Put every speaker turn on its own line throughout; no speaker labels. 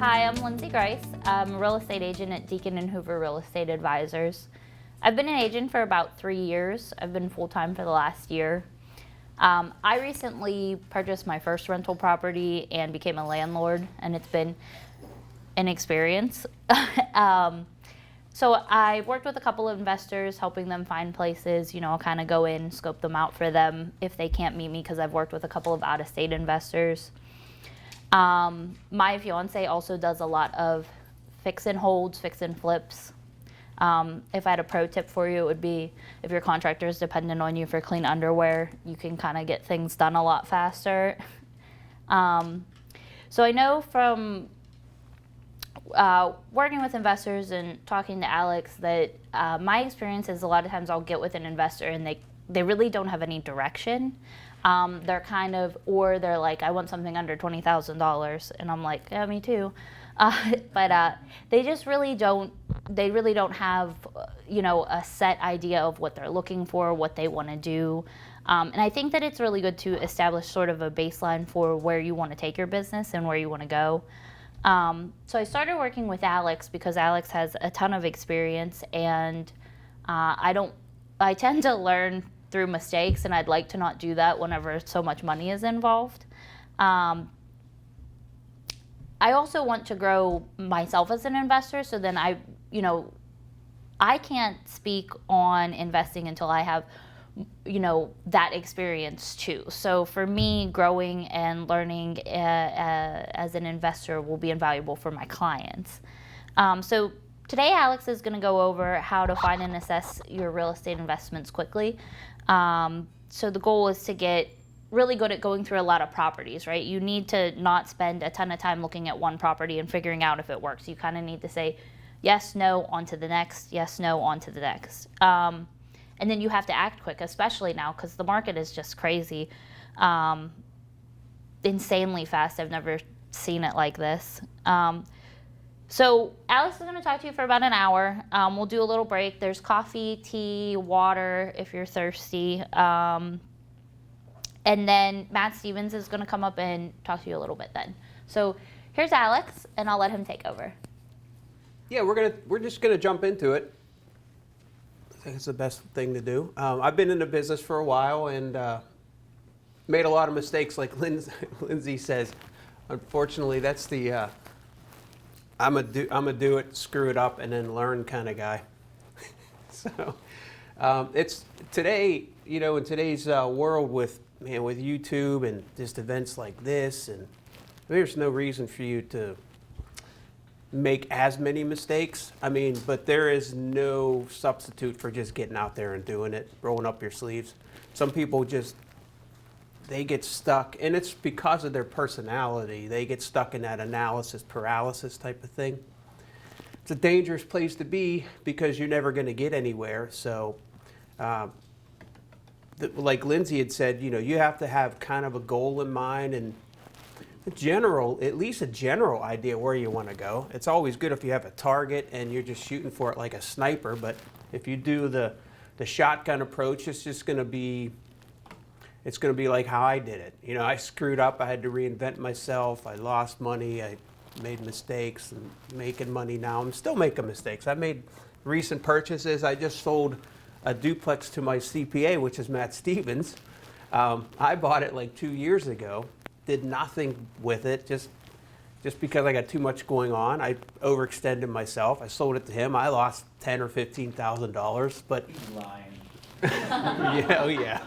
Hi, I'm Lindsay Grice. I'm a real estate agent at Deacon and Hoover Real Estate Advisors. I've been an agent for about 3 years. I've been full-time for the last year. I recently purchased my first rental property and became a landlord, and it's been an experience. So I worked with a couple of investors, helping them find places. I'll kind of go in, scope them out for them if they can't meet me, because I've worked with a couple of out-of-state investors. My fiance also does a lot of fix and holds, fix and flips. If I had a pro tip for you, it would be if your contractor is dependent on you for clean underwear, you can kind of get things done a lot faster. So I know from working with investors and talking to Alex that my experience is a lot of times I'll get with an investor and they really don't have any direction. They're kind of, or they're like, I want something under $20,000, and I'm like, yeah, me too. But they just really don't have, a set idea of what they're looking for, what they want to do. And I think that it's really good to establish sort of a baseline for where you want to take your business and where you want to go. So I started working with Alex because Alex has a ton of experience, and I tend to learn through mistakes, and I'd like to not do that whenever so much money is involved. I also want to grow myself as an investor, so then I can't speak on investing until I have, that experience too. So for me, growing and learning as an investor will be invaluable for my clients. So today, Alex is going to go over how to find and assess your real estate investments quickly. So the goal is to get really good at going through a lot of properties, right? You need to not spend a ton of time looking at one property and figuring out if it works. You kind of need to say yes, no, on to the next, yes, no, on to the next. And then you have to act quick, especially now because the market is just crazy, insanely fast. I've never seen it like this. So Alex is going to talk to you for about an hour. We'll do a little break. There's coffee, tea, water if you're thirsty. And then Matt Stevens is going to come up and talk to you a little bit then. So here's Alex, and I'll let him take over.
Yeah, we're just gonna jump into it. I think it's the best thing to do. I've been in the business for a while and made a lot of mistakes, like Lindsay says. Unfortunately, that's the I'm a do it, screw it up, and then learn kind of guy. So it's today, in today's world with YouTube and just events like this, and there's no reason for you to make as many mistakes. But there is no substitute for just getting out there and doing it, rolling up your sleeves. Some people they get stuck, and it's because of their personality. They get stuck in that analysis paralysis type of thing. It's a dangerous place to be because you're never going to get anywhere. So, like Lindsay had said, you have to have kind of a goal in mind and at least a general idea where you want to go. It's always good if you have a target and you're just shooting for it like a sniper. But if you do the shotgun approach, it's going to be like how I did it. I screwed up. I had to reinvent myself. I lost money. I made mistakes. And making money now. I'm still making mistakes. I made recent purchases. I just sold a duplex to my CPA, which is Matt Stevens. I bought it like 2 years ago. Did nothing with it, just because I got too much going on. I overextended myself. I sold it to him. I lost $10,000 or $15,000, but
He's lying.
yeah.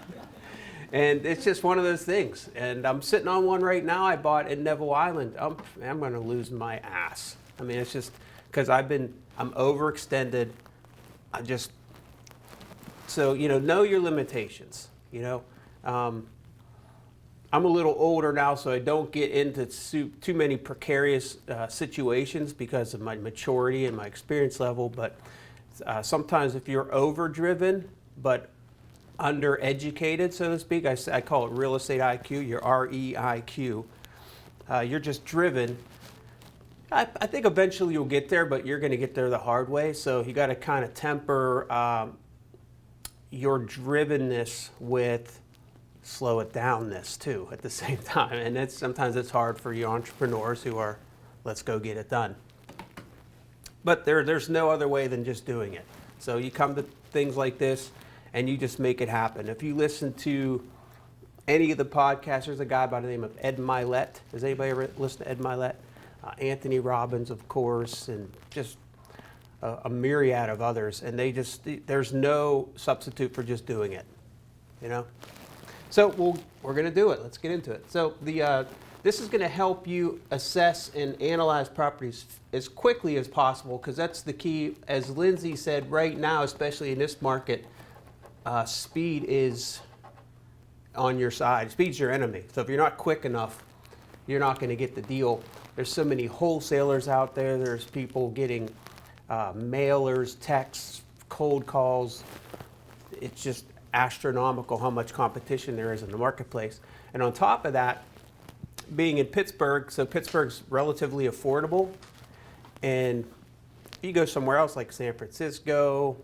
And it's just one of those things. And I'm sitting on one right now. I bought in Neville Island. I'm going to lose my ass. It's just because I'm overextended. So know your limitations. I'm a little older now, so I don't get into too many precarious situations because of my maturity and my experience level. But sometimes if you're overdriven but undereducated, so to speak, I call it real estate IQ, your REIQ. You're just driven. I think eventually you'll get there, but you're going to get there the hard way. So you got to kind of temper your drivenness with slow it downness too at the same time. And sometimes it's hard for you entrepreneurs who are let's go get it done. But there's no other way than just doing it. So you come to things like this and you just make it happen. If you listen to any of the podcasts, there's a guy by the name of Ed Milet. Has anybody ever listened to Ed Milet? Anthony Robbins, of course, and just a myriad of others. And there's no substitute for just doing it, you know? So we're going to do it. Let's get into it. So this is going to help you assess and analyze properties as quickly as possible, because that's the key. As Lindsay said, right now, especially in this market, speed is on your side. Speed's your enemy. So if you're not quick enough, you're not going to get the deal. There's so many wholesalers out there. There's people getting mailers, texts, cold calls. It's just astronomical how much competition there is in the marketplace. And on top of that, being in Pittsburgh, so Pittsburgh's relatively affordable. And you go somewhere else like San Francisco,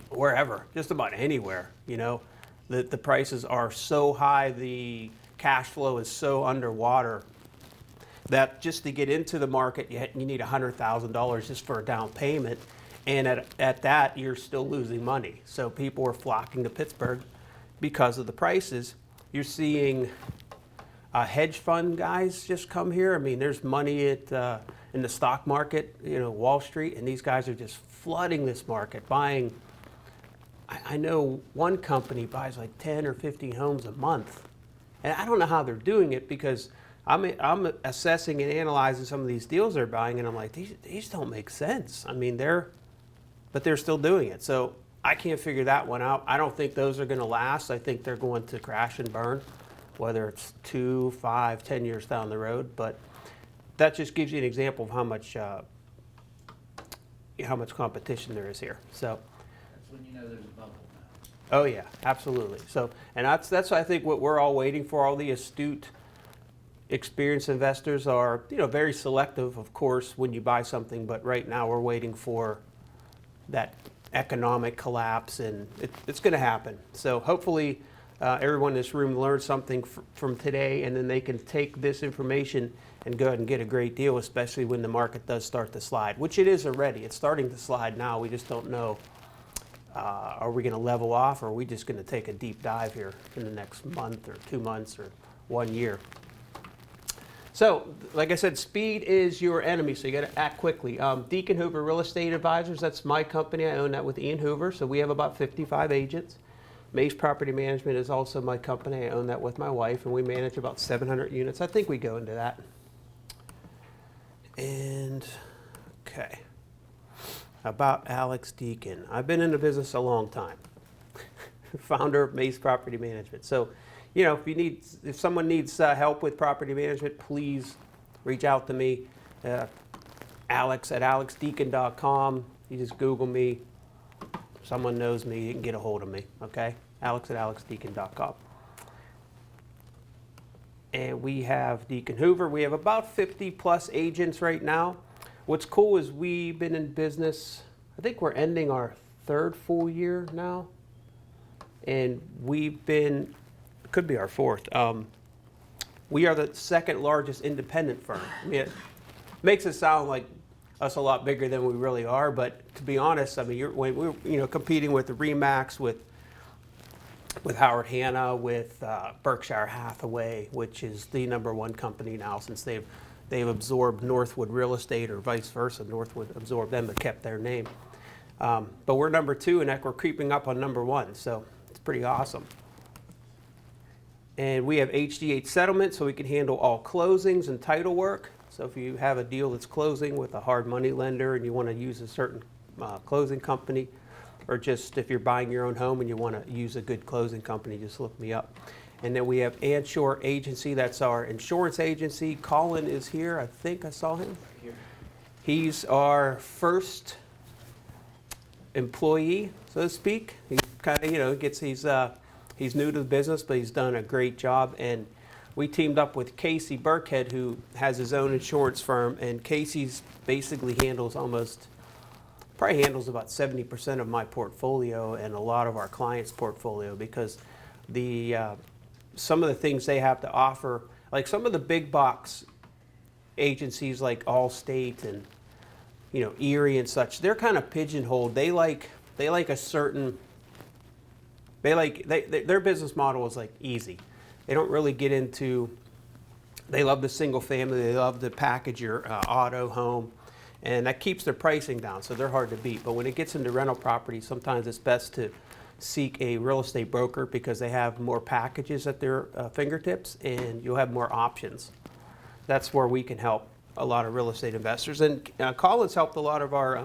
wherever, just about anywhere, you know, the prices are so high, the cash flow is so underwater that just to get into the market, you need $100,000 just for a down payment. And at that, you're still losing money. So people are flocking to Pittsburgh because of the prices. You're seeing hedge fund guys just come here. I mean, there's money in the stock market, you know, Wall Street, and these guys are just flooding this market, buying. I know one company buys like 10 or 15 homes a month. And I don't know how they're doing it, because I'm assessing and analyzing some of these deals they're buying, and I'm like, these don't make sense. I mean, but they're still doing it. So I can't figure that one out. I don't think those are going to last. I think they're going to crash and burn, whether it's 2, 5, 10 years down the road. But that just gives you an example of how much competition there is here. So
that's when you know there's a bubble now.
Oh yeah, absolutely. So, and that's I think what we're all waiting for. All the astute, experienced investors are, you know, very selective, of course, when you buy something. But right now, we're waiting for that economic collapse, and it's going to happen. So hopefully, everyone in this room learned something from today, and then they can take this information and go ahead and get a great deal, especially when the market does start to slide, which it is already. It's starting to slide now. We just don't know. Are we going to level off, or are we just going to take a deep dive here in the next month or 2 months or 1 year? So, like I said, speed is your enemy, so you got to act quickly. Deacon Hoover Real Estate Advisors, that's my company. I own that with Ian Hoover, so we have about 55 agents. Mace Property Management is also my company. I own that with my wife, and we manage about 700 units. I think we go into that. And, okay. About Alex Deacon. I've been in the business a long time. Founder of Mace Property Management. So, you know, if someone needs help with property management, please reach out to me. Alex at alexdeacon.com. You just Google me. If someone knows me, you can get a hold of me. Okay? Alex at alexdeacon.com. And we have Deacon Hoover. We have about 50 plus agents right now. What's cool is we've been in business, I think we're ending our 3rd full year now. And we've been, could be our 4th. We are the 2nd largest independent firm. I mean, it makes it sound like us a lot bigger than we really are, but to be honest, I mean, when we're competing with the RE/MAX, with Howard Hanna, with Berkshire Hathaway, which is the #1 company now, since they've absorbed Northwood Real Estate, or vice versa. Northwood absorbed them but kept their name. But we're #2, and we're creeping up on #1, so it's pretty awesome. And we have HDH settlement, so we can handle all closings and title work. So if you have a deal that's closing with a hard money lender and you want to use a certain closing company, or just if you're buying your own home and you want to use a good closing company, just look me up. And then we have Anshore Agency. That's our insurance agency. Colin is here. I think I saw him.
Here.
He's our first employee, so to speak. He kind of, he's new to the business, but he's done a great job. And we teamed up with Casey Burkhead, who has his own insurance firm. And Casey's basically handles about 70% of my portfolio and a lot of our clients' portfolio, because some of the things they have to offer, like some of the big box agencies like Allstate and, you know, Erie and such, they're kind of pigeonholed. They like a certain, their business model is like easy. They don't really get into, they love the single family, they love to package your auto, home, and that keeps their pricing down, so they're hard to beat. But when it gets into rental property, sometimes it's best to seek a real estate broker because they have more packages at their fingertips and you'll have more options. That's where we can help a lot of real estate investors. And Colin's helped a lot of our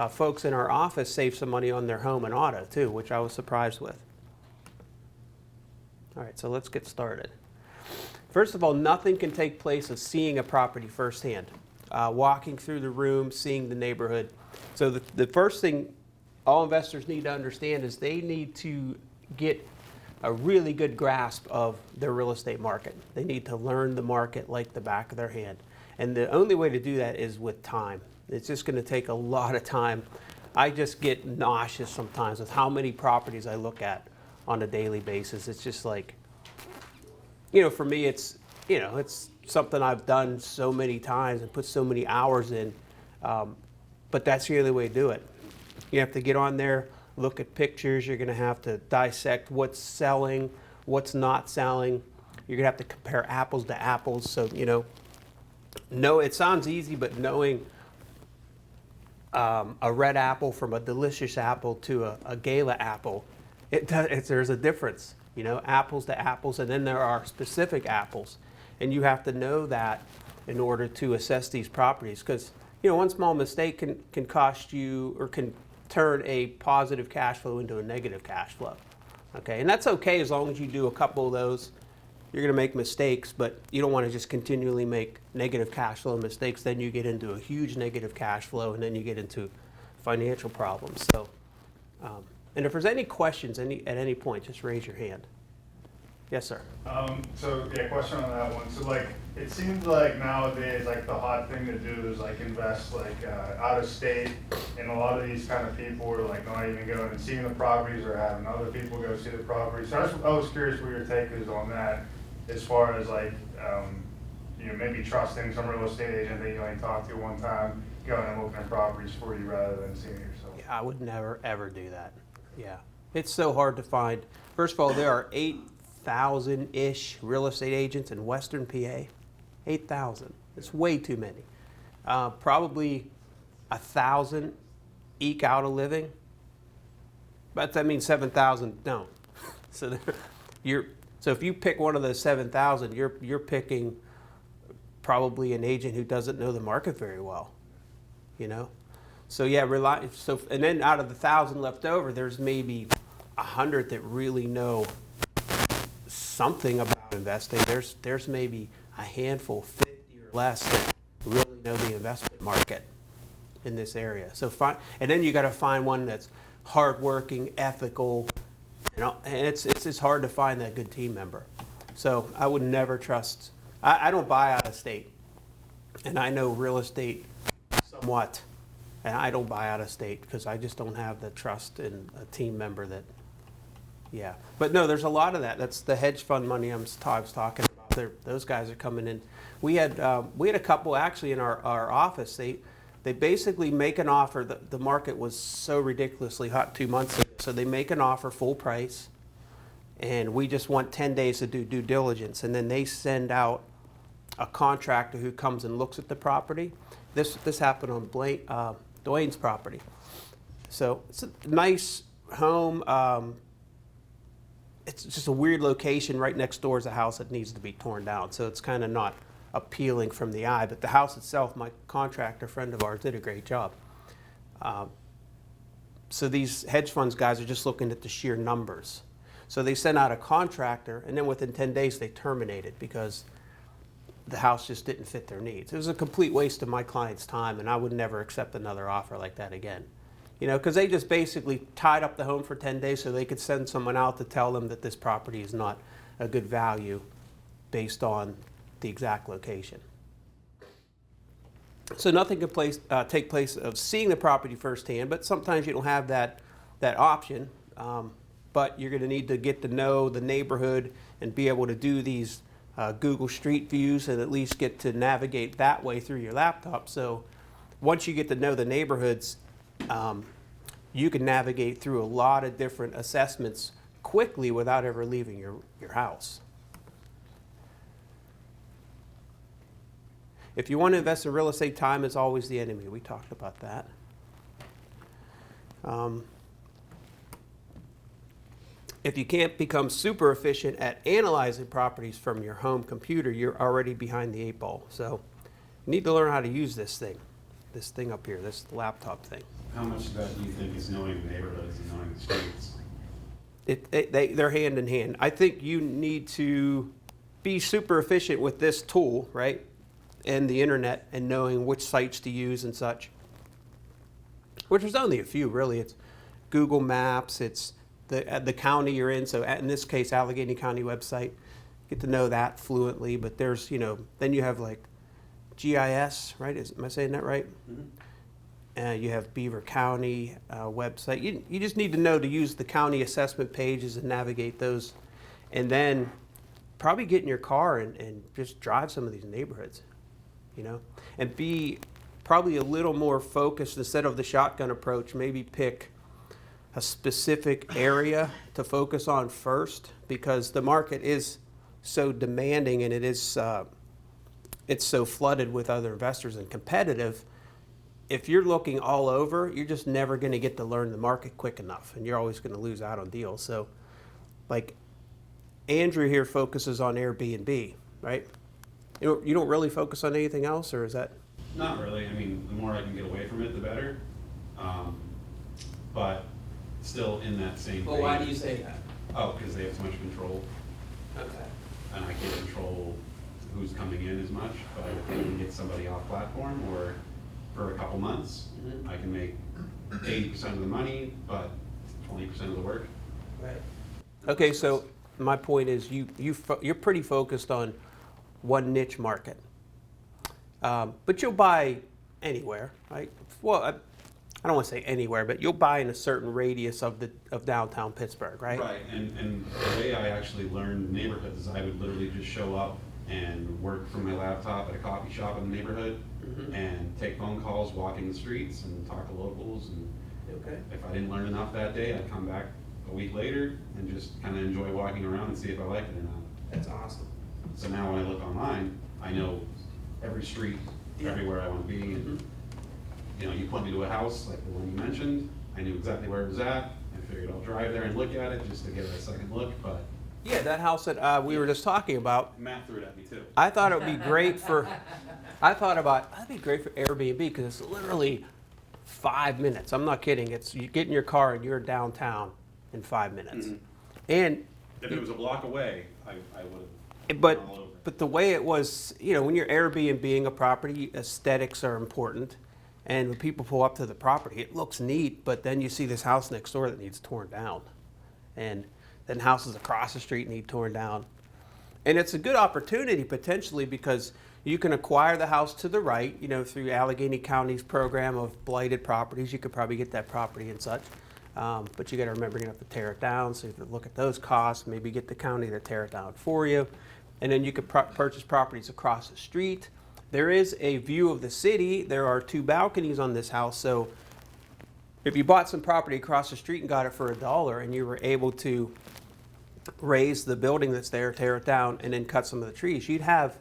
folks in our office save some money on their home and auto too, which I was surprised with. All right, so let's get started. First of all, nothing can take place of seeing a property firsthand. Walking through the room, seeing the neighborhood. So the first thing all investors need to understand is they need to get a really good grasp of their real estate market. They need to learn the market like the back of their hand. And the only way to do that is with time. It's just going to take a lot of time. I just get nauseous sometimes with how many properties I look at on a daily basis. It's just like, you know, for me, it's something I've done so many times and put so many hours in, but that's the only way to do it. You have to get on there, look at pictures. You're going to have to dissect what's selling, what's not selling. You're going to have to compare apples to apples. So, you know, it sounds easy, but knowing a red apple from a delicious apple to a gala apple, there's a difference. You know, apples to apples, and then there are specific apples. And you have to know that in order to assess these properties. Because, you know, one small mistake can cost you or can turn a positive cash flow into a negative cash flow. Okay, and that's okay as long as you do a couple of those. You're going to make mistakes, but you don't want to just continually make negative cash flow mistakes. Then you get into a huge negative cash flow, and then you get into financial problems. So, and if there's any questions at any point, just raise your hand. Yes, sir.
So yeah, question on that one. So like, it seems like nowadays, like the hot thing to do is like invest like out of state, and a lot of these kind of people are like not even going and seeing the properties or having other people go see the properties. So I was curious what your take is on that, as far as like, you know, maybe trusting some real estate agent that you only talked to one time, going and looking at properties for you rather than seeing it yourself.
Yeah, I would never ever do that. Yeah, it's so hard to find. First of all, there are 8,000-ish real estate agents in Western PA. 8,000. It's way too many. Probably 1,000 eke out a living, but that means 7,000 don't. So if you pick one of those 7,000, you're picking probably an agent who doesn't know the market very well. You know, so yeah, and then out of the 1,000 left over, there's maybe 100 that really know something about investing. There's maybe a handful, 50 or less, that really know the investment market in this area. So and then you got to find one that's hardworking, ethical, you know, and it's hard to find that good team member. So I would never trust. I don't buy out of state, and I know real estate somewhat, and I don't buy out of state because I just don't have the trust in a team member that. Yeah, but no, there's a lot of that. That's the hedge fund money I was talking about. Those guys are coming in. We had a couple actually in our office. They basically make an offer. The market was so ridiculously hot 2 months ago, so they make an offer full price, and we just want 10 days to do due diligence, and then they send out a contractor who comes and looks at the property. This happened on Dwayne's property. So it's a nice home. It's just a weird location. Right next door is a house that needs to be torn down, so it's kind of not appealing from the eye. But the house itself, my contractor friend of ours did a great job. So these hedge funds guys are just looking at the sheer numbers. So they sent out a contractor, and then within 10 days they terminated because the house just didn't fit their needs. It was a complete waste of my client's time, and I would never accept another offer like that again. You know, because they just basically tied up the home for 10 days so they could send someone out to tell them that this property is not a good value based on the exact location. So nothing can take place of seeing the property firsthand, but sometimes you don't have that option. But you're going to need to get to know the neighborhood and be able to do these Google Street Views and at least get to navigate that way through your laptop. So once you get to know the neighborhoods, you can navigate through a lot of different assessments quickly without ever leaving your house. If you want to invest in real estate, time is always the enemy. We talked about that. If you can't become super efficient at analyzing properties from your home computer, you're already behind the 8 ball. So you need to learn how to use this thing up here, this laptop thing.
How much of that do you think is knowing the neighborhoods and knowing the streets?
They're hand in hand. I think you need to be super efficient with this tool, right? And the internet and knowing which sites to use and such. Which there's only a few, really. It's Google Maps, it's the county you're in. So in this case, Allegheny County website. Get to know that fluently, but there's, then you have like GIS, right? Am I saying that right? Mm-hmm. You have Beaver County website. You just need to know to use the county assessment pages and navigate those. And then probably get in your car and just drive some of these neighborhoods, and be probably a little more focused instead of the shotgun approach. Maybe pick a specific area to focus on first, because the market is so demanding and it's so flooded with other investors and competitive. If you're looking all over, you're just never going to get to learn the market quick enough, and you're always going to lose out on deals. So, like Andrew here focuses on Airbnb, right? You don't really focus on anything else, or is that?
Not really. I mean, the more I can get away from it, the better. But still in that same
Well,
vein.
why do you say that?
Oh, because they have so much control,
Okay.
and I can't control who's coming in as much. But if I can get somebody off platform, or for a couple months,
Mm-hmm.
I can make 80% of the money, but 20% of the work.
Right. Okay, so my point is you're pretty focused on one niche market, but you'll buy anywhere, right? Well, I don't want to say anywhere, but you'll buy in a certain radius of downtown Pittsburgh, right?
Right, and the way I actually learned neighborhoods is I would literally just show up and work from my laptop at a coffee shop in the neighborhood,
Mm-hmm.
and take phone calls, walking the streets, and talk to locals. And
Okay.
if I didn't learn enough that day, I'd come back a week later and just kind of enjoy walking around and see if I liked it or not.
That's awesome.
So now when I look online, I know every street,
Yeah.
everywhere I want to be. And, you point me to a house like the one you mentioned, I knew exactly where it was at. I figured I'll drive there and look at it just to get a second look, but
Yeah, that house that we were just talking about,
Matt threw it at me too.
I thought it would be great for, that'd be great for Airbnb, because it's literally 5 minutes. I'm not kidding. You get in your car and you're downtown in 5 minutes.
Mhm.
And
If it was a block away, I would have
But
gone all over.
but the way it was, when you're Airbnb-ing a property, aesthetics are important. And when people pull up to the property, it looks neat, but then you see this house next door that needs torn down. And then houses across the street need torn down. And it's a good opportunity potentially, because you can acquire the house to the right, through Allegheny County's program of blighted properties. You could probably get that property and such. But you got to remember, you're going to have to tear it down. So you have to look at those costs, maybe get the county to tear it down for you. And then you could purchase properties across the street. There is a view of the city. There are 2 balconies on this house. So if you bought some property across the street and got it for $1, and you were able to raise the building that's there, tear it down, and then cut some of the trees, you'd have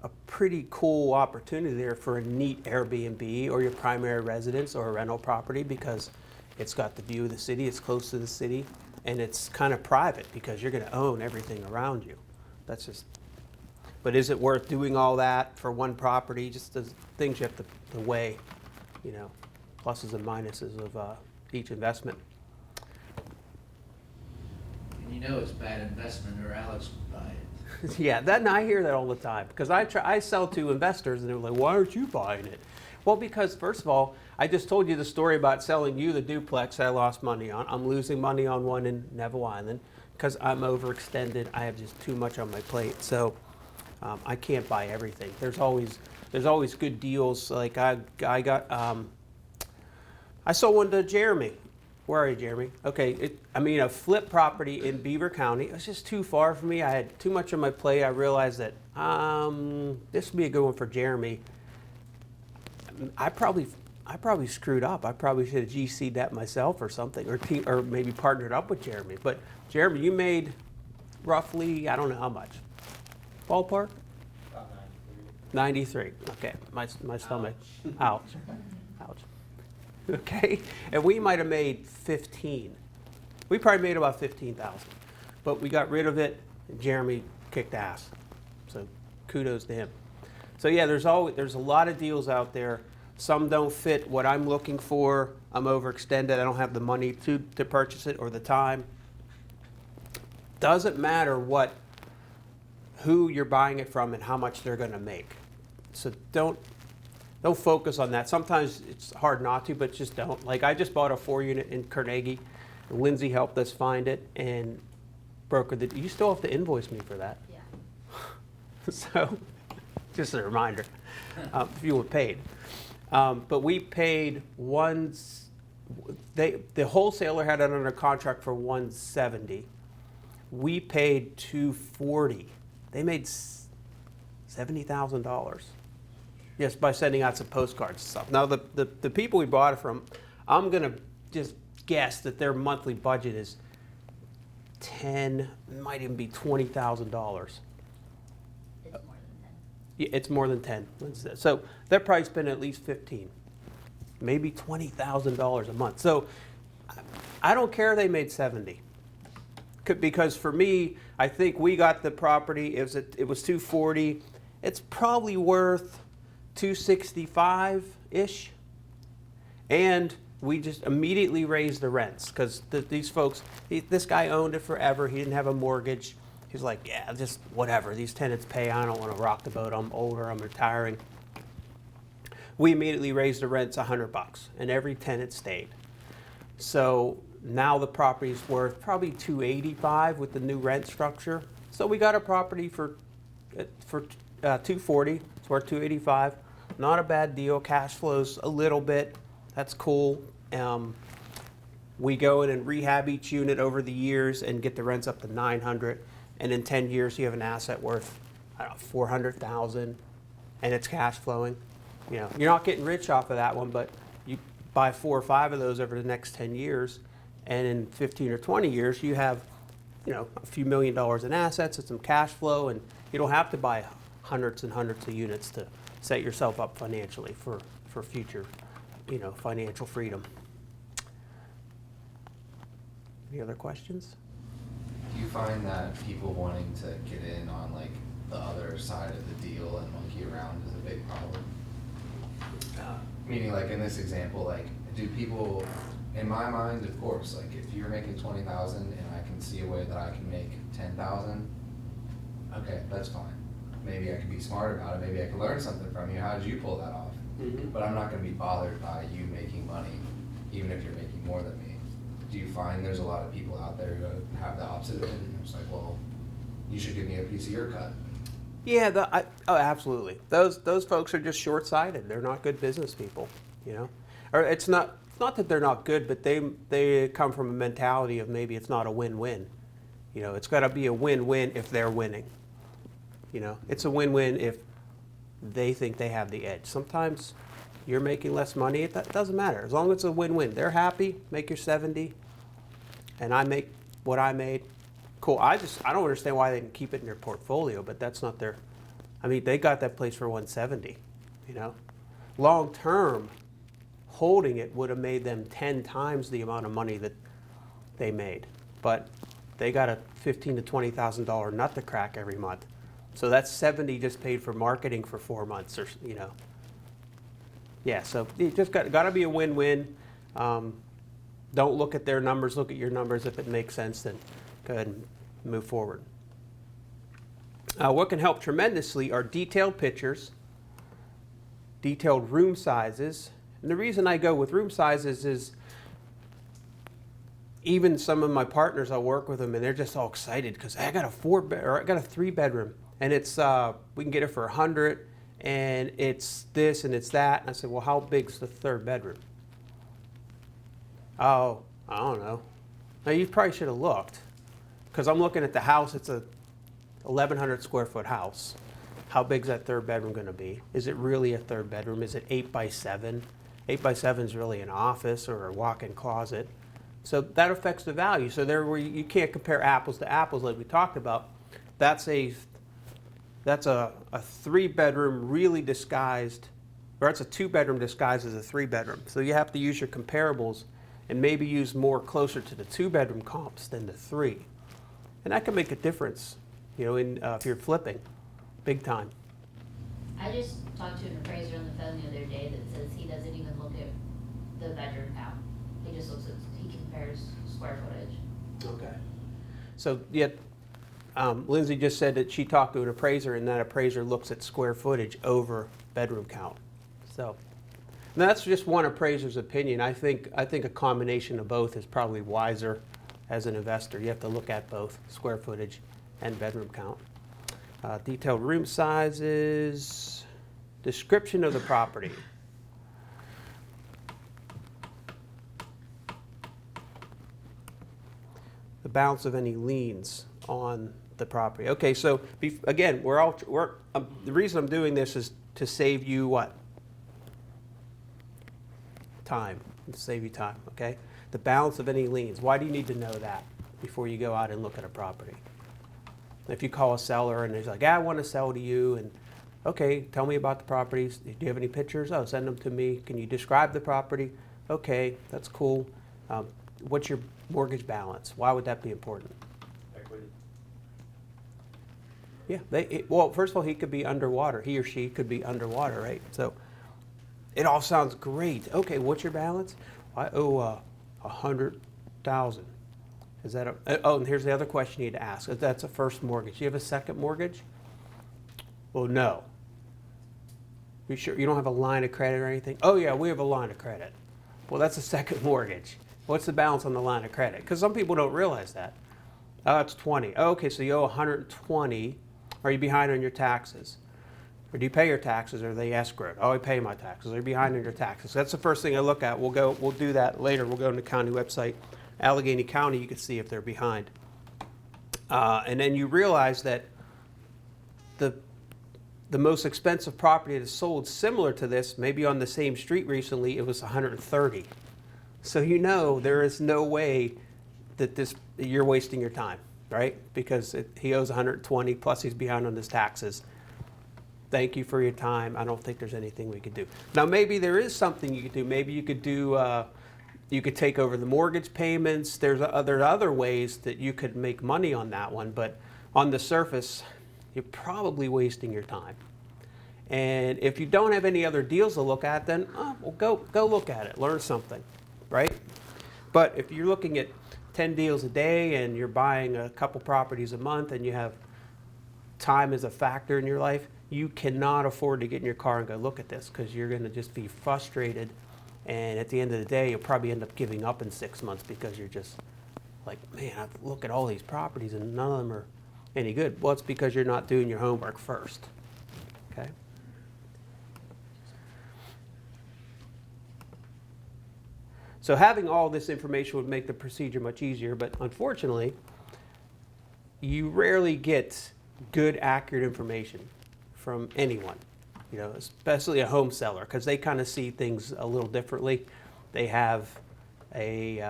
a pretty cool opportunity there for a neat Airbnb or your primary residence or a rental property, because it's got the view of the city, it's close to the city, and it's kind of private because you're going to own everything around you. But is it worth doing all that for one property? Just the things you have to weigh, pluses and minuses of each investment.
And it's bad investment, or Alex would buy it.
Yeah, I hear that all the time, because I sell to investors and they're like, why aren't you buying it? Well, because first of all, I just told you the story about selling you the duplex I lost money on. I'm losing money on one in Neville Island because I'm overextended. I have just too much on my plate. So I can't buy everything. There's always good deals. Like I sold one to Jeremy Where are you, Jeremy? Okay, a flip property in Beaver County. It was just too far for me. I had too much on my plate. I realized that this would be a good one for Jeremy. I probably screwed up. I probably should have GC'd that myself or something, or maybe partnered up with Jeremy. But Jeremy, you made roughly, I don't know how much. Ballpark?
About
93. Okay, my stomach. Ouch. Ouch. Okay, and we might have made 15. We probably made about 15,000, but we got rid of it. And Jeremy kicked ass, so kudos to him. So yeah, there's a lot of deals out there. Some don't fit what I'm looking for. I'm overextended. I don't have the money to purchase it or the time. Doesn't matter who you're buying it from and how much they're going to make. So don't focus on that. Sometimes it's hard not to, but just don't. Like I just bought a 4-unit in Carnegie. And Lindsay helped us find it and brokered it. You still have to invoice me for that.
Yeah.
So, just a reminder, if you were paid. But we paid the wholesaler had it under contract for $170. We paid $240. They made $70,000 just by sending out some postcards and stuff. Now the people we bought it from, I'm gonna just guess that their monthly budget is might even be $20,000. It's more than 10. So they're probably spending at least 15, maybe $20,000 a month. So I don't care they made 70, because for me, I think we got the property. It was 240. It's probably worth 265-ish, and we just immediately raised the rents because these folks. This guy owned it forever. He didn't have a mortgage. He's like, yeah, just whatever. These tenants pay. I don't want to rock the boat. I'm older. I'm retiring. We immediately raised the rents $100, and every tenant stayed. So now the property's worth probably $285 with the new rent structure. So we got a property for $240. It's worth $285. Not a bad deal. Cash flows a little bit. That's cool. We go in and rehab each unit over the years and get the rents up to $900. And in 10 years, you have an asset worth, I don't know, $400,000, and it's cash flowing. You know, you're not getting rich off of that one, but you buy 4 or 5 of those over the next 10 years, and in 15 or 20 years, you have, a few $1 million in assets and some cash flow, and you don't have to buy hundreds and hundreds of units to set yourself up financially for future, financial freedom. Any other questions?
Do you find that people wanting to get in on like the other side of the deal and monkey around is a big problem? Meaning, like in this example, like do people, in my mind, of course, like if you're making 20,000 and I can see a way that I can make 10,000, okay, that's fine. Maybe I could be smart about it. Maybe I could learn something from you. How did you pull that off? Mm-hmm. But I'm not going to be bothered by you making money, even if you're making more than me. Do you find there's a lot of people out there who have the opposite opinion? It's like, well, you should give me a piece of your cut.
Yeah, absolutely. Those folks are just short-sighted. They're not good business people, Or it's not that they're not good, but they come from a mentality of maybe it's not a win-win. It's got to be a win-win if they're winning. It's a win-win if they think they have the edge. Sometimes you're making less money. That doesn't matter. As long as it's a win-win. They're happy, make your 70, and I make what I made. Cool. I don't understand why they can keep it in their portfolio, but that's not their, they got that place for 170, Long term, holding it would have made them 10 times the amount of money that they made. But they got a $15,000 to $20,000 nut to crack every month. So that's 70 just paid for marketing for 4 months, or Yeah, so it just got to be a win-win. Don't look at their numbers, look at your numbers. If it makes sense, then go ahead and move forward. What can help tremendously are detailed pictures, detailed room sizes. And the reason I go with room sizes is even some of my partners, I work with them and they're just all excited because I got a 3-bedroom and it's we can get it for 100 and it's this and it's that. And I said, well, how big's the 3rd bedroom? Oh, I don't know. Now, you probably should have looked, because I'm looking at the house. It's a 1,100 square foot house. How big's that third bedroom going to be? Is it really a third bedroom? Is it 8 by 7? 8 by 7 is really an office or a walk-in closet. So that affects the value. So there, where you can't compare apples to apples like we talked about. That's a 3-bedroom really disguised, or it's a 2-bedroom disguised as a 3-bedroom. So you have to use your comparables and maybe use more closer to the 2-bedroom comps than the 3. And that can make a difference, you know, in if you're flipping, big time.
I just talked to an appraiser on the phone the other day that says he doesn't even look at the bedroom count. He just looks at, he compares square footage.
Okay. So yet, Lindsay just said that she talked to an appraiser, and that appraiser looks at square footage over bedroom count. So now that's just one appraiser's opinion. I think a combination of both is probably wiser as an investor. You have to look at both square footage and bedroom count. Detailed room sizes, description of the property. The balance of any liens on the property. Okay, so again, the reason I'm doing this is to save you what? Time. To save you time, okay? The balance of any liens. Why do you need to know that before you go out and look at a property? If you call a seller and he's like, I want to sell to you, and okay, tell me about the properties. Do you have any pictures? Oh, send them to me. Can you describe the property? Okay, that's cool. What's your mortgage balance? Why would that be important?
Equity.
Yeah, well, first of all, he could be underwater. He or she could be underwater, right? So it all sounds great. Okay, what's your balance? I owe $100,000. Is that oh, and here's the other question you need to ask. If that's a first mortgage, do you have a second mortgage? Well, no. You sure you don't have a line of credit or anything? Oh yeah, we have a line of credit. Well, that's a second mortgage. What's the balance on the line of credit? Because some people don't realize that. Oh, it's 20. Oh, okay, so you owe 120. Are you behind on your taxes? Or do you pay your taxes, or are they escrowed? Oh, I pay my taxes. Are you behind on your taxes? That's the first thing I look at. We'll do that later. We'll go on the county website. Allegheny County, you can see if they're behind. And then you realize that the most expensive property that is sold similar to this, maybe on the same street recently, it was 130. So you know there is no way that you're wasting your time, right? Because he owes 120 plus he's behind on his taxes. Thank you for your time. I don't think there's anything we could do. Now maybe there is something you could do. Maybe you could do. You could take over the mortgage payments. There's other ways that you could make money on that one, but on the surface, you're probably wasting your time. And if you don't have any other deals to look at, then well, go look at it, learn something, right? But if you're looking at 10 deals a day and you're buying a couple properties a month and you have time as a factor in your life, you cannot afford to get in your car and go look at this, because you're going to just be frustrated. And at the end of the day, you'll probably end up giving up in 6 months because you're just like, man, I look at all these properties and none of them are any good. Well, it's because you're not doing your homework first, okay? So having all this information would make the procedure much easier, but unfortunately, you rarely get good, accurate information from anyone. You know, especially a home seller, because they kind of see things a little differently. They have they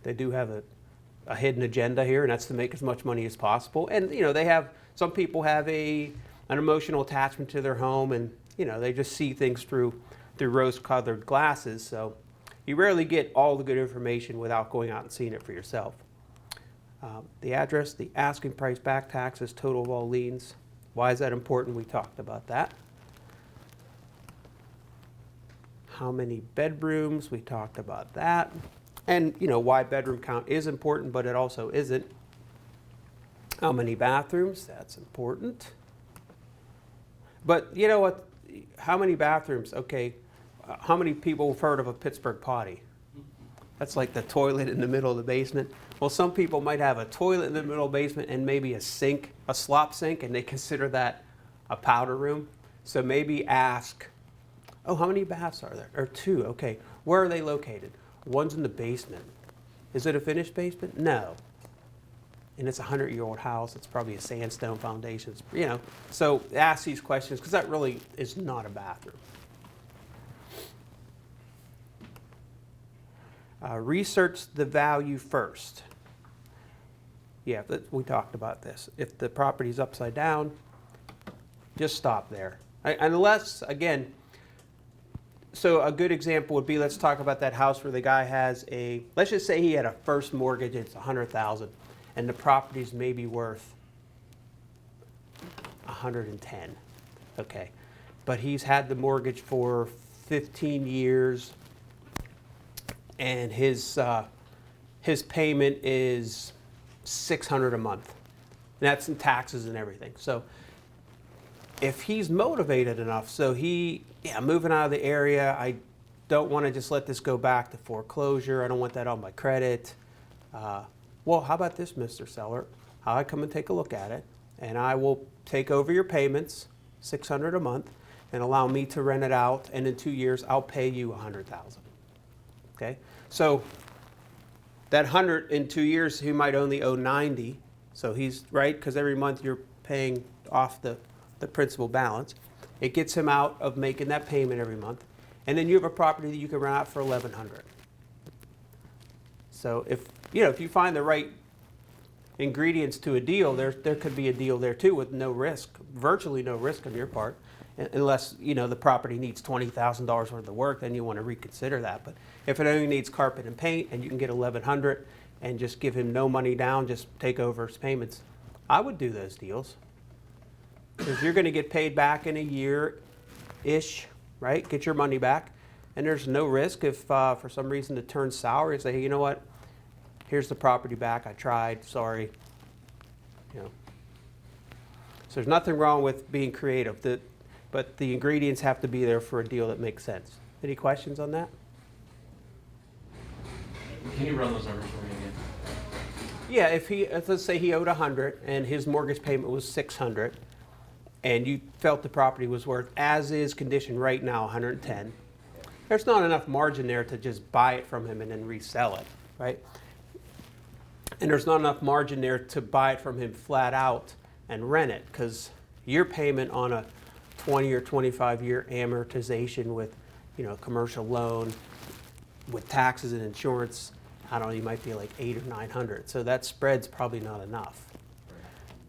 do have a hidden agenda here, and that's to make as much money as possible. And you know, some people have an emotional attachment to their home, and you know, they just see things through rose-colored glasses. So you rarely get all the good information without going out and seeing it for yourself. The address, the asking price, back taxes, total of all liens. Why is that important? We talked about that. How many bedrooms? We talked about that. And you know, why bedroom count is important, but it also isn't. How many bathrooms? That's important. But you know what? How many bathrooms? Okay, how many people have heard of a Pittsburgh potty? That's like the toilet in the middle of the basement. Well, some people might have a toilet in the middle of the basement and maybe a sink, a slop sink, and they consider that a powder room. So maybe ask, oh, how many baths are there? Or 2, okay. Where are they located? One's in the basement. Is it a finished basement? No. And it's a 100-year-old house. It's probably a sandstone foundation. It's, you know, so ask these questions because that really is not a bathroom. Research the value first. Yeah, we talked about this. If the property's upside down, just stop there. Unless, again, so a good example would be, let's talk about that house where the guy has a, let's just say he had a first mortgage, it's $100,000, and the property's maybe worth 110. Okay, but he's had the mortgage for 15 years, and his payment is $600 a month. And that's in taxes and everything. So if he's motivated enough, so moving out of the area, I don't want to just let this go back to foreclosure. I don't want that on my credit. Well, how about this, Mr. Seller? I'll come and take a look at it, and I will take over your payments, $600 a month, and allow me to rent it out, and in 2 years, I'll pay you $100,000. Okay? So that 100 in 2 years, he might only owe 90. So he's right, because every month you're paying off the principal balance. It gets him out of making that payment every month. And then you have a property that you can rent out for $1,100. So if you find the right ingredients to a deal, there could be a deal there too with no risk, virtually no risk on your part, unless the property needs $20,000 worth of work, then you want to reconsider that. But if it only needs carpet and paint and you can get $1,100 and just give him no money down, just take over his payments, I would do those deals. Because you're going to get paid back in a year-ish, right? Get your money back. And there's no risk if for some reason it turns sour, you say, hey, you know what? Here's the property back. I tried. Sorry. So there's nothing wrong with being creative, but the ingredients have to be there for a deal that makes sense. Any questions on that?
Can you run those numbers for me again?
Yeah, if let's say he owed 100 and his mortgage payment was 600, and you felt the property was worth, as is condition right now, 110, there's not enough margin there to just buy it from him and then resell it, right? And there's not enough margin there to buy it from him flat out and rent it, because your payment on a 20 or 25-year amortization with, commercial loan, with taxes and insurance, I don't know, you might be like $800 or $900. So that spread's probably not enough.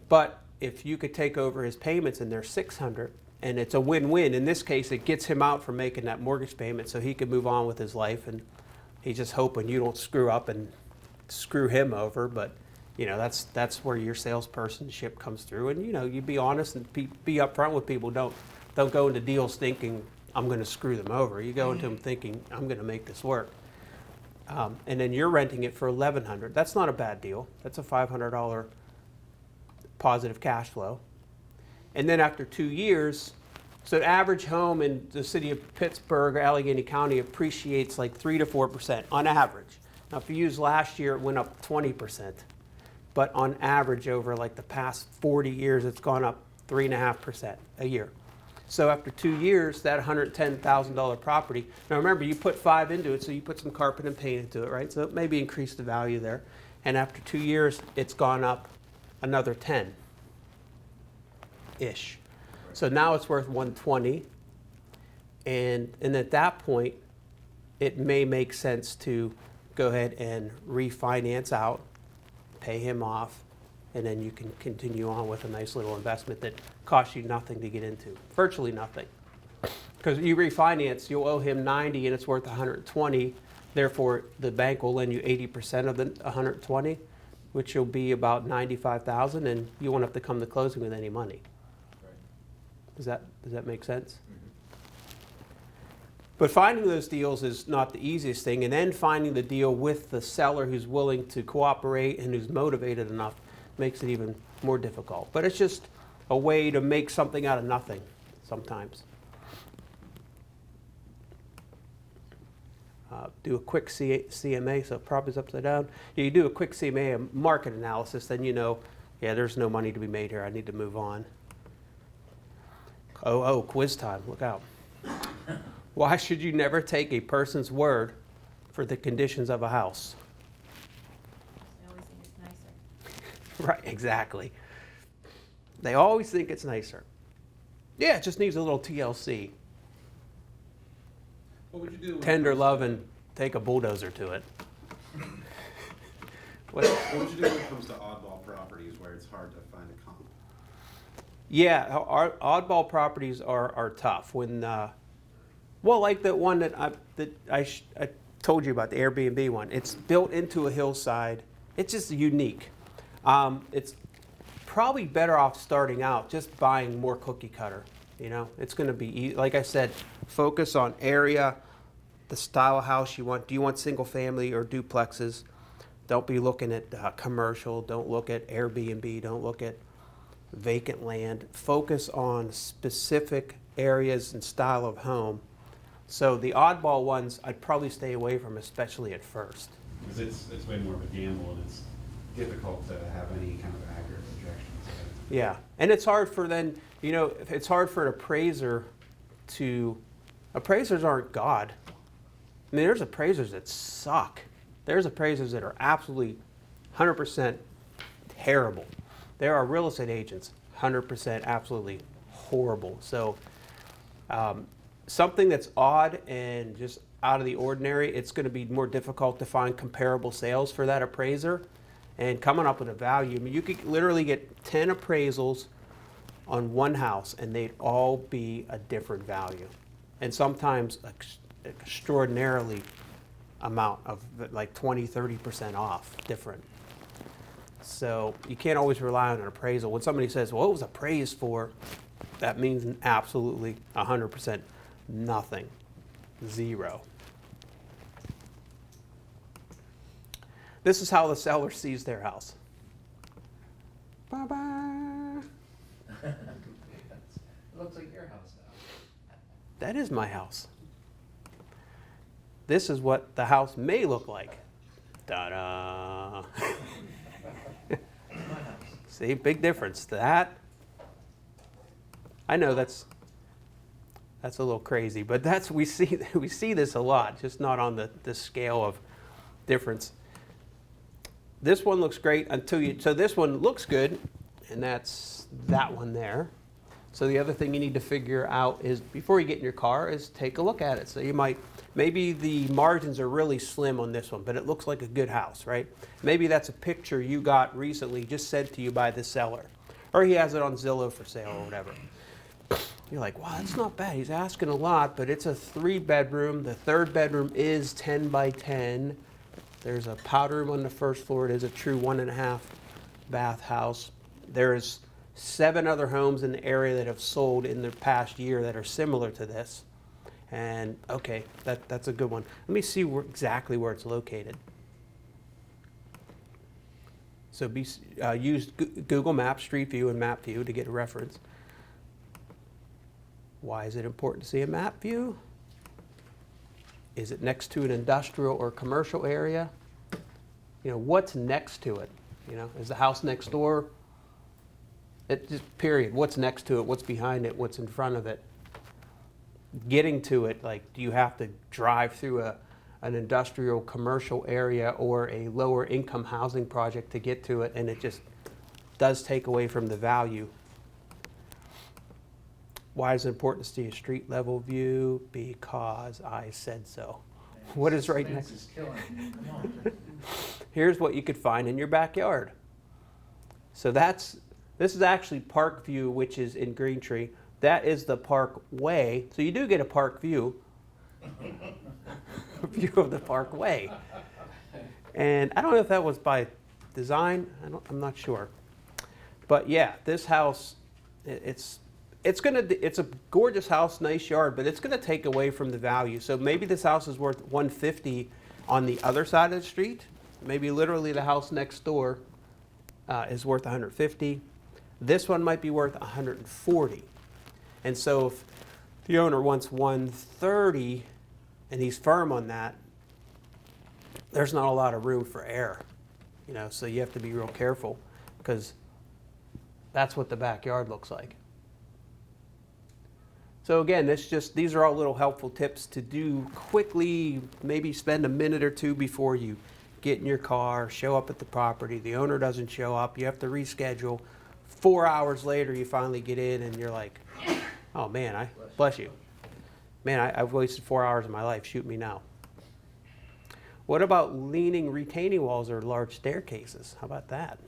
But if you could take over his payments and they're $600, and it's a win-win. In this case, it gets him out from making that mortgage payment so he can move on with his life, and he's just hoping you don't screw up and screw him over. But that's where your salespersonship comes through, and you be honest and be upfront with people. Don't go into deals thinking I'm going to screw them over. You go into them thinking I'm going to make this work. And then you're renting it for $1,100. That's not a bad deal. That's a $500 positive cash flow. And then after 2 years, so an average home in the city of Pittsburgh or Allegheny County appreciates like 3 to 4% on average. Now, if you use last year, it went up 20%. But on average, over like the past 40 years, it's gone up 3.5% a year. So after 2 years, that $110,000 property, now remember, you put 5 into it, so you put some carpet and paint into it, right? So it maybe increased the value there. And after 2 years, it's gone up another 10-ish. So now it's worth 120. And at that point, it may make sense to go ahead and refinance out, pay him off, and then you can continue on with a nice little investment that costs you nothing to get into, virtually nothing. Because you refinance, you'll owe him 90 and it's worth 120. Therefore, the bank will lend you 80% of the 120, which will be about 95,000, and you won't have to come to closing with any money. Does that make sense? But finding those deals is not the easiest thing, and then finding the deal with the seller who's willing to cooperate and who's motivated enough makes it even more difficult. But it's just a way to make something out of nothing sometimes. Do a quick CMA, so property's upside down. You do a quick CMA, a market analysis, then there's no money to be made here. I need to move on. Oh, quiz time, look out. Why should you never take a person's word for the conditions of a house.
I always think it's nicer.
Right, exactly. They always think it's nicer. Yeah, it just needs a little TLC.
What would you do? when it
Tender
comes
love
to-
and take a bulldozer to it. What?
What would you do when it comes to oddball properties where it's hard to find a comp?
Yeah, our oddball properties are tough. When, well, like the one that I told you about, the Airbnb one. It's built into a hillside. It's just unique. It's probably better off starting out just buying more cookie cutter. You know, it's going to be, like I said, focus on area, the style of house you want. Do you want single family or duplexes? Don't be looking at commercial. Don't look at Airbnb. Don't look at vacant land. Focus on specific areas and style of home. So the oddball ones, I'd probably stay away from, especially at first.
Because it's way more of a gamble and it's difficult to have any kind of accurate projections.
Yeah, and it's hard for then, you know, it's hard for an appraiser to, appraisers aren't God. I mean, there's appraisers that suck. There's appraisers that are absolutely 100% terrible. There are real estate agents, 100% absolutely horrible. So something that's odd and just out of the ordinary, it's going to be more difficult to find comparable sales for that appraiser and coming up with a value. I mean, you could literally get 10 appraisals on one house and they'd all be a different value. And sometimes extraordinarily amount of like 20-30% off different. So you can't always rely on an appraisal. When somebody says, well, it was appraised for, that means absolutely 100% nothing, zero. This is how the seller sees their house. Bye-bye.
It looks like your house now.
That is my house. This is what the house may look like. Ta-da! See, big difference. That, I know that's a little crazy, but that's we see this a lot, just not on the scale of difference. This one looks great until you. So this one looks good, and that's that one there. So the other thing you need to figure out is before you get in your car is take a look at it. So you might, maybe the margins are really slim on this one, but it looks like a good house, right? Maybe that's a picture you got recently just sent to you by the seller, or he has it on Zillow for sale or whatever. You're like, wow, that's not bad. He's asking a lot, but it's a 3-bedroom. The 3rd bedroom is 10 by 10. There's a powder room on the 1st floor. It is a true 1.5 bath house. There's 7 other homes in the area that have sold in the past year that are similar to this. And okay, that's a good one. Let me see exactly where it's located. So use Google Maps, Street View, and Map View to get a reference. Why is it important to see a map view? Is it next to an industrial or commercial area? You know, what's next to it? You know, is the house next door? It just period. What's next to it? What's behind it? What's in front of it? Getting to it, like, do you have to drive through an industrial commercial area or a lower income housing project to get to it? And it just does take away from the value. Why is it important to see a street level view? Because I said so. What is right next?
Suspense is killing me. Come on.
Here's what you could find in your backyard. So this is actually Park View, which is in Green Tree. That is the Park Way. So you do get a park view. A view of the Park Way. And I don't know if that was by design. I'm not sure. But yeah, this house, it's a gorgeous house, nice yard, but it's gonna take away from the value. So maybe this house is worth $150 on the other side of the street. Maybe literally the house next door is worth $150. This one might be worth $140. And so if the owner wants $130 and he's firm on that, there's not a lot of room for error. You know, so you have to be real careful because that's what the backyard looks like. So again, these are all little helpful tips to do quickly, maybe spend a minute or two before you get in your car, show up at the property, the owner doesn't show up, you have to reschedule. 4 hours later, you finally get in and you're like, oh man, bless you. Man, I've wasted 4 hours of my life, shoot me now. What about leaning retaining walls or large staircases? How about that?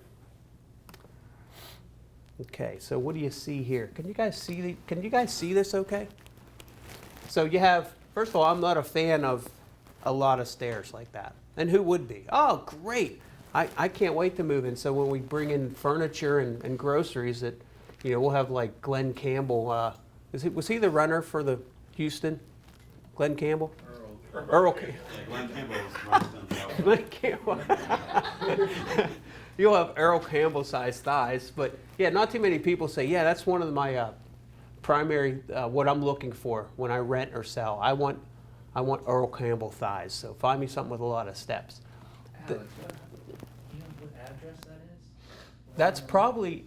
Okay, so what do you see here? Can you guys see this okay? So you have, first of all, I'm not a fan of a lot of stairs like that. And who would be? Oh, great. I can't wait to move in. So when we bring in furniture and groceries that, we'll have like Glenn Campbell. Was he the runner for the Houston? Glenn Campbell? Earl.
Yeah, Glenn Campbell's runs down the outside.
Glenn Campbell. You'll have Earl Campbell sized thighs, but yeah, not too many people say, yeah, that's one of my primary, what I'm looking for when I rent or sell. I want Earl Campbell thighs, so find me something with a lot of steps.
Alex, you know what address that is?
That's probably,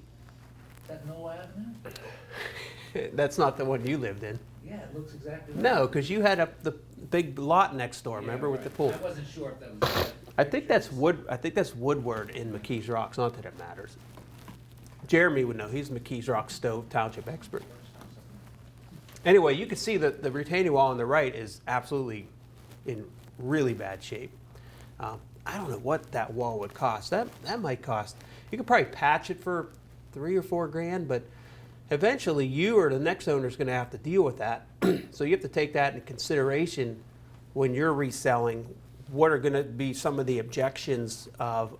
Is that Noel Avenue?
that's not the one you lived in.
Yeah, it looks exactly like
No, because you had the big lot next door, remember, with the pool.
I wasn't sure if that was it.
I think that's Woodward in McKees Rocks, not that it matters. Jeremy would know, he's McKees Rock Stove Township expert. Anyway, you can see that the retaining wall on the right is absolutely in really bad shape. I don't know what that wall would cost. That might cost, you could probably patch it for $3 or $4 grand, but eventually you or the next owner is going to have to deal with that. So you have to take that into consideration when you're reselling. What are going to be some of the objections of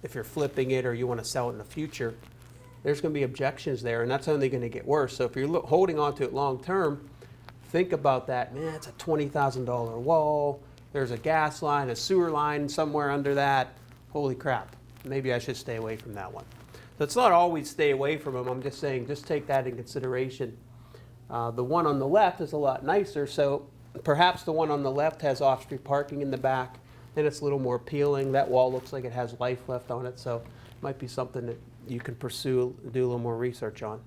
if you're flipping it or you want to sell it in the future? There's going to be objections there, and that's only going to get worse. So if you're holding on to it long term, think about that. Man, it's a $20,000 wall. There's a gas line, a sewer line somewhere under that. Holy crap. Maybe I should stay away from that one. So it's not always stay away from them. I'm just saying, just take that in consideration. The one on the left is a lot nicer, so perhaps the one on the left has off-street parking in the back, and it's a little more appealing. That wall looks like it has life left on it, so it might be something that you can pursue, do a little more research on.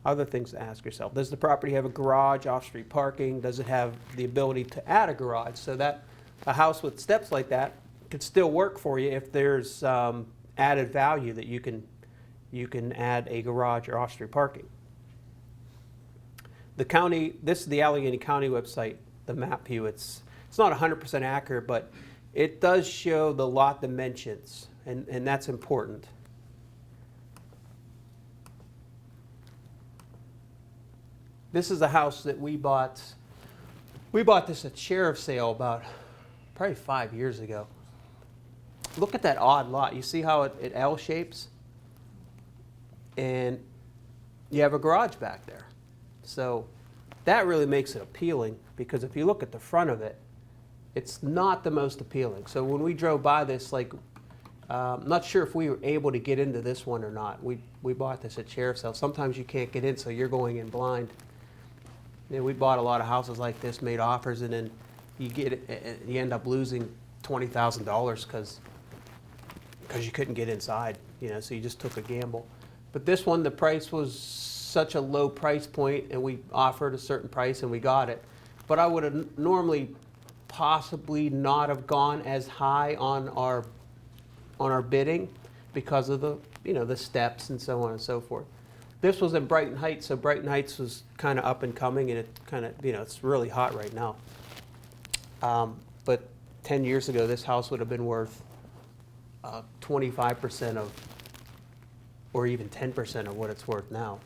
Other things to ask yourself. Does the property have a garage, off-street parking? Does it have the ability to add a garage? So that a house with steps like that could still work for you if there's added value that you can add a garage or off-street parking. The county, this is the Allegheny County website, the map view. It's not 100% accurate, but it does show the lot dimensions, and that's important. This is a house that we bought. We bought this at sheriff's sale about probably 5 years ago. Look at that odd lot. You see how it L shapes? And you have a garage back there. So that really makes it appealing, because if you look at the front of it, it's not the most appealing. So when we drove by this, I'm not sure if we were able to get into this one or not. We bought this at sheriff's sale. Sometimes you can't get in, so you're going in blind. We bought a lot of houses like this, made offers, and then you end up losing $20,000 because you couldn't get inside, so you just took a gamble. But this one, the price was such a low price point, and we offered a certain price and we got it. But I would have normally possibly not have gone as high on our bidding because of the steps and so on and so forth. This was in Brighton Heights, so Brighton Heights was kind of up and coming, and it kind of, it's really hot right now. But 10 years ago, this house would have been worth 25% of, or even 10% of what it's worth now.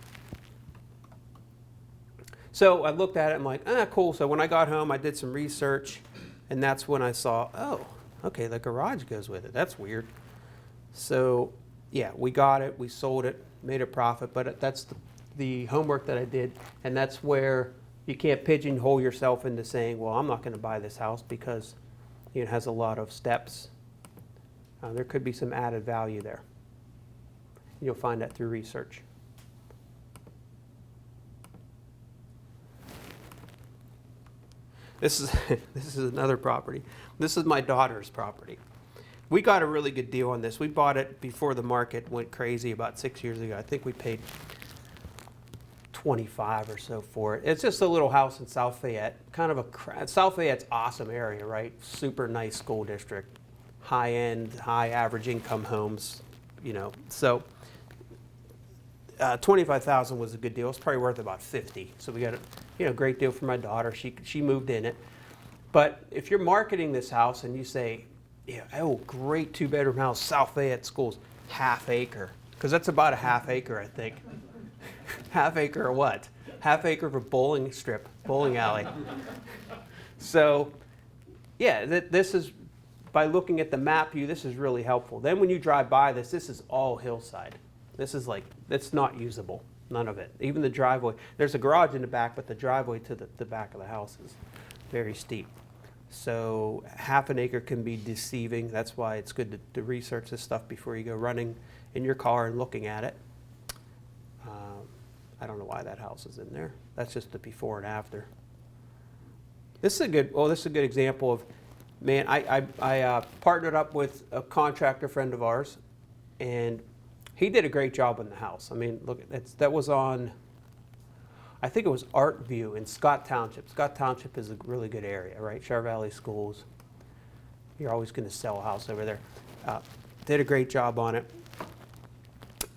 So I looked at it, I'm like, cool. So when I got home, I did some research, and that's when I saw, oh, okay, the garage goes with it. That's weird. So yeah, we got it, we sold it, made a profit, but that's the homework that I did, and that's where you can't pigeonhole yourself into saying, well, I'm not going to buy this house because it has a lot of steps. There could be some added value there. You'll find that through research. This is another property. This is my daughter's property. We got a really good deal on this. We bought it before the market went crazy about 6 years ago. I think we paid 25 or so for it. It's just a little house in South Fayette, kind of South Fayette's awesome area, right? Super nice school district, high end, high average income homes, you know. So 25,000 was a good deal. It's probably worth about 50. So we got a great deal for my daughter. She moved in it. But if you're marketing this house and you say, yeah, oh, great 2-bedroom house, South Fayette schools, half acre, because that's about a half acre, I think. Half acre or what? Half acre of a bowling alley. So, yeah, this is, by looking at the map view, this is really helpful. Then when you drive by this is all hillside. This is like, it's not usable, none of it. Even the driveway, there's a garage in the back, but the driveway to the back of the house is very steep. So half an acre can be deceiving. That's why it's good to research this stuff before you go running in your car and looking at it. I don't know why that house is in there. That's just the before and after. This is a good example of, man, I partnered up with a contractor friend of ours, and he did a great job on the house. I mean, look, that was on, I think it was Art View in Scott Township. Scott Township is a really good area, right? Shar Valley Schools. You're always going to sell a house over there. Did a great job on it.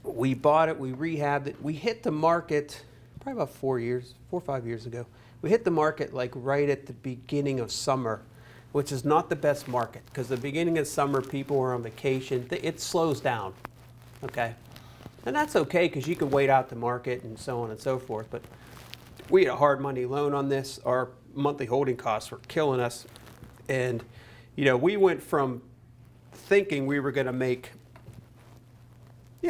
We bought it, we rehabbed it. We hit the market probably about 4 or 5 years ago. We hit the market like right at the beginning of summer, which is not the best market because the beginning of summer, people are on vacation. It slows down, okay? And that's okay because you can wait out the market and so on and so forth. But we had a hard money loan on this. Our monthly holding costs were killing us. And, you know, we went from thinking we were going to make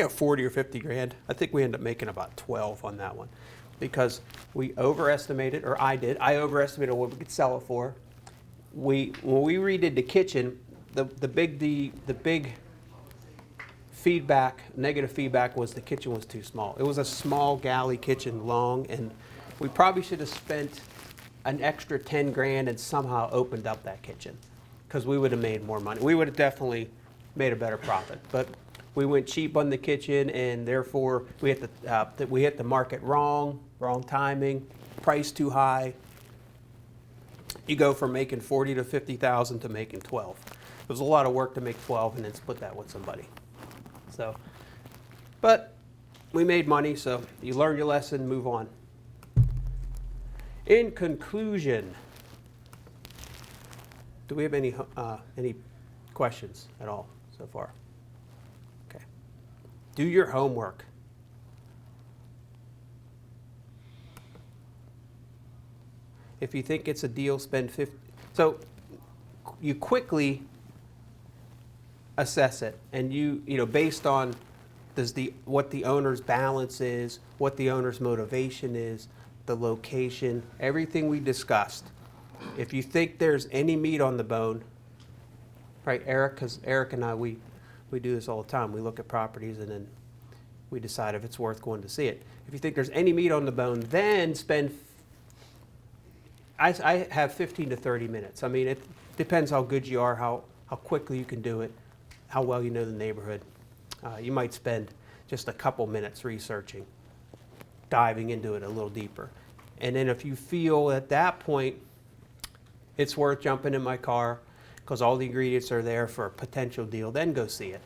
40 or 50 grand. I think we ended up making about 12 on that one because we overestimated, or I did. I overestimated what we could sell it for. When we redid the kitchen, the big feedback, negative feedback was the kitchen was too small. It was a small galley kitchen, long, and we probably should have spent an extra 10 grand and somehow opened up that kitchen because we would have made more money. We would have definitely made a better profit, but we went cheap on the kitchen, and therefore we hit the market wrong timing, price too high. You go from making 40 to 50,000 to making 12. It was a lot of work to make 12 and then split that with somebody. So, but we made money, so you learn your lesson, move on. In conclusion, do we have any questions at all so far? Okay. Do your homework. If you think it's a deal, spend 50. So you quickly assess it, and you know based on what the owner's balance is, what the owner's motivation is, the location, everything we discussed. If you think there's any meat on the bone, right, Eric? Because Eric and I, we do this all the time. We look at properties and then we decide if it's worth going to see it. If you think there's any meat on the bone, then spend. I have 15 to 30 minutes. I mean, it depends how good you are, how quickly you can do it, how well you know the neighborhood. You might spend just a couple minutes researching, diving into it a little deeper. And then if you feel at that point it's worth jumping in my car because all the ingredients are there for a potential deal, then go see it.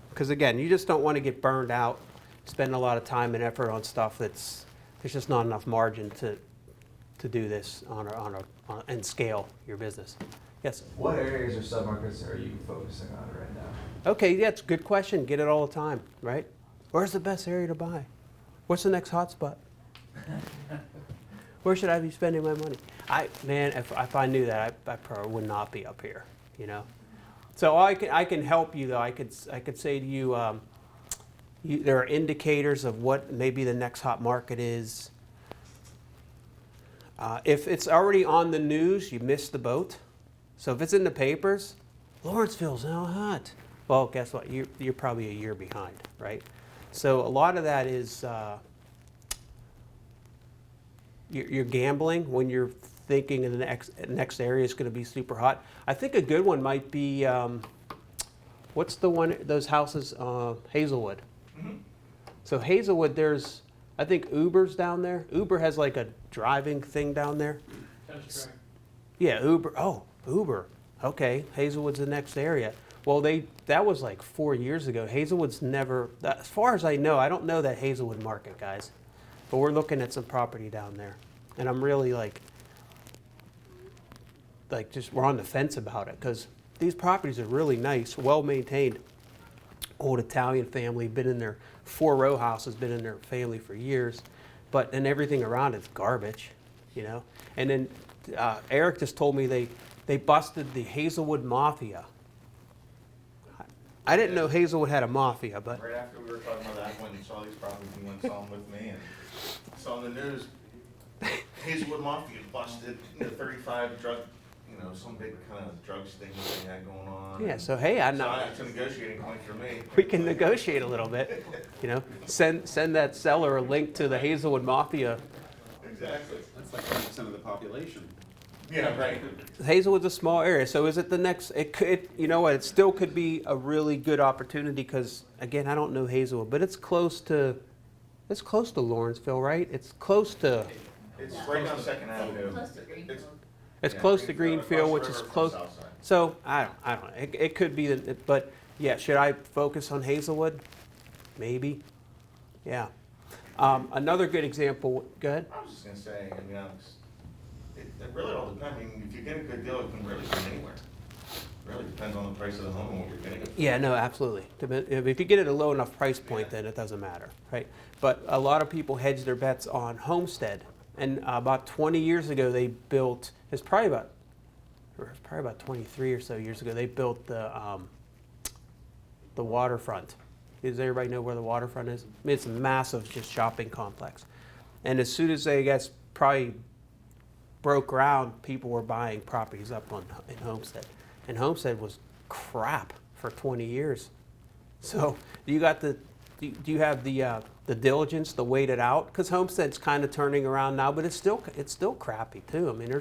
Because again, you just don't want to get burned out, spend a lot of time and effort on stuff there's just not enough margin to do this and scale your business. Yes?
What areas or submarkets are you focusing on right now?
Okay, yeah, it's a good question. Get it all the time, right? Where's the best area to buy? What's the next hot spot? Where should I be spending my money? If I knew that, I probably would not be up here, you know? So I can help you, though. I could say to you, there are indicators of what maybe the next hot market is. If it's already on the news, you missed the boat. So if it's in the papers, Lawrenceville's now hot. Well, guess what? You're probably a year behind, right? So a lot of that is you're gambling when you're thinking the next area is going to be super hot. I think a good one might be, what's the one, those houses, Hazelwood. Mm-hmm. So Hazelwood, there's I think Uber's down there. Uber has like a driving thing down there.
Tennis track.
Yeah, Uber. Oh, Uber. Okay, Hazelwood's the next area. Well, that was like 4 years ago. Hazelwood's never, as far as I know, I don't know that Hazelwood market, guys. But we're looking at some property down there. And I'm really like just we're on the fence about it because these properties are really nice, well maintained. Old Italian family, been in their 4-row house, has been in their family for years. But then everything around it's garbage, you know. And then Eric just told me they busted the Hazelwood Mafia. I didn't know Hazelwood had a mafia, but
Right after we were talking about that, I went and saw these properties, he went and saw them with me, and saw in the news, Hazelwood Mafia busted, 35 drug, some big kind of drug sting that they had going on.
yeah. So hey, I'm
So
not.
it's a negotiating point for me.
We can negotiate a little bit, you know. Send that seller a link to the Hazelwood Mafia.
Exactly.
That's like 5% of the population.
Yeah, right.
Hazelwood's a small area, so is it the next? It could, you know what? It still could be a really good opportunity because again, I don't know Hazelwood, but it's close to Lawrenceville, right? It's close to
It's right down Second Avenue.
Close to Greenfield.
it's
Yeah,
close to
Greenfield,
Greenfield, which
across
is
the river
close.
from the south side.
So I don't know. It could be, but yeah. Should I focus on Hazelwood? Maybe. Yeah. Another good example. Go ahead.
I was just gonna say, it really all depends, if you get a good deal, it can really come anywhere. Really depends on the price of the home and what you're getting it for.
Yeah, no, absolutely. If you get it at a low enough price point, then it doesn't matter, right? But a lot of people hedge their bets on Homestead. And about 20 years ago, they built, it's probably about 23 or so years ago, they built the waterfront. Does everybody know where the waterfront is? I mean, it's a massive just shopping complex. And as soon as they, I guess, probably broke ground, people were buying properties up in Homestead. And Homestead was crap for 20 years. So do you have the diligence to wait it out? Because Homestead's kind of turning around now, but it's still crappy too. I mean,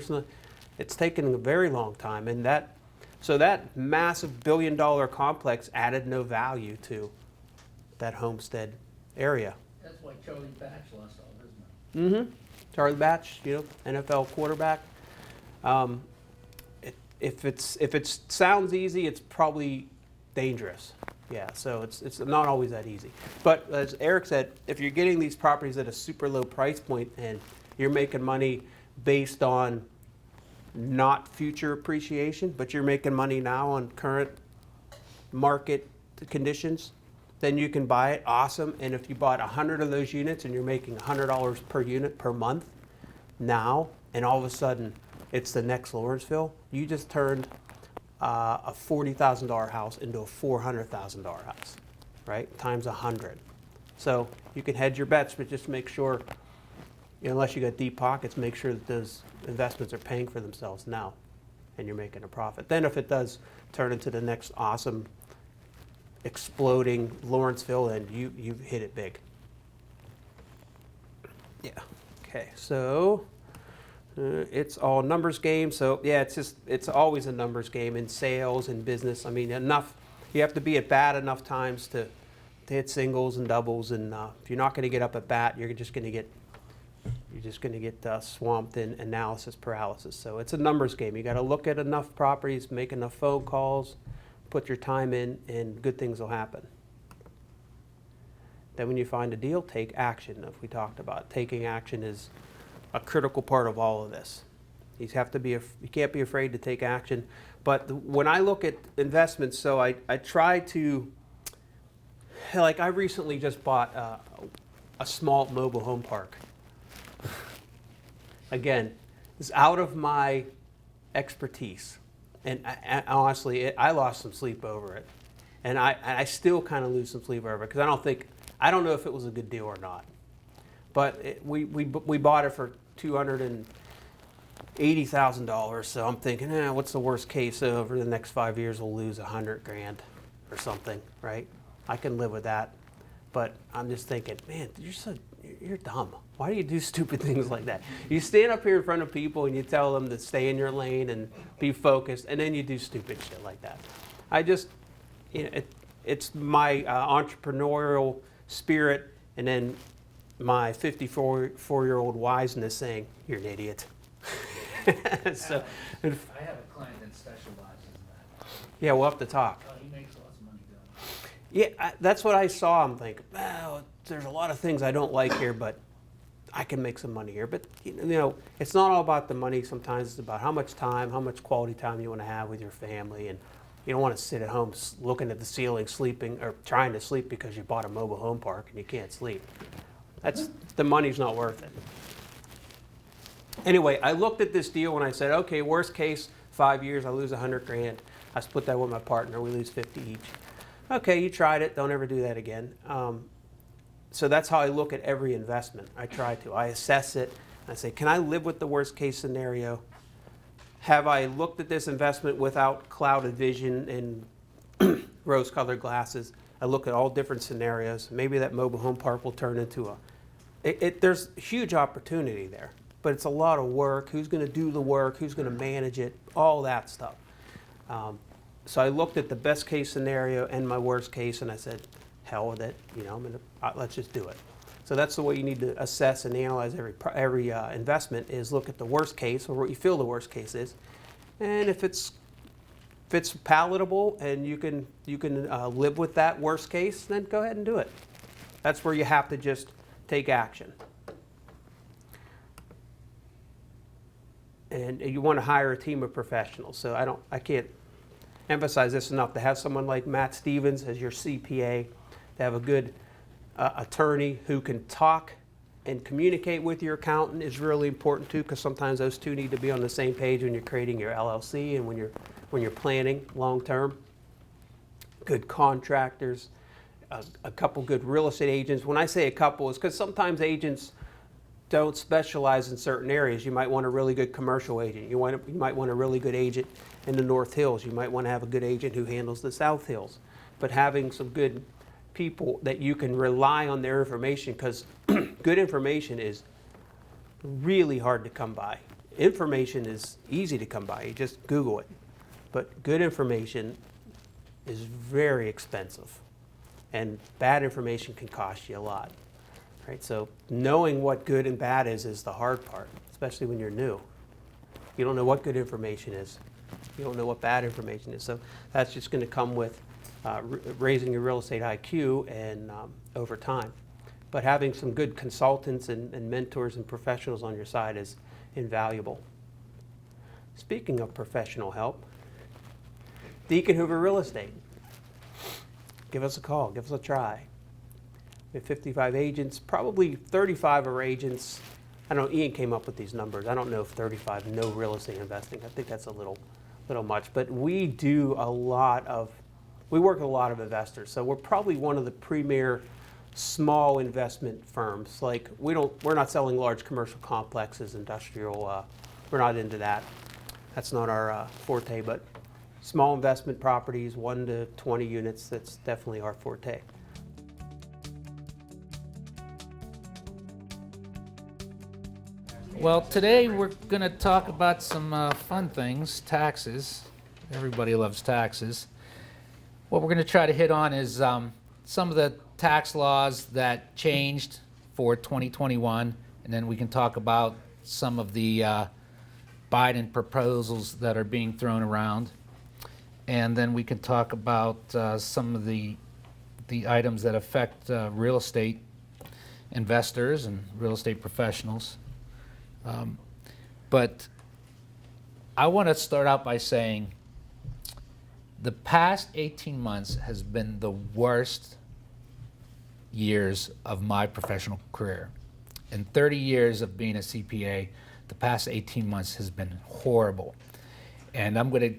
it's taken a very long time, and that massive $1 billion complex added no value to that Homestead area.
That's why Charlie Batch lost all his money.
Mm-hmm. Charlie Batch, NFL quarterback. If it sounds easy, it's probably dangerous. Yeah, so it's not always that easy. But as Eric said, if you're getting these properties at a super low price point and you're making money based on not future appreciation, but you're making money now on current market conditions, then you can buy it. Awesome. And if you bought 100 of those units and you're making $100 per unit per month now, and all of a sudden it's the next Lawrenceville, you just turned a $40,000 house into a $400,000 house, right? Times 100. So you can hedge your bets, but just make sure, unless you got deep pockets, make sure that those investments are paying for themselves now and you're making a profit. Then if it does turn into the next awesome exploding Lawrenceville, and you've hit it big. Yeah. Okay. So it's all numbers game. So yeah, it's always a numbers game in sales and business. I mean, you have to be at bat enough times to hit singles and doubles, and if you're not going to get up at bat, you're just going to get swamped in analysis paralysis. So it's a numbers game. You got to look at enough properties, make enough phone calls, put your time in, and good things will happen. Then when you find a deal, take action. If we talked about taking action is a critical part of all of this. You can't be afraid to take action. But when I look at investments, so I try to, like I recently just bought a small mobile home park. Again, it's out of my expertise. And honestly, I lost some sleep over it. And I still kind of lose some sleep over it because I don't know if it was a good deal or not. But we bought it for $280,000. So I'm thinking, what's the worst case? Over the next 5 years, we'll lose $100,000 or something, right? I can live with that. But I'm just thinking, man, you're dumb. Why do you do stupid things like that? You stand up here in front of people and you tell them to stay in your lane and be focused, and then you do stupid shit like that. It's my entrepreneurial spirit, and then my 54-year-old wiseness saying, "You're an idiot." So,
I have a client that specializes in that.
yeah, we'll have to talk.
Oh, he makes lots of money doing it.
Yeah, that's what I saw. I'm thinking, well, there's a lot of things I don't like here, but I can make some money here. But you know, it's not all about the money. Sometimes it's about how much time, how much quality time you want to have with your family, and you don't want to sit at home looking at the ceiling, sleeping or trying to sleep because you bought a mobile home park and you can't sleep. The money's not worth it. Anyway, I looked at this deal and I said, okay, worst case, 5 years, I lose 100 grand. I split that with my partner, we lose 50 each. Okay, you tried it, don't ever do that again. So that's how I look at every investment. I try to. I assess it. I say, can I live with the worst case scenario? Have I looked at this investment without clouded vision and rose-colored glasses? I look at all different scenarios. Maybe that mobile home park will turn into there's huge opportunity there, but it's a lot of work. Who's going to do the work? Who's going to manage it? All that stuff. So I looked at the best case scenario and my worst case, and I said, hell with it. You know, let's just do it. So that's the way you need to assess and analyze every investment is look at the worst case or what you feel the worst case is, and if it's palatable and you can live with that worst case, then go ahead and do it. That's where you have to just take action. And you want to hire a team of professionals. So I can't emphasize this enough. To have someone like Matt Stevens as your CPA, to have a good attorney who can talk and communicate with your accountant is really important too, because sometimes those two need to be on the same page when you're creating your LLC and when you're planning long term. Good contractors, a couple good real estate agents. When I say a couple, it's because sometimes agents don't specialize in certain areas. You might want a really good commercial agent. You might want a really good agent in the North Hills. You might want to have a good agent who handles the South Hills. But having some good people that you can rely on their information, because good information is really hard to come by. Information is easy to come by. You just Google it. But good information is very expensive. And bad information can cost you a lot. Right? So knowing what good and bad is the hard part, especially when you're new. You don't know what good information is. You don't know what bad information is. So that's just going to come with raising your real estate IQ and over time. But having some good consultants and mentors and professionals on your side is invaluable. Speaking of professional help, Deacon Hoover Real Estate. Give us a call. Give us a try. We have 55 agents. Probably 35 are agents. I don't know, Ian came up with these numbers. I don't know if 35 know real estate investing. I think that's a little much. But we work with a lot of investors. So we're probably one of the premier small investment firms. Like we're not selling large commercial complexes, industrial. We're not into that. That's not our forte. But small investment properties, 1 to 20 units, that's definitely our forte.
Well, today we're going to talk about some fun things, taxes. Everybody loves taxes. What we're going to try to hit on is some of the tax laws that changed for 2021, and then we can talk about some of the Biden proposals that are being thrown around. And then we can talk about some of the items that affect real estate investors and real estate professionals. But I want to start out by saying the past 18 months has been the worst years of my professional career. In 30 years of being a CPA, the past 18 months has been horrible. And I'm going to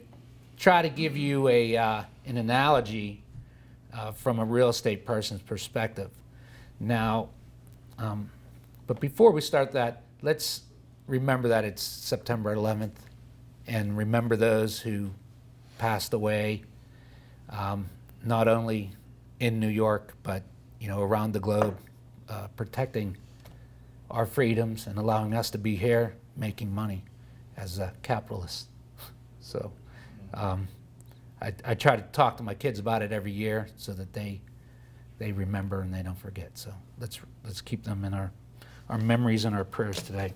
try to give you an analogy from a real estate person's perspective. Now, but before we start that, let's remember that it's September 11th, and remember those who passed away, not only in New York, but around the globe, protecting our freedoms and allowing us to be here making money as a capitalist. So I try to talk to my kids about it every year so that they they remember and they don't forget. So let's keep them in our memories and our prayers today.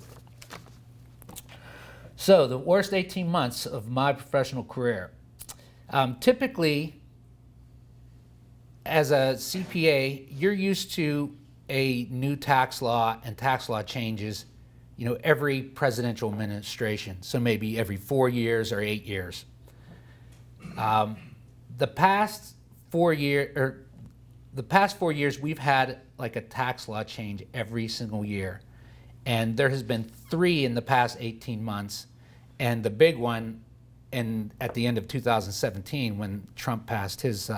So the worst 18 months of my professional career. Typically, as a CPA, you're used to a new tax law and tax law changes, every presidential administration. So maybe every 4 years or 8 years. The past 4 years, we've had like a tax law change every single year. And there has been 3 in the past 18 months. And the big one at the end of 2017 when Trump passed his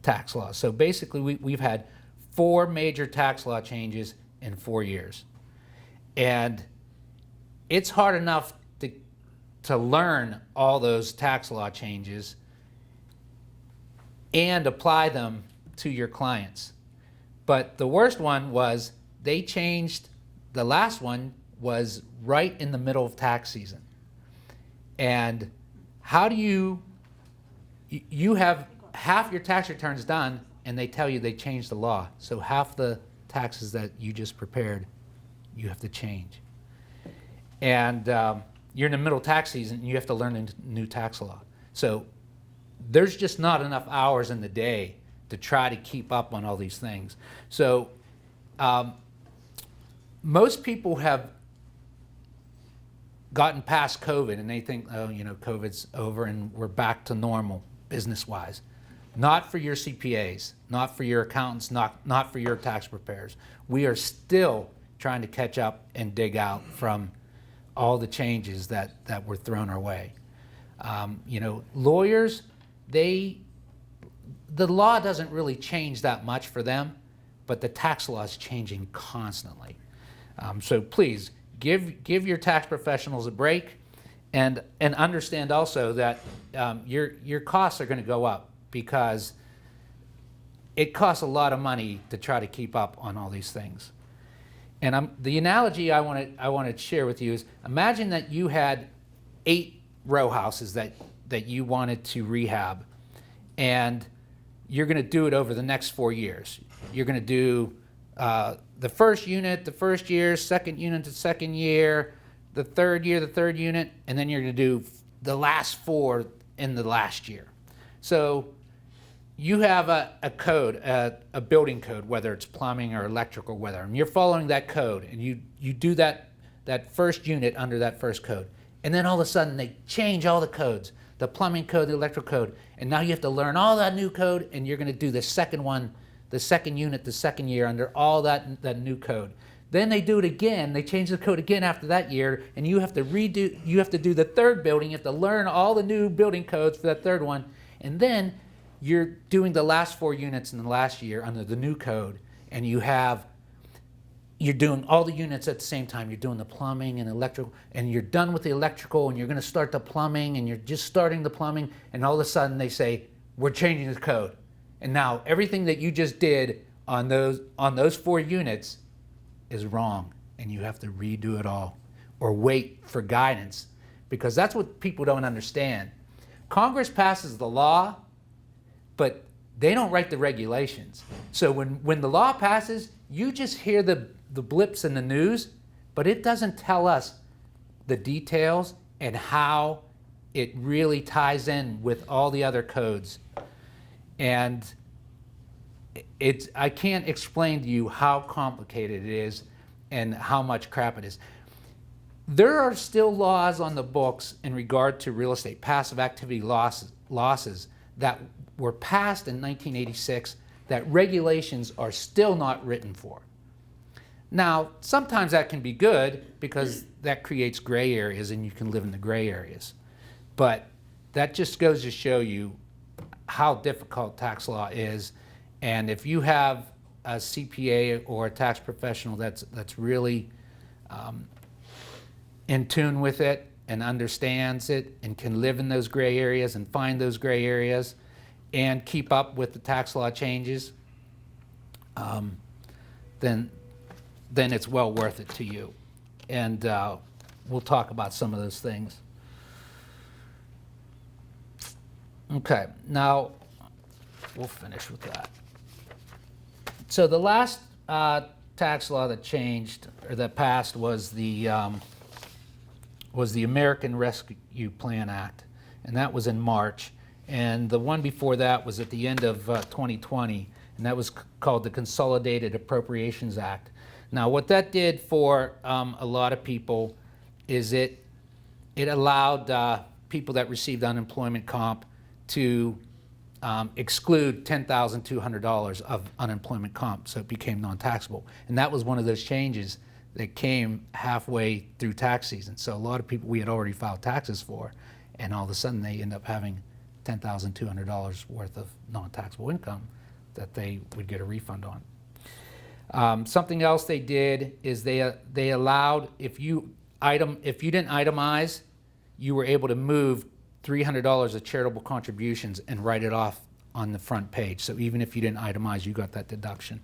tax law. So basically we've had 4 major tax law changes in 4 years. And it's hard enough to learn all those tax law changes and apply them to your clients. But the worst one was the last one was right in the middle of tax season. And how do you have half your tax returns done and they tell you they changed the law. So half the taxes that you just prepared, you have to change. And you're in the middle of tax season and you have to learn a new tax law. So there's just not enough hours in the day to try to keep up on all these things. So most people have gotten past COVID and they think, COVID's over and we're back to normal business-wise. Not for your CPAs, not for your accountants, not for your tax preparers. We are still trying to catch up and dig out from all the changes that were thrown our way. Lawyers, the law doesn't really change that much for them, but the tax law is changing constantly. So please, give your tax professionals a break, and understand also that your costs are going to go up because it costs a lot of money to try to keep up on all these things. And the analogy I want to share with you is, imagine that you had 8 row houses that you wanted to rehab, and you're going to do it over the next 4 years. You're going to do the first unit the first year, second unit the second year, the third year the third unit, and then you're going to do the last 4 in the last year. So you have a code, a building code, whether it's plumbing or electrical, whether, and you're following that code, and you do that first unit under that first code. And then all of a sudden they change all the codes, the plumbing code, the electrical code, and now you have to learn all that new code, and you're going to do the second one, the second unit, the second year under all that new code. Then they do it again, they change the code again after that year, and you have to do the third building, you have to learn all the new building codes for that third one, and then you're doing the last 4 units in the last year under the new code, and you're doing all the units at the same time. You're doing the plumbing and electrical, and you're done with the electrical, and you're going to start the plumbing, and you're just starting the plumbing, and all of a sudden they say, we're changing the code. And now everything that you just did on those 4 units is wrong, and you have to redo it all or wait for guidance, because that's what people don't understand. Congress passes the law, but they don't write the regulations. So when the law passes, you just hear the blips in the news, but it doesn't tell us the details and how it really ties in with all the other codes. And I can't explain to you how complicated it is and how much crap it is. There are still laws on the books in regard to real estate, passive activity losses that were passed in 1986 that regulations are still not written for. Now, sometimes that can be good because that creates gray areas and you can live in the gray areas. But that just goes to show you how difficult tax law is. And if you have a CPA or a tax professional that's really in tune with it and understands it and can live in those gray areas and find those gray areas and keep up with the tax law changes, then it's well worth it to you. And we'll talk about some of those things. Okay, now we'll finish with that. So the last tax law that changed or that passed was the American Rescue Plan Act, and that was in March. And the one before that was at the end of 2020, and that was called the Consolidated Appropriations Act. Now, what that did for a lot of people is it allowed people that received unemployment comp to exclude $10,200 of unemployment comp, so it became non-taxable. And that was one of those changes that came halfway through tax season. So a lot of people we had already filed taxes for, and all of a sudden they end up having $10,200 worth of non-taxable income that they would get a refund on. Something else they did is they allowed, if you didn't itemize, you were able to move $300 of charitable contributions and write it off on the front page. So even if you didn't itemize, you got that deduction.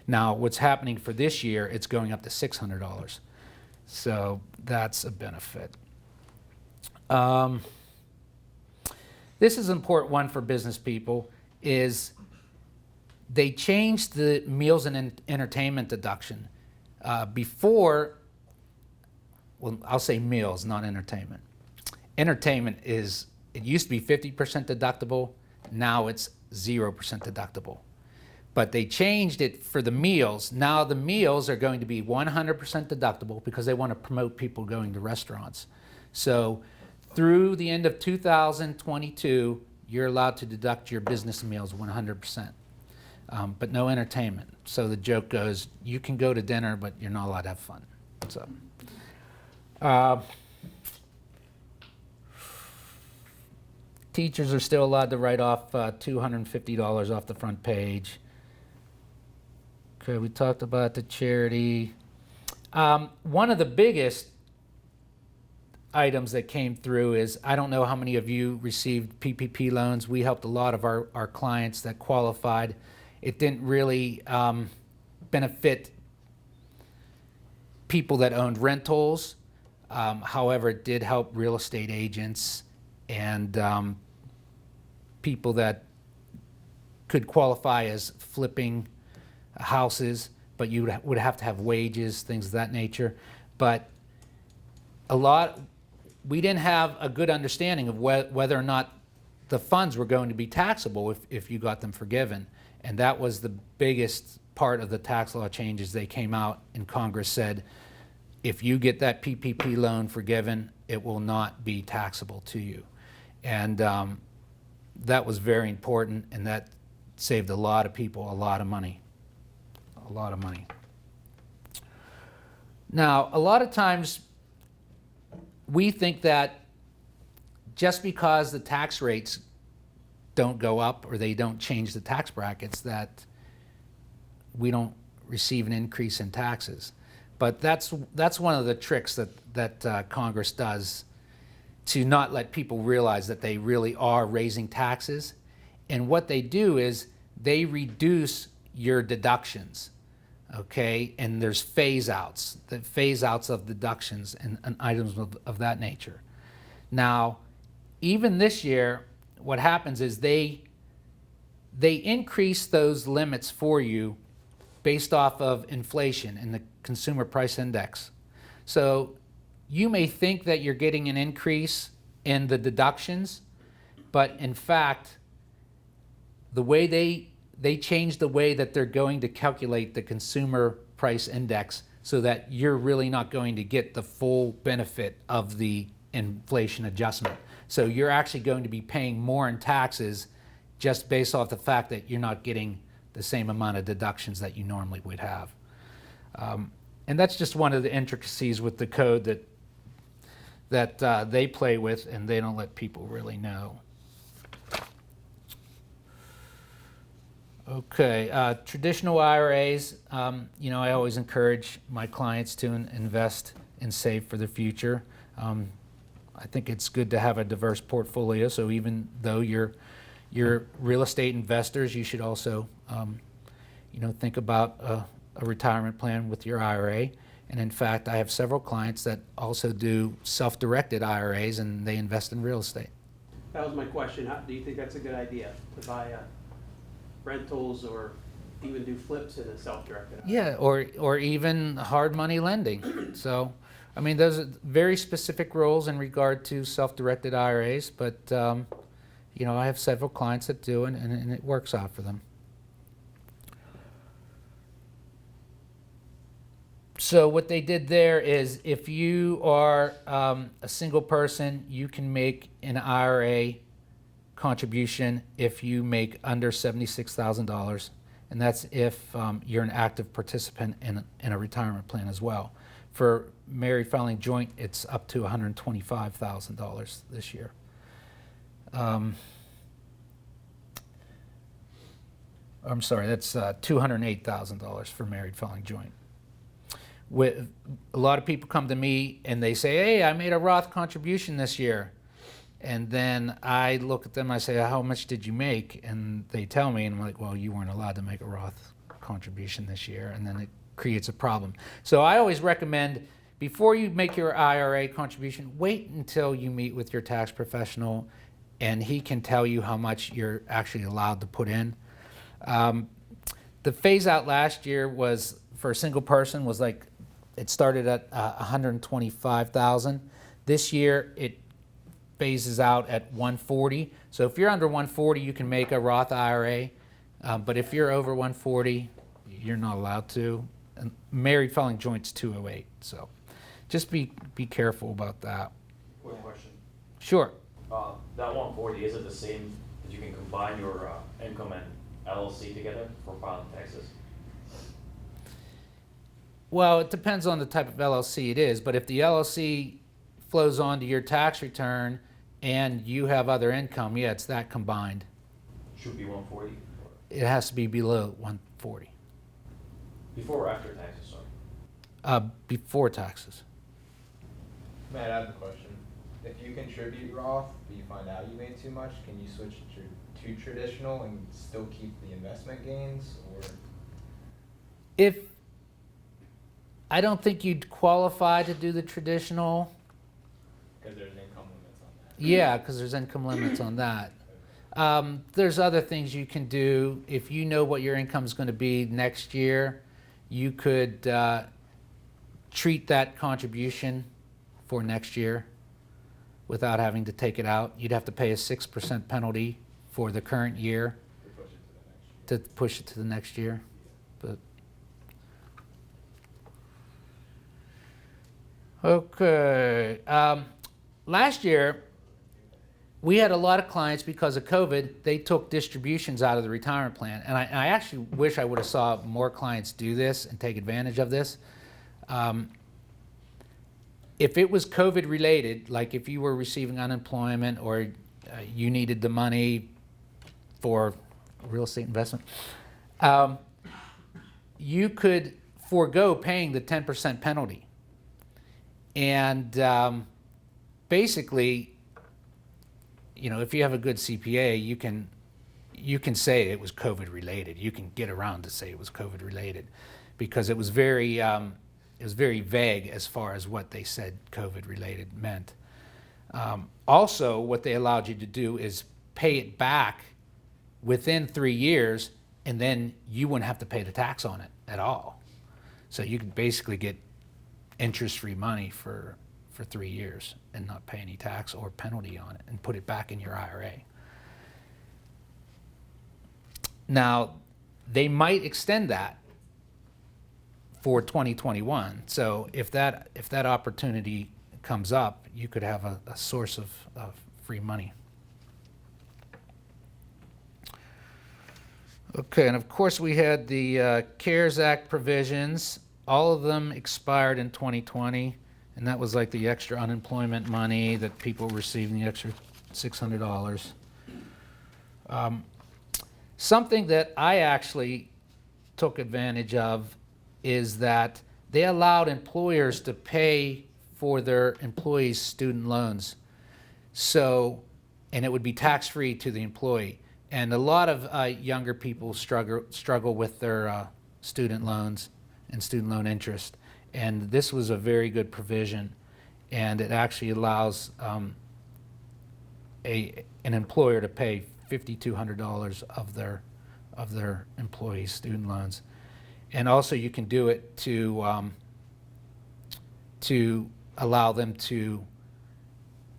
Now, what's happening for this year, it's going up to $600. So that's a benefit. This is an important one for business people, is they changed the meals and entertainment deduction. Before, well, I'll say meals, not entertainment. Entertainment it used to be 50% deductible, now it's 0% deductible. But they changed it for the meals. Now the meals are going to be 100% deductible because they want to promote people going to restaurants. So through the end of 2022, you're allowed to deduct your business meals 100%, but no entertainment. So the joke goes, you can go to dinner, but you're not allowed to have fun. So. Teachers are still allowed to write off $250 off the front page. Okay, we talked about the charity. One of the biggest items that came through is, I don't know how many of you received PPP loans. We helped a lot of our clients that qualified. It didn't really benefit people that owned rentals. However, it did help real estate agents and people that could qualify as flipping houses, but you would have to have wages, things of that nature. But we didn't have a good understanding of whether or not the funds were going to be taxable if you got them forgiven. And that was the biggest part of the tax law changes. They came out and Congress said, if you get that PPP loan forgiven, it will not be taxable to you. And that was very important, and that saved a lot of people a lot of money. A lot of money. Now, a lot of times we think that just because the tax rates don't go up or they don't change the tax brackets, that we don't receive an increase in taxes. But that's one of the tricks that Congress does to not let people realize that they really are raising taxes. And what they do is they reduce your deductions, okay? And there's phase-outs, the phase-outs of deductions and items of that nature. Now, even this year, what happens is they increase those limits for you based off of inflation and the consumer price index. So you may think that you're getting an increase in the deductions, but in fact, the way they changed the way that they're going to calculate the consumer price index so that you're really not going to get the full benefit of the inflation adjustment. So you're actually going to be paying more in taxes just based off the fact that you're not getting the same amount of deductions that you normally would have. And that's just one of the intricacies with the code that they play with and they don't let people really know. Okay, traditional IRAs, I always encourage my clients to invest and save for the future. I think it's good to have a diverse portfolio, so even though you're real estate investors, you should also think about a retirement plan with your IRA. And in fact, I have several clients that also do self-directed IRAs and they invest in real estate.
That was my question. Do you think that's a good idea to buy rentals or even do flips in a self-directed IRA.
Yeah, or even hard money lending. So, I mean, those are very specific rules in regard to self-directed IRAs, but, you know, I have several clients that do, and it works out for them. So what they did there is if you are a single person, you can make an IRA contribution if you make under $76,000. And that's if you're an active participant in a retirement plan as well. For married filing joint, it's up to $125,000 this year. I'm sorry, that's $208,000 for married filing joint. With a lot of people come to me and they say, hey, I made a Roth contribution this year. And then I look at them, I say, how much did you make? And they tell me, and I'm like, well, you weren't allowed to make a Roth contribution this year. And then it creates a problem. So I always recommend, before you make your IRA contribution, wait until you meet with your tax professional and he can tell you how much you're actually allowed to put in. The phase out last year was, for a single person, was like, it started at $125,000. This year, it phases out at $140,000. So if you're under $140,000, you can make a Roth IRA. But if you're over $140,000, you're not allowed to. And married filing joint's $208,000. So just be careful about that.
Quick question.
Sure.
That 140, is it the same that you can combine your income and LLC together for filing taxes?
Well, it depends on the type of LLC it is, but if the LLC flows onto your tax return and you have other income, yeah, it's that combined.
Should be 140?
It has to be below 140.
Before or after taxes, sorry?
Before taxes.
Matt, I have a question. If you contribute Roth, but you find out you made too much, can you switch to traditional and still keep the investment gains, or?
If I don't think you'd qualify to do the traditional.
Because there's income limits on that.
Yeah, because there's income limits on that. There's other things you can do. If you know what your income is going to be next year, you could treat that contribution for next year without having to take it out. You'd have to pay a 6% penalty for the current year to push it to the next year. But okay. Last year, we had a lot of clients, because of COVID, they took distributions out of the retirement plan. And I actually wish I would have saw more clients do this and take advantage of this. If it was COVID related, like if you were receiving unemployment or you needed the money for real estate investment, you could forego paying the 10% penalty. And basically, you know, if you have a good CPA, you can say it was COVID related. You can get around to say it was COVID related, because it was very vague as far as what they said COVID related meant. Also, what they allowed you to do is pay it back within 3 years, and then you wouldn't have to pay the tax on it at all. So you could basically get interest-free money for 3 years and not pay any tax or penalty on it, and put it back in your IRA. Now, they might extend that for 2021. So if that opportunity comes up, you could have a source of free money. Okay, and of course we had the CARES Act provisions. All of them expired in 2020, and that was like the extra unemployment money that people were receiving, the extra $600. Something that I actually took advantage of is that they allowed employers to pay for their employees' student loans. So, and it would be tax-free to the employee. And a lot of younger people struggle with their student loans and student loan interest. And this was a very good provision. And it actually allows an employer to pay $5,200 their employees' student loans. And also you can do it to allow them to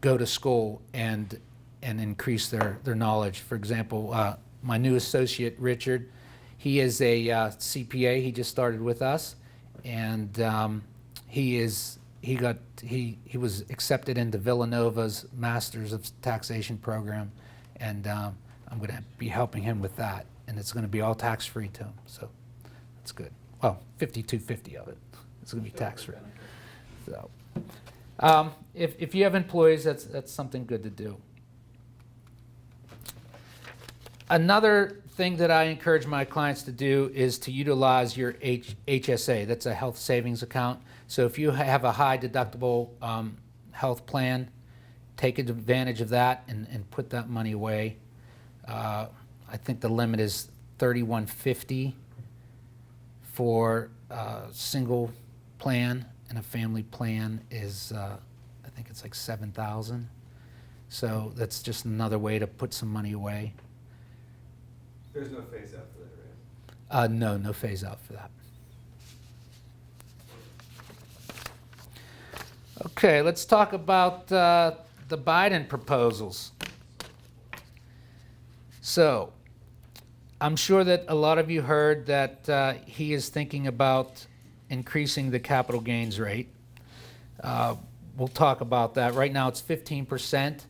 go to school and increase their knowledge. For example, my new associate, Richard, he is a CPA. He just started with us, and he was accepted into Villanova's Masters of Taxation program, and I'm going to be helping him with that, and it's going to be all tax-free to him, so that's good. Well, 5250 of it. It's going to be tax-free. So, if you have employees, that's something good to do. Another thing that I encourage my clients to do is to utilize your HSA. That's a health savings account. So if you have a high deductible health plan, take advantage of that and put that money away. I think the limit is $3,150 for a single plan, and a family plan is I think it's like $7,000. So that's just another way to put some money away.
There's no phase out for that, right?
No phase out for that. Okay, let's talk about the Biden proposals. So, I'm sure that a lot of you heard that he is thinking about increasing the capital gains rate. We'll talk about that. Right now it's 15%,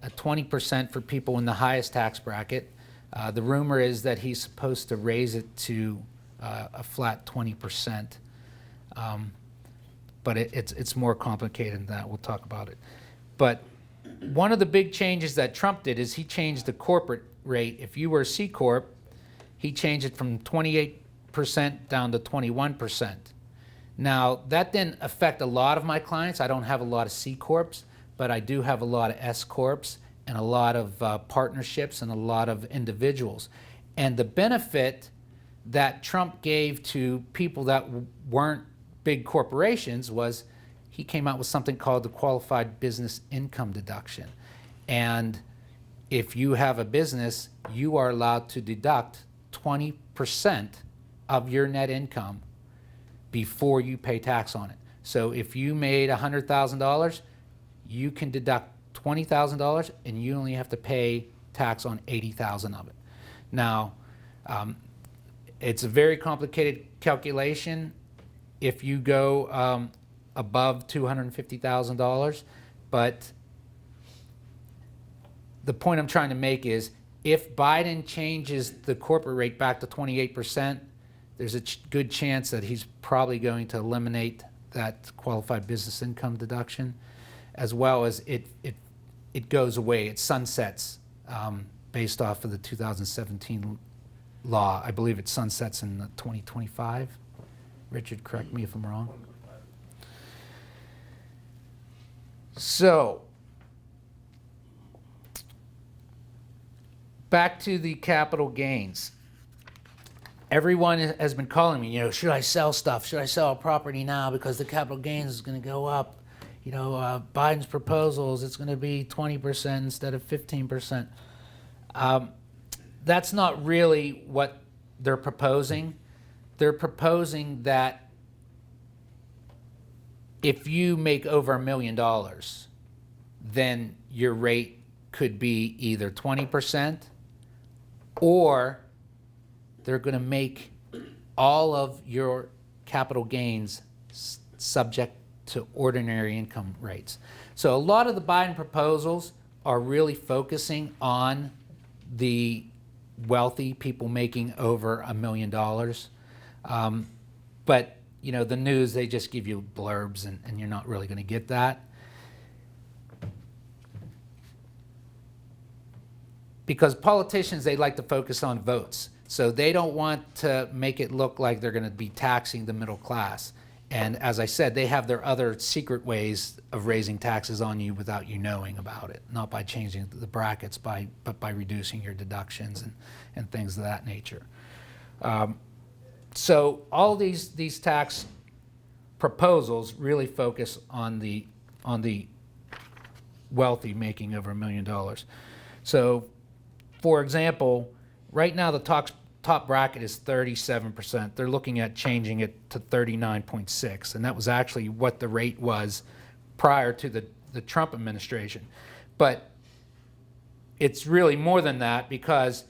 20% for people in the highest tax bracket. The rumor is that he's supposed to raise it to a flat 20%. But it's more complicated than that. We'll talk about it. But one of the big changes that Trump did is he changed the corporate rate. If you were a C Corp, he changed it from 28% down to 21%. Now, that didn't affect a lot of my clients. I don't have a lot of C Corps, but I do have a lot of S Corps and a lot of partnerships and a lot of individuals. And the benefit that Trump gave to people that weren't big corporations was he came out with something called the Qualified Business Income Deduction. And if you have a business, you are allowed to deduct 20% of your net income before you pay tax on it. So if you made $100,000, you can deduct $20,000 and you only have to pay tax on $80,000 of it. Now, it's a very complicated calculation if you go above $250,000, but the point I'm trying to make is if Biden changes the corporate rate back to 28%, there's a good chance that he's probably going to eliminate that qualified business income deduction, as well as it goes away, it sunsets based off of the 2017 law. I believe it sunsets in 2025. Richard, correct me if I'm wrong. So, back to the capital gains. Everyone has been calling me, should I sell stuff? Should I sell a property now because the capital gains is going to go up? Biden's proposals, it's going to be 20% instead of 15%. That's not really what they're proposing. They're proposing that if you make over $1 million, then your rate could be either 20% or they're going to make all of your capital gains subject to ordinary income rates. So a lot of the Biden proposals are really focusing on the wealthy people making over $1 million. But the news, they just give you blurbs and you're not really going to get that. Because politicians, they like to focus on votes. So they don't want to make it look like they're going to be taxing the middle class. And as I said, they have their other secret ways of raising taxes on you without you knowing about it. Not by changing the brackets, but by reducing your deductions and things of that nature. So all these tax proposals really focus on the wealthy making over $1 million. So, for example, right now the top bracket is 37%. They're looking at changing it to 39.6, and that was actually what the rate was prior to the Trump administration. But it's really more than that, because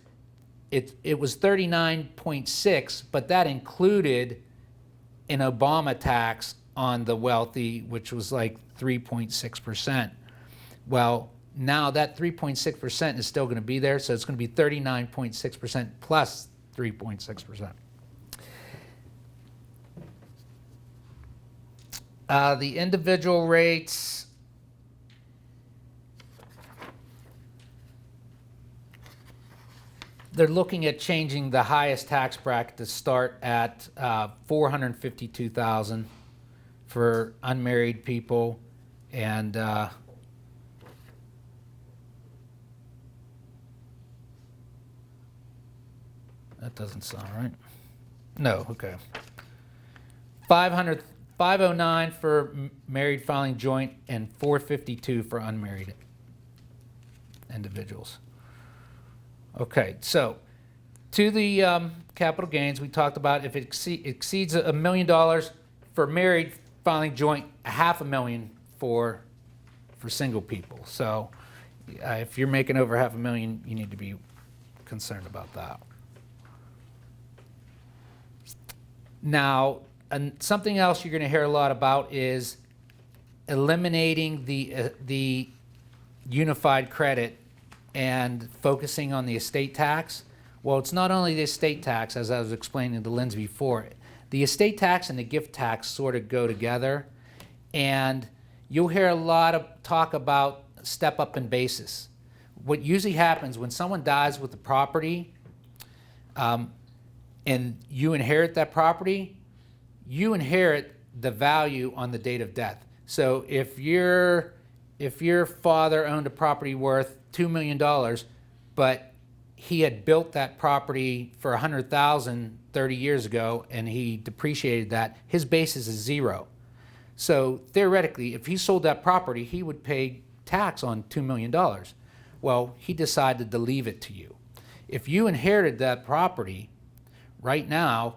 it was 39.6, but that included an Obama tax on the wealthy, which was like 3.6%. Well, now that 3.6% is still going to be there, so it's going to be 39.6% plus 3.6%. The individual rates, they're looking at changing the highest tax bracket to start at $452,000 for unmarried people, and that doesn't sound right. No, okay. 509 for married filing joint, and 452 for unmarried individuals. Okay, so to the capital gains, we talked about if it exceeds $1 million for married filing joint, $500,000 for single people. So if you're making over $500,000, you need to be concerned about that. Now, something else you're going to hear a lot about is eliminating the unified credit and focusing on the estate tax. Well, it's not only the estate tax, as I was explaining to Liens before. The estate tax and the gift tax sort of go together, and you'll hear a lot of talk about step up in basis. What usually happens when someone dies with the property, and you inherit that property, you inherit the value on the date of death. So if your father owned a property worth $2 million, but he had built that property for $100,000 30 years ago and he depreciated that, his basis is zero. So theoretically, if he sold that property, he would pay tax on $2 million. Well, he decided to leave it to you. If you inherited that property, right now,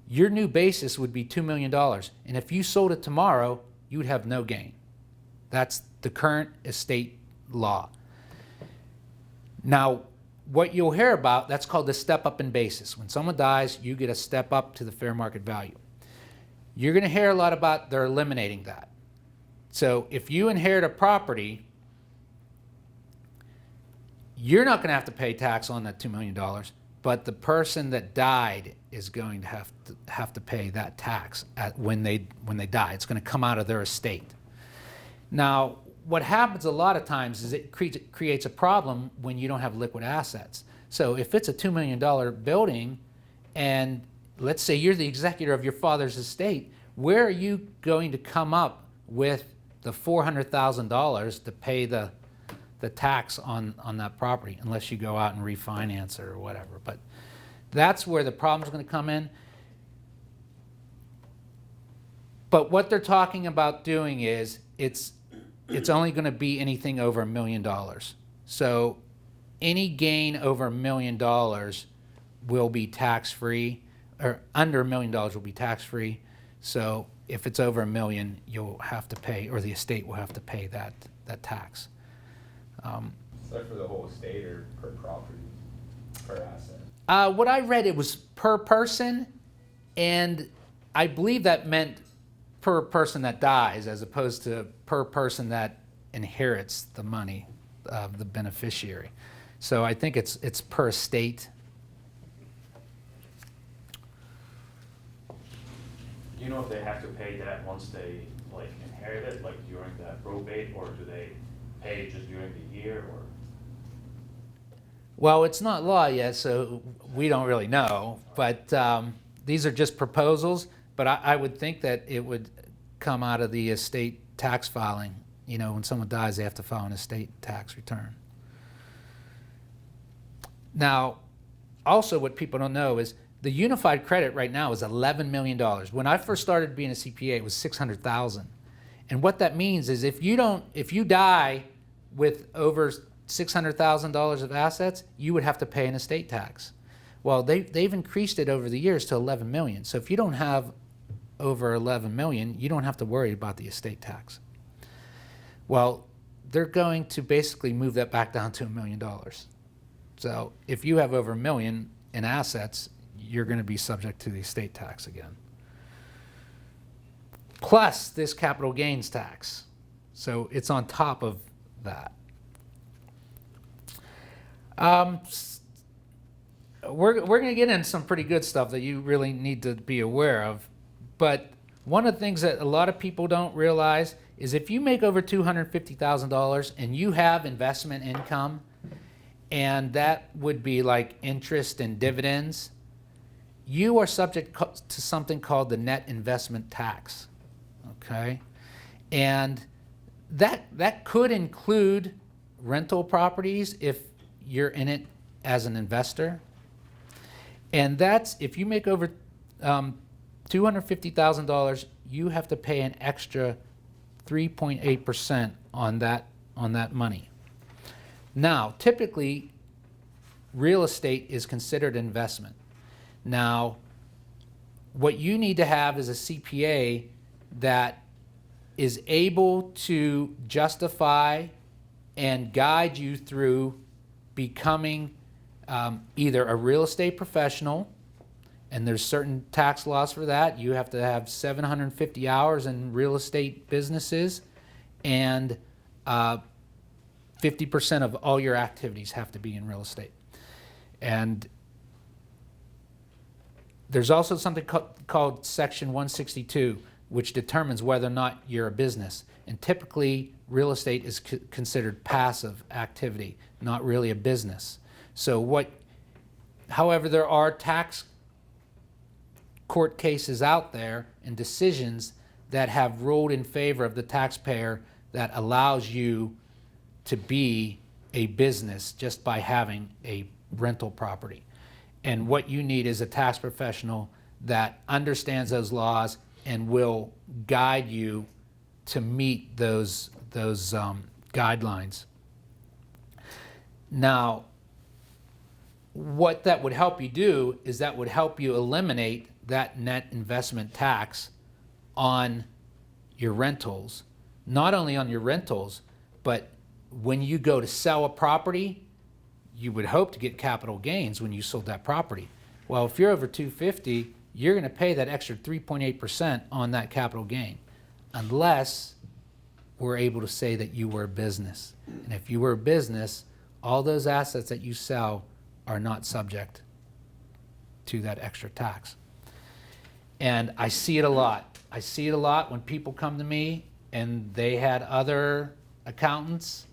your new basis would be $2 million. And if you sold it tomorrow, you would have no gain. That's the current estate law. Now, what you'll hear about, that's called the step up in basis. When someone dies, you get a step up to the fair market value. You're going to hear a lot about they're eliminating that. So if you inherit a property, you're not going to have to pay tax on that $2 million, but the person that died is going to have to pay that tax when they die. It's going to come out of their estate. Now, what happens a lot of times is it creates a problem when you don't have liquid assets. So if it's a $2 million building, and let's say you're the executor of your father's estate, where are you going to come up with the $400,000 to pay the tax on that property, unless you go out and refinance it or whatever? But that's where the problem's going to come in. But what they're talking about doing is it's only going to be anything over $1 million. So any gain over $1 million will be tax-free, or under $1 million will be tax-free. So if it's over $1 million, you'll have to pay, or the estate will have to pay that tax.
Is that for the whole estate or per property, per asset?
What I read, it was per person, and I believe that meant per person that dies, as opposed to per person that inherits the money of the beneficiary. So I think it's per estate.
Do you know if they have to pay that once they inherit it, during that probate, or do they pay just during the year, or?
Well, it's not law yet, so we don't really know. But these are just proposals. But I would think that it would come out of the estate tax filing. You know, when someone dies, they have to file an estate tax return. Now, also what people don't know is the unified credit right now is $11 million. When I first started being a CPA, it was $600,000. And what that means is if you die with over $600,000 of assets, you would have to pay an estate tax. Well, they've increased it over the years to 11 million. So if you don't have over 11 million, you don't have to worry about the estate tax. Well, they're going to basically move that back down to $1 million. So if you have over $1 million in assets, you're going to be subject to the estate tax again. Plus this capital gains tax. So it's on top of that. We're going to get into some pretty good stuff that you really need to be aware of. But one of the things that a lot of people don't realize is if you make over $250,000 and you have investment income, and that would be like interest and dividends, you are subject to something called the net investment tax. Okay? And that could include rental properties if you're in it as an investor. And that's, if you make over $250,000, you have to pay an extra 3.8% on that money. Now, typically, real estate is considered investment. Now, what you need to have is a CPA that is able to justify and guide you through becoming either a real estate professional, and there's certain tax laws for that. You have to have 750 hours in real estate businesses, and 50% of all your activities have to be in real estate. And there's also something called Section 162, which determines whether or not you're a business. And typically, real estate is considered passive activity, not really a business. So however, there are tax court cases out there and decisions that have ruled in favor of the taxpayer that allows you to be a business just by having a rental property. And what you need is a tax professional that understands those laws and will guide you to meet those guidelines. Now, what that would help you do is that would help you eliminate that net investment tax on your rentals. Not only on your rentals, but when you go to sell a property, you would hope to get capital gains when you sold that property. Well, if you're over 250, you're going to pay that extra 3.8% on that capital gain, unless we're able to say that you were a business. And if you were a business, all those assets that you sell are not subject to that extra tax. And I see it a lot. I see it a lot when people come to me and they had other accountants.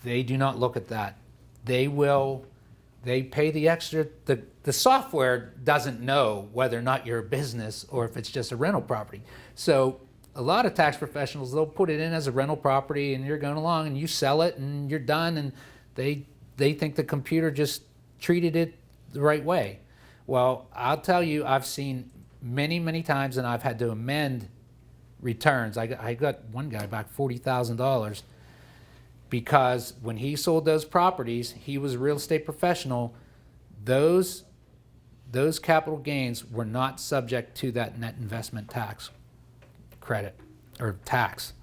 They do not look at that. They pay the extra. The software doesn't know whether or not you're a business or if it's just a rental property. So a lot of tax professionals, they'll put it in as a rental property and you're going along and you sell it and you're done, and they think the computer just treated it the right way. Well, I'll tell you, I've seen many times, and I've had to amend returns. I got one guy back $40,000 because when he sold those properties, he was a real estate professional. Those capital gains were not subject to that net investment tax credit or tax.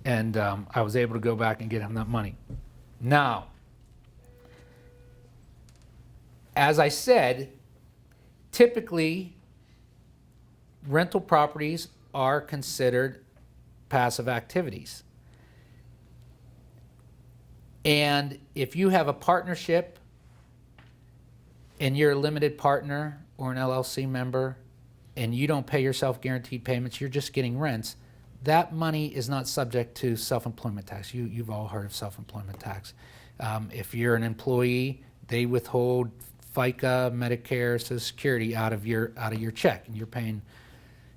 And I was able to go back and get him that money. Now, as I said, typically rental properties are considered passive activities. And if you have a partnership and you're a limited partner or an LLC member and you don't pay your self-guaranteed payments, you're just getting rents, that money is not subject to self-employment tax. You've all heard of self-employment tax. If you're an employee, they withhold FICA, Medicare, Social Security out of your check, and you're paying.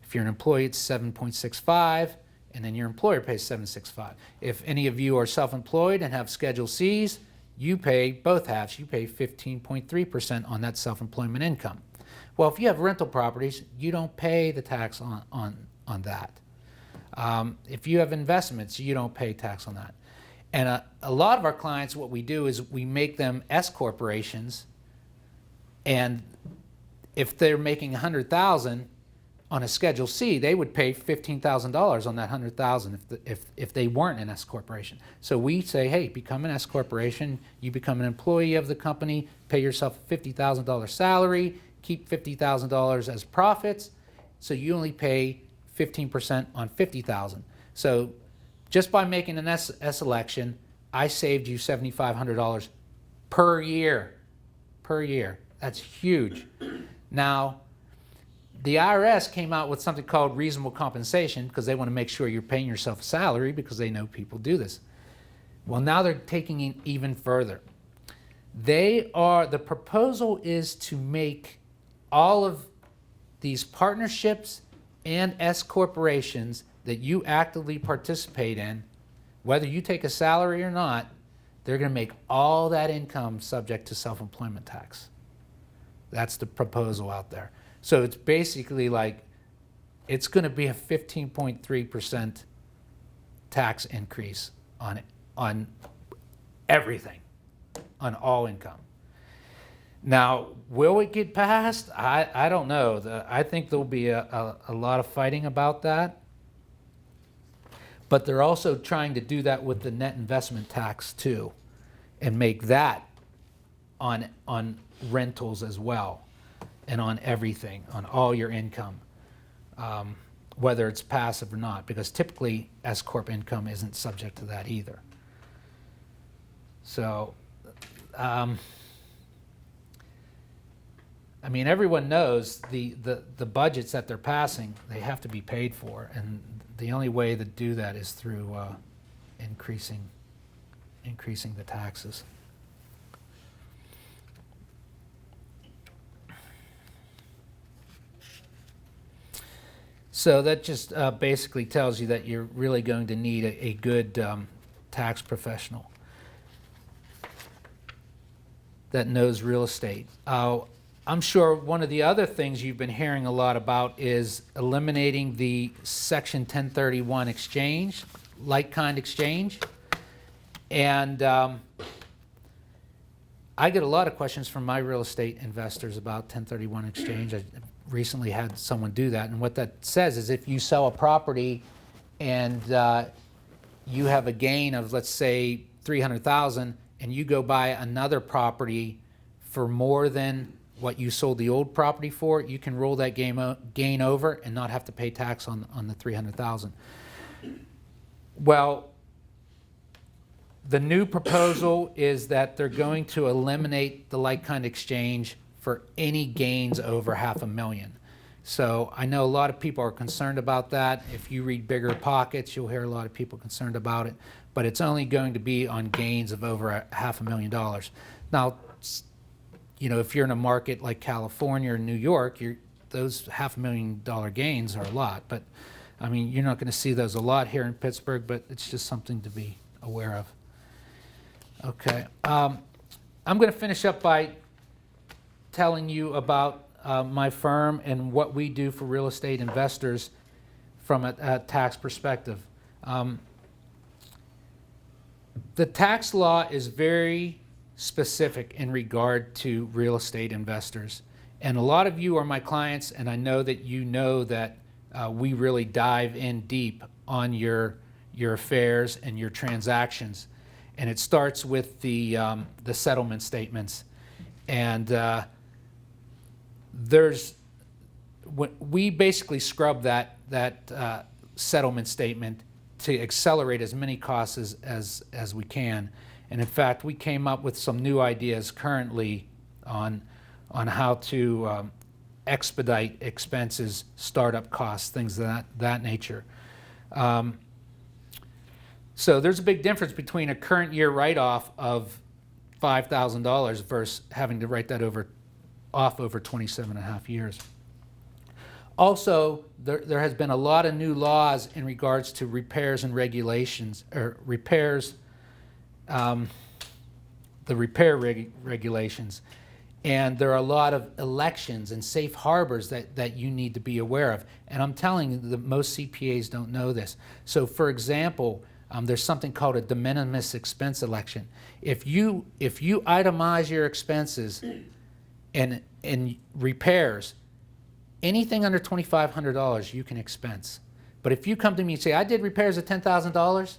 If you're an employee, it's 7.65, and then your employer pays 7.65. If any of you are self-employed and have Schedule Cs, you pay both halves. You pay 15.3% on that self-employment income. Well, if you have rental properties, you don't pay the tax on that. If you have investments, you don't pay tax on that. And a lot of our clients, what we do is we make them S corporations And if they're making 100,000 on a Schedule C, they would pay $15,000 on that 100,000 if they weren't an S corporation. So we say, hey, become an S corporation. You become an employee of the company. Pay yourself a $50,000 salary. Keep $50,000 as profits. So you only pay 15% on 50,000. So just by making an S election, I saved you $7,500 per year. Per year. That's huge. Now, the IRS came out with something called reasonable compensation because they want to make sure you're paying yourself a salary because they know people do this. Well, now they're taking it even further. The proposal is to make all of these partnerships and S corporations that you actively participate in, whether you take a salary or not, they're going to make all that income subject to self-employment tax. That's the proposal out there. So it's basically like, it's going to be a 15.3% tax increase on everything, on all income. Now, will it get passed? I don't know. I think there'll be a lot of fighting about that. But they're also trying to do that with the net investment tax too, and make that on rentals as well, and on everything, on all your income, whether it's passive or not, because typically S Corp income isn't subject to that either. So, I mean, everyone knows the budgets that they're passing, they have to be paid for, and the only way to do that is through increasing the taxes. So that just basically tells you that you're really going to need a good tax professional that knows real estate. I'm sure one of the other things you've been hearing a lot about is eliminating the Section 1031 exchange, like-kind exchange. And I get a lot of questions from my real estate investors about 1031 exchange. I recently had someone do that. And what that says is if you sell a property and you have a gain of, let's say, $300,000, and you go buy another property for more than what you sold the old property for, you can roll that gain over and not have to pay tax on the $300,000. Well, the new proposal is that they're going to eliminate the like-kind exchange for any gains over $500,000. So I know a lot of people are concerned about that. If you read Bigger Pockets, you'll hear a lot of people concerned about it. But it's only going to be on gains of over $500,000. Now, you know, if you're in a market like California or New York, those $500,000 gains are a lot. But I mean, you're not going to see those a lot here in Pittsburgh, but it's just something to be aware of. Okay, I'm going to finish up by telling you about my firm and what we do for real estate investors from a tax perspective. The tax law is very specific in regard to real estate investors. And a lot of you are my clients, and I know that you know that we really dive in deep on your affairs and your transactions. And it starts with the settlement statements. And we basically scrub that settlement statement to accelerate as many costs as we can. And in fact, we came up with some new ideas currently on how to expedite expenses, startup costs, things of that nature. So there's a big difference between a current year write-off of $5,000 versus having to write that off over 27 and a half years. Also, there has been a lot of new laws in regards to repairs and regulations, or repairs, the repair regulations. And there are a lot of elections and safe harbors that you need to be aware of. And I'm telling you that most CPAs don't know this. So for example, there's something called a de minimis expense election. If you itemize your expenses And in repairs, anything under $2,500 you can expense. But if you come to me and say, I did repairs at $10,000,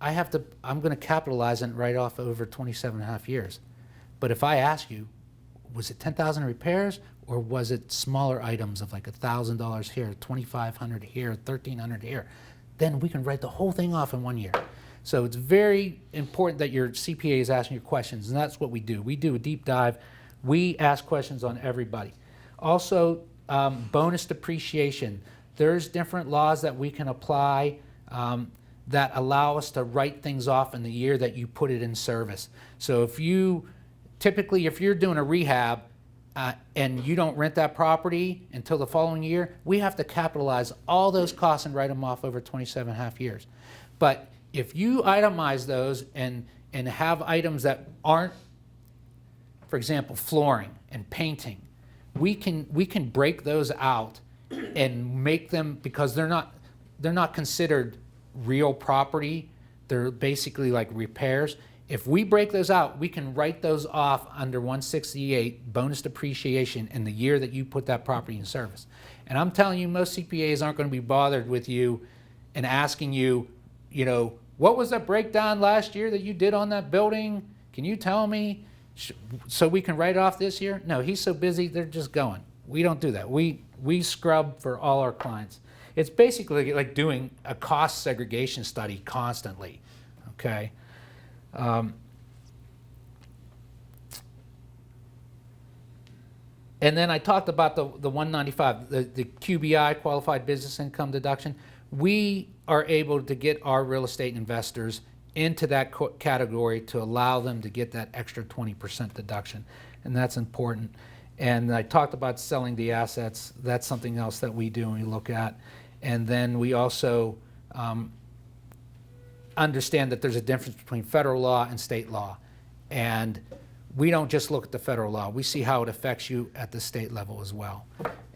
I'm going to capitalize and write off over 27 and a half years. But if I ask you, was it 10,000 repairs, or was it smaller items of like $1,000 here, 2,500 here, 1,300 here, then we can write the whole thing off in 1 year. So it's very important that your CPA is asking you questions, and that's what we do. We do a deep dive. We ask questions on everybody. Also, bonus depreciation. There's different laws that we can apply that allow us to write things off in the year that you put it in service. So if you're doing a rehab and you don't rent that property until the following year, we have to capitalize all those costs and write them off over 27 and a half years. But if you itemize those and have items that aren't, for example, flooring and painting, we can break those out and make them, because they're not considered real property. They're basically like repairs. If we break those out, we can write those off under 168 bonus depreciation in the year that you put that property in service. And I'm telling you, most CPAs aren't going to be bothered with you and asking you, what was that breakdown last year that you did on that building? Can you tell me so we can write it off this year? No, he's so busy, they're just going. We don't do that. We scrub for all our clients. It's basically like doing a cost segregation study constantly, okay? And then I talked about the 195, the QBI, Qualified Business Income Deduction. We are able to get our real estate investors into that category to allow them to get that extra 20% deduction, and that's important. And I talked about selling the assets. That's something else that we do and we look at. And then we also understand that there's a difference between federal law and state law. And we don't just look at the federal law. We see how it affects you at the state level as well.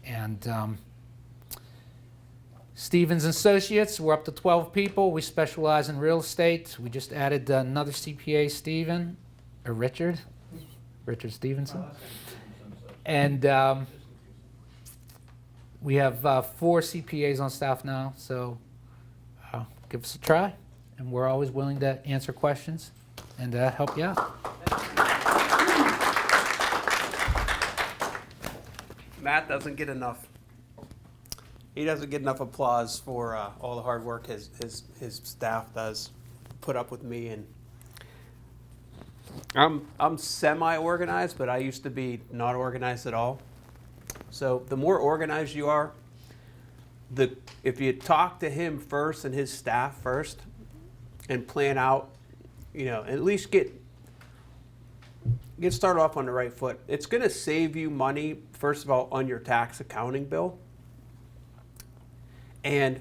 And Stevens Associates, we're up to 12 people. We specialize in real estate. We just added another CPA, Richard Stevenson. And we have 4 CPAs on staff now, so give us a try. And we're always willing to answer questions and help you out.
Matt doesn't get enough. He doesn't get enough applause for all the hard work his staff does put up with me. And I'm semi-organized, but I used to be not organized at all. So the more organized you are, if you talk to him first and his staff first, and plan out, at least get started off on the right foot. It's going to save you money, first of all, on your tax accounting bill. And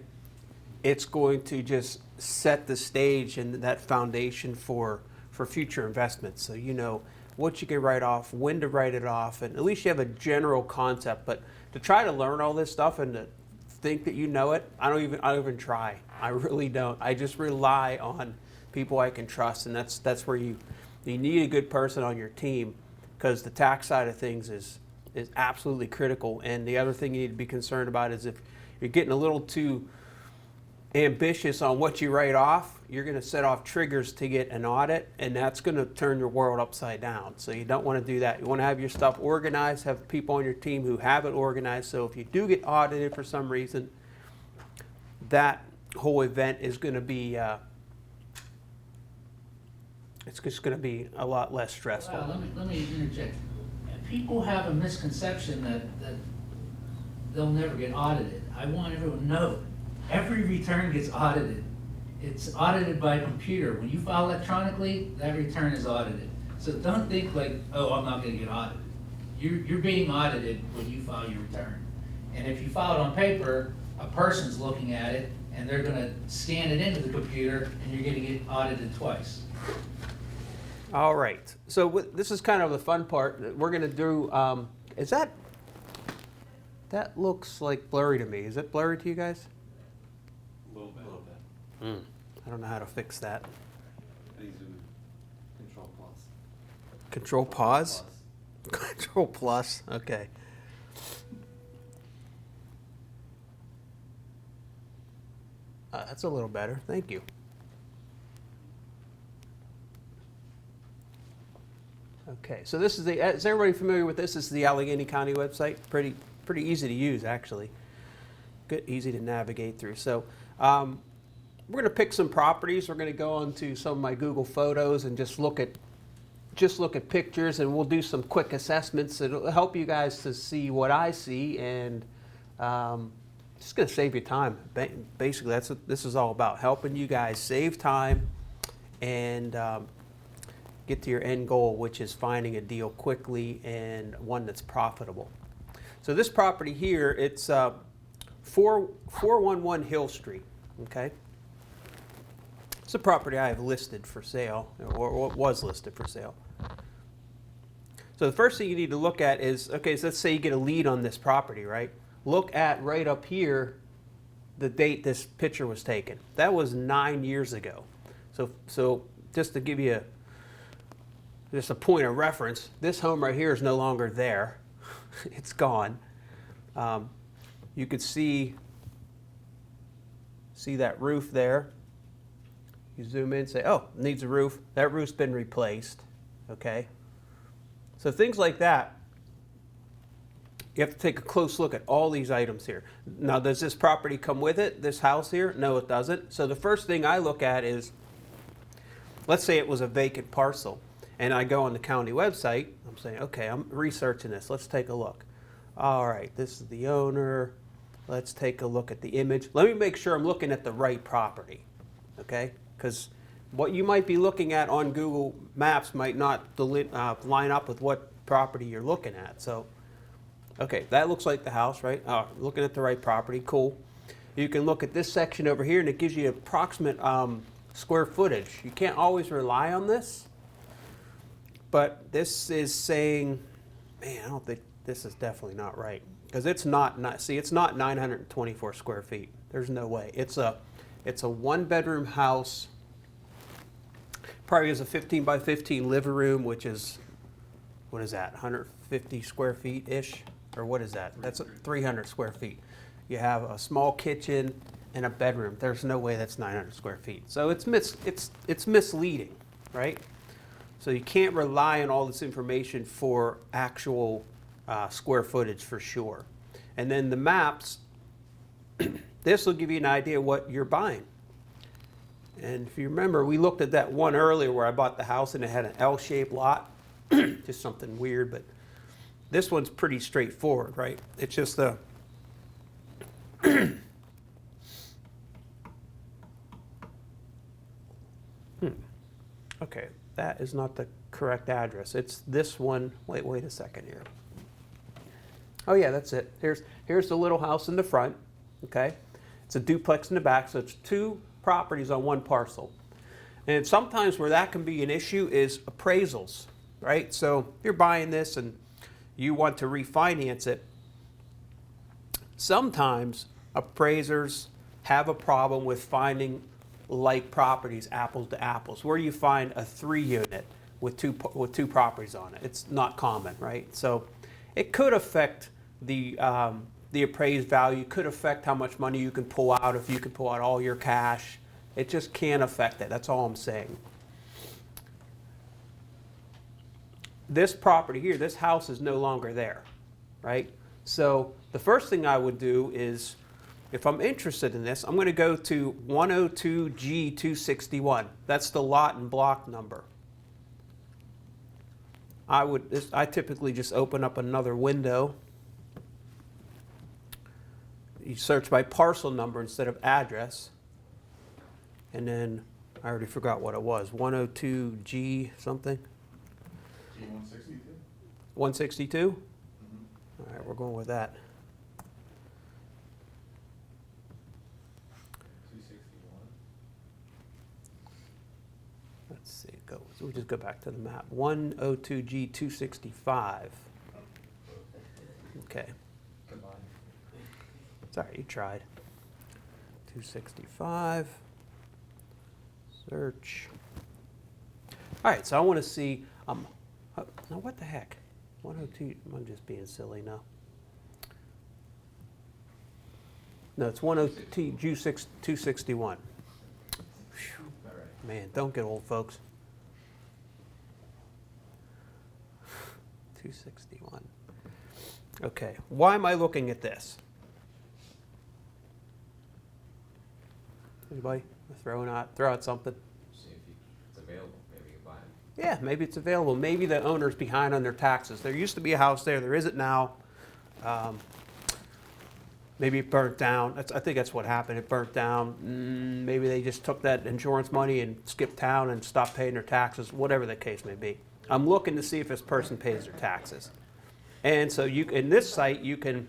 it's going to just set the stage and that foundation for future investments. So you know what you can write off, when to write it off, and at least you have a general concept. But to try to learn all this stuff and to think that you know it, I don't even try. I really don't. I just rely on people I can trust, and that's where you need a good person on your team, because the tax side of things is absolutely critical. And the other thing you need to be concerned about is if you're getting a little too ambitious on what you write off, you're going to set off triggers to get an audit, and that's going to turn your world upside down. So you don't want to do that. You want to have your stuff organized, have people on your team who have it organized, so if you do get audited for some reason, that whole event is going to be it's just going to be a lot less stressful.
Well, let me interject. People have a misconception that they'll never get audited. I want everyone to know every return gets audited. It's audited by a computer. When you file electronically, that return is audited. So don't think like, oh, I'm not going to get audited. You're being audited when you file your return. And if you file it on paper, a person's looking at it, and they're going to scan it into the computer, and you're going to get audited twice.
All right. So this is kind of the fun part. We're going to do, that looks like blurry to me. Is it blurry to you guys?
A little bit.
I don't know how to fix that.
I think Control Plus.
Control pause? Control plus, okay. That's a little better, thank you. Okay, so this is is everybody familiar with this? This is the Allegheny County website. Pretty easy to use, actually. Good, easy to navigate through. So we're going to pick some properties. We're going to go onto some of my Google Photos and just look at pictures, and we'll do some quick assessments. It'll help you guys to see what I see, and just going to save you time. Basically, that's what this is all about, helping you guys save time and get to your end goal, which is finding a deal quickly and one that's profitable. So this property here, it's 411 Hill Street, okay? It's a property I have listed for sale, or was listed for sale. So the first thing you need to look at is, okay, so let's say you get a lead on this property, right? Look at right up here the date this picture was taken. That was 9 years ago. So just to give you just a point of reference, this home right here is no longer there. It's gone. You could see that roof there. You zoom in, say, oh, needs a roof. That roof's been replaced, okay? So things like that, you have to take a close look at all these items here. Now, does this property come with it, this house here? No, it doesn't. So the first thing I look at is, let's say it was a vacant parcel, and I go on the county website. I'm saying, okay, I'm researching this. Let's take a look. All right, this is the owner. Let's take a look at the image. Let me make sure I'm looking at the right property, okay? Because what you might be looking at on Google Maps might not line up with what property you're looking at. So, okay, that looks like the house, right? Looking at the right property, cool. You can look at this section over here, and it gives you approximate square footage. You can't always rely on this, but this is saying, man, I don't think this is definitely not right, because it's not. See, it's not 924 square feet. There's no way. It's a one-bedroom house. Probably has a 15 by 15 living room, which is, what is that, 150 square feet ish, or what is that? That's 300 square feet. You have a small kitchen and a bedroom. There's no way that's 900 square feet. So it's misleading, right? So you can't rely on all this information for actual square footage for sure. And then the maps, this will give you an idea what you're buying. And if you remember, we looked at that one earlier where I bought the house and it had an L-shaped lot. Just something weird, but this one's pretty straightforward, right? It's just a okay, that is not the correct address. It's this one. Wait a second here. Oh yeah, that's it. Here's the little house in the front, okay? It's a duplex in the back, so it's two properties on one parcel. And sometimes where that can be an issue is appraisals, right? So if you're buying this and you want to refinance it, sometimes appraisers have a problem with finding like properties, apples to apples. Where you find a 3-unit with two properties on it, it's not common, right? So it could affect the appraised value, could affect how much money you can pull out, if you can pull out all your cash. It just can affect it. That's all I'm saying. This property here, this house is no longer there, right? So the first thing I would do is, if I'm interested in this, I'm going to go to 102G261. That's the lot and block number. I typically just open up another window. You search by parcel number instead of address. And then I already forgot what it was. 102G something?
G162?
162? All right, we're going with that.
261.
Let's see, so we just go back to the map. 102G265. Okay.
Combined.
Sorry, you tried. 265. Search. All right, so I want to see, now what the heck? 102, I'm just being silly now. No, it's 102, Ju6, 261. Phew.
All right.
Man, don't get old, folks. 261. Okay, why am I looking at this? Anybody throw out something?
See if it's available, maybe you can buy it.
Yeah, maybe it's available. Maybe the owner's behind on their taxes. There used to be a house there. There isn't now. Maybe it burnt down. I think that's what happened. It burnt down. Maybe they just took that insurance money and skipped town and stopped paying their taxes, whatever the case may be. I'm looking to see if this person pays their taxes. And so in this site, you can,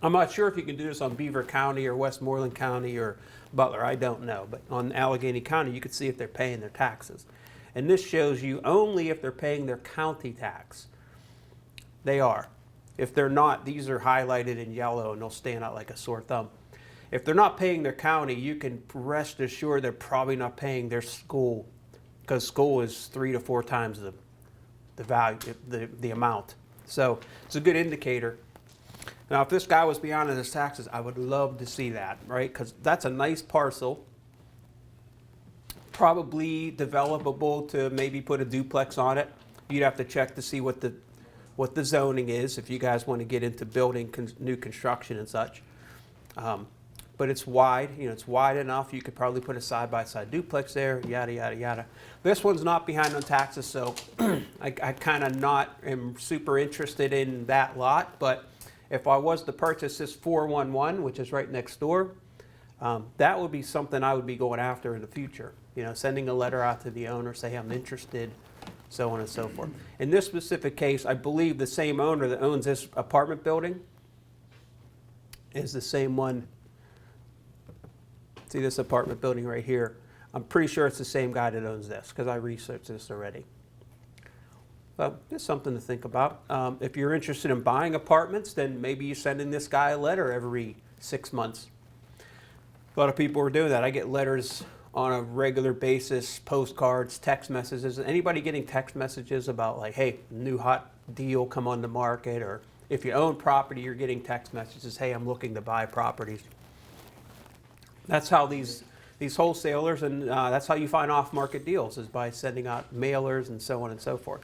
I'm not sure if you can do this on Beaver County or Westmoreland County or Butler, I don't know. But on Allegheny County, you can see if they're paying their taxes. And this shows you only if they're paying their county tax. They are. If they're not, these are highlighted in yellow and they'll stand out like a sore thumb. If they're not paying their county, you can rest assured they're probably not paying their school, because school is 3 to 4 times the value, the amount. So it's a good indicator. Now, if this guy was behind on his taxes, I would love to see that, right? Because that's a nice parcel, probably developable to maybe put a duplex on it. You'd have to check to see what the zoning is if you guys want to get into building new construction and such. But it's wide, it's wide enough. You could probably put a side-by-side duplex there, yada, yada, yada. This one's not behind on taxes, so I kind of not am super interested in that lot. But if I was to purchase this 411, which is right next door, that would be something I would be going after in the future. Sending a letter out to the owner, say I'm interested, so on and so forth. In this specific case, I believe the same owner that owns this apartment building is the same one. See this apartment building right here? I'm pretty sure it's the same guy that owns this because I researched this already. So just something to think about. If you're interested in buying apartments, then maybe you send in this guy a letter every 6 months. A lot of people are doing that. I get letters on a regular basis, postcards, text messages. Anybody getting text messages about like, hey, new hot deal come on the market? Or if you own property, you're getting text messages, hey, I'm looking to buy properties. That's how these wholesalers, and that's how you find off-market deals, is by sending out mailers and so on and so forth.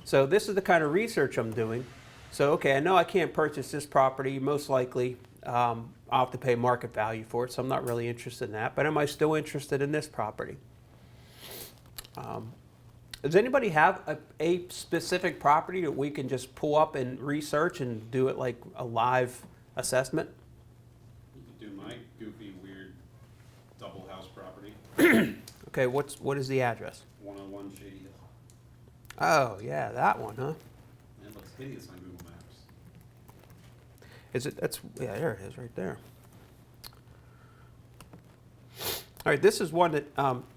So this is the kind of research I'm doing. So, okay, I know I can't purchase this property. Most likely, I'll have to pay market value for it, so I'm not really interested in that. But am I still interested in this property? Does anybody have a specific property that we can just pull up and research and do it like a live assessment?
You could do my goofy, weird double house property.
Okay, what is the address?
101 Shady Hill.
Oh, yeah, that one, huh?
It looks hideous on Google Maps.
Is it? Yeah, there it is, right there. All right, this is one that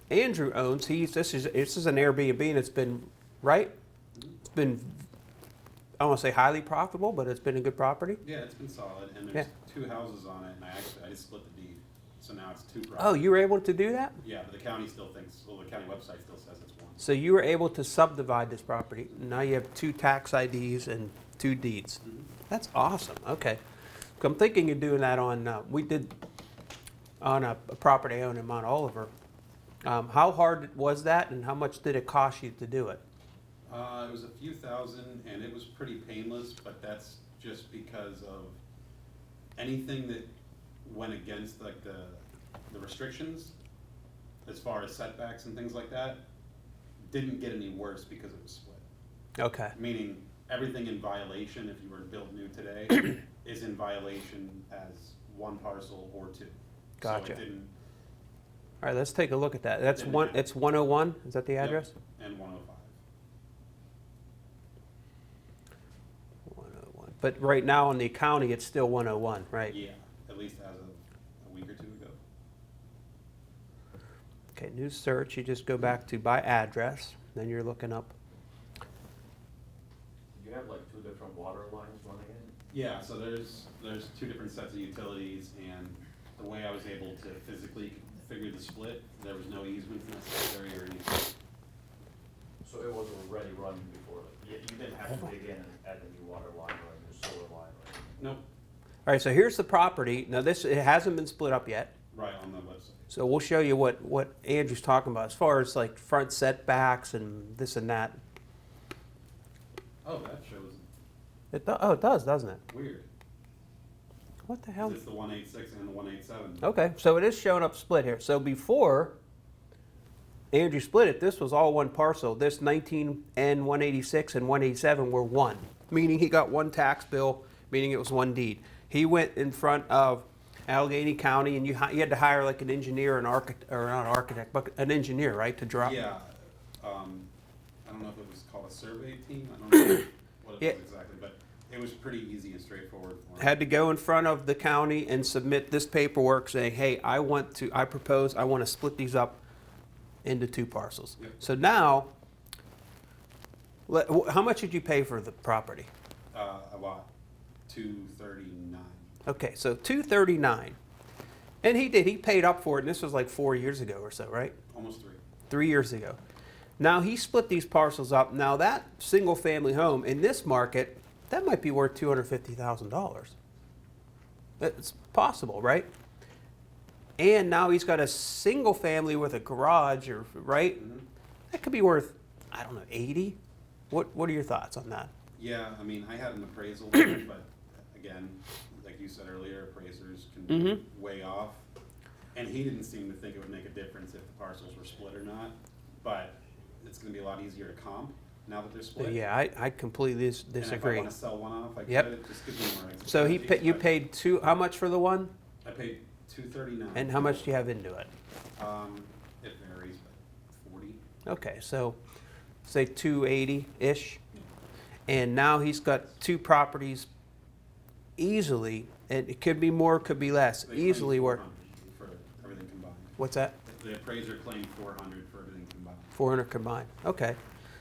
Andrew owns. This is an Airbnb, and it's been It's been, I don't want to say highly profitable, but it's been a good property.
Yeah, it's been solid, and there's 2 houses on it, and I just split the deed, so now it's 2 properties.
Oh, you were able to do that?
Yeah, but the county still thinks, well, the county website still says it's 1.
So you were able to subdivide this property. Now you have 2 tax IDs and 2 deeds.
Mhm.
That's awesome. Okay. I'm thinking of doing that on, we did on a property I own in Mount Oliver. How hard was that, and how much did it cost you to do it?
It was a few thousand, and it was pretty painless, but that's just because of anything that went against like the restrictions, as far as setbacks and things like that, didn't get any worse because it was split.
Okay.
Meaning everything in violation, if you were to build new today, is in violation as 1 parcel or 2.
Gotcha.
So it didn't,
All right, let's take a look at that. That's
Didn't
one.
happen.
It's 101. Is that the
Yep.
address?
and 105.
101. But right now in the county, it's still 101, right?
Yeah, at least as of a week or 2 ago.
Okay, new search. You just go back to by address. Then you're looking up.
You have like 2 different water lines running in?
Yeah, so there's 2 different sets of utilities, and the way I was able to physically configure the split, there was no easement necessary or anything.
So So it was already running before, like, you didn't have to dig in and add the new water line or a new solar line, right?
Nope,
All right, so here's the property. Now it hasn't been split up yet.
right on the website.
So we'll show you what Andrew's talking about as far as like front setbacks and this and that.
Oh, that shows,
Oh, it does, doesn't it?
weird.
What the hell?
It's the 186 and the 187.
Okay, so it is showing up split here. So before Andrew split it, this was all one parcel. This 19 and 186 and 187 were one, meaning he got one tax bill, meaning it was one deed. He went in front of Allegheny County, and you had to hire like an engineer, an architect, or not an architect, but an engineer, right, to draw.
Yeah, I don't know if it was called a survey team, I don't know what
Yeah.
it was exactly, but it was pretty easy and straightforward for him.
Had to go in front of the county and submit this paperwork saying, hey, I want to split these up into two parcels.
Yep.
So now, how much did you pay for the property?
A lot, 239.
Okay, so 239. And he paid up for it, and this was like 4 years ago or so, right?
Almost 3.
3 years ago. Now he split these parcels up. Now that single family home in this market, that might be worth $250,000. It's possible, right? And now he's got a single family with a garage, or right?
Mhm.
That could be worth, I don't know, 80. What are your thoughts on that?
Yeah, I mean, I had an appraisal, but again, like you said earlier, appraisers can be
Mhm.
way off. And he didn't seem to think it would make a difference if the parcels were split or not, but it's gonna be a lot easier to comp now that they're split.
Yeah, I completely disagree.
And if I wanna sell one off, I
Yep.
could, just give me more.
So you
but
paid how much for the one,
I paid 239.
and how much do you have into it?
It varies, but 40.
Okay, so say 280-ish. And now he's got two properties easily, and it could be more, could be less,
They claimed
easily worth.
400 for everything combined.
What's that?
The appraiser claimed 400 for everything combined.
400 combined. Okay.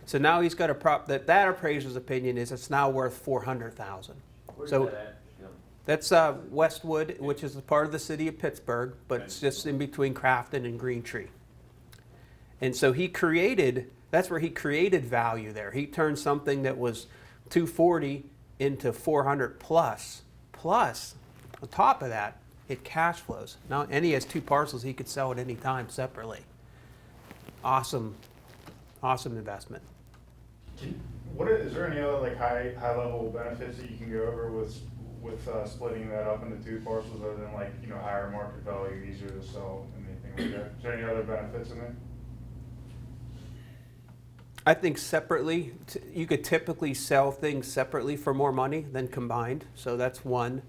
So now he's got a that appraiser's opinion is it's now worth 400,000.
Where's
So
that at? Yeah.
that's Westwood, which is a part of the city of Pittsburgh, but it's just in between Crafton and Green Tree. And so that's where he created value there. He turned something that was 240 into 400 plus. Plus, on top of that, it cash flows. Now, and he has two parcels he could sell at any time separately. Awesome investment.
Is there any other like high level benefits that you can go over with splitting that up into two parcels, other than like, you know, higher market value, easier to sell, anything like that? Is there any other benefits in there?
I think separately, you could typically sell things separately for more money than combined. So that's one.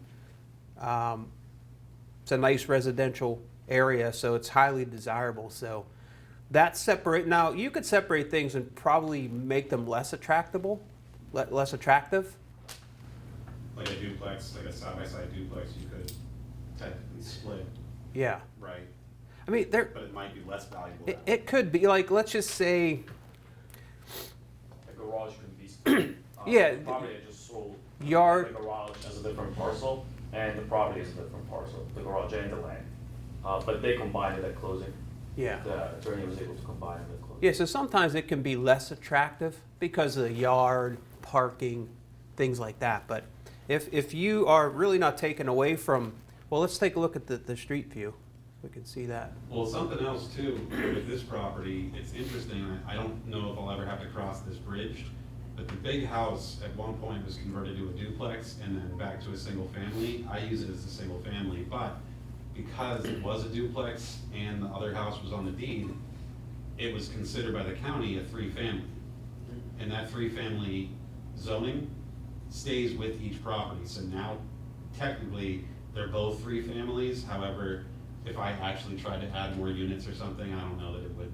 It's a nice residential area, so it's highly desirable. So that's separate. Now, you could separate things and probably make them less attractive.
Like a duplex, like a side-by-side duplex, you could technically split,
Yeah.
right?
I mean,
But it might be less valuable.
it could be like, let's just say,
The garage can be split.
Yeah.
The property I just sold.
Yard-
The garage is a different parcel, and the property is a different parcel, the garage and the land. But they combined it at closing.
yeah.
The attorney was able to combine it at closing.
Yeah, so sometimes it can be less attractive because of the yard, parking, things like that. But if you are really not taken away from, well, let's take a look at the street view. We can see that.
Well, something else too, with this property, it's interesting, I don't know if I'll ever have to cross this bridge, but the big house at one point was converted to a duplex and then back to a single family. I use it as a single family, but because it was a duplex and the other house was on the deed, it was considered by the county a 3-family. And that 3-family zoning stays with each property. So now technically they're both 3 families. However, if I actually tried to add more units or something, I don't know that it would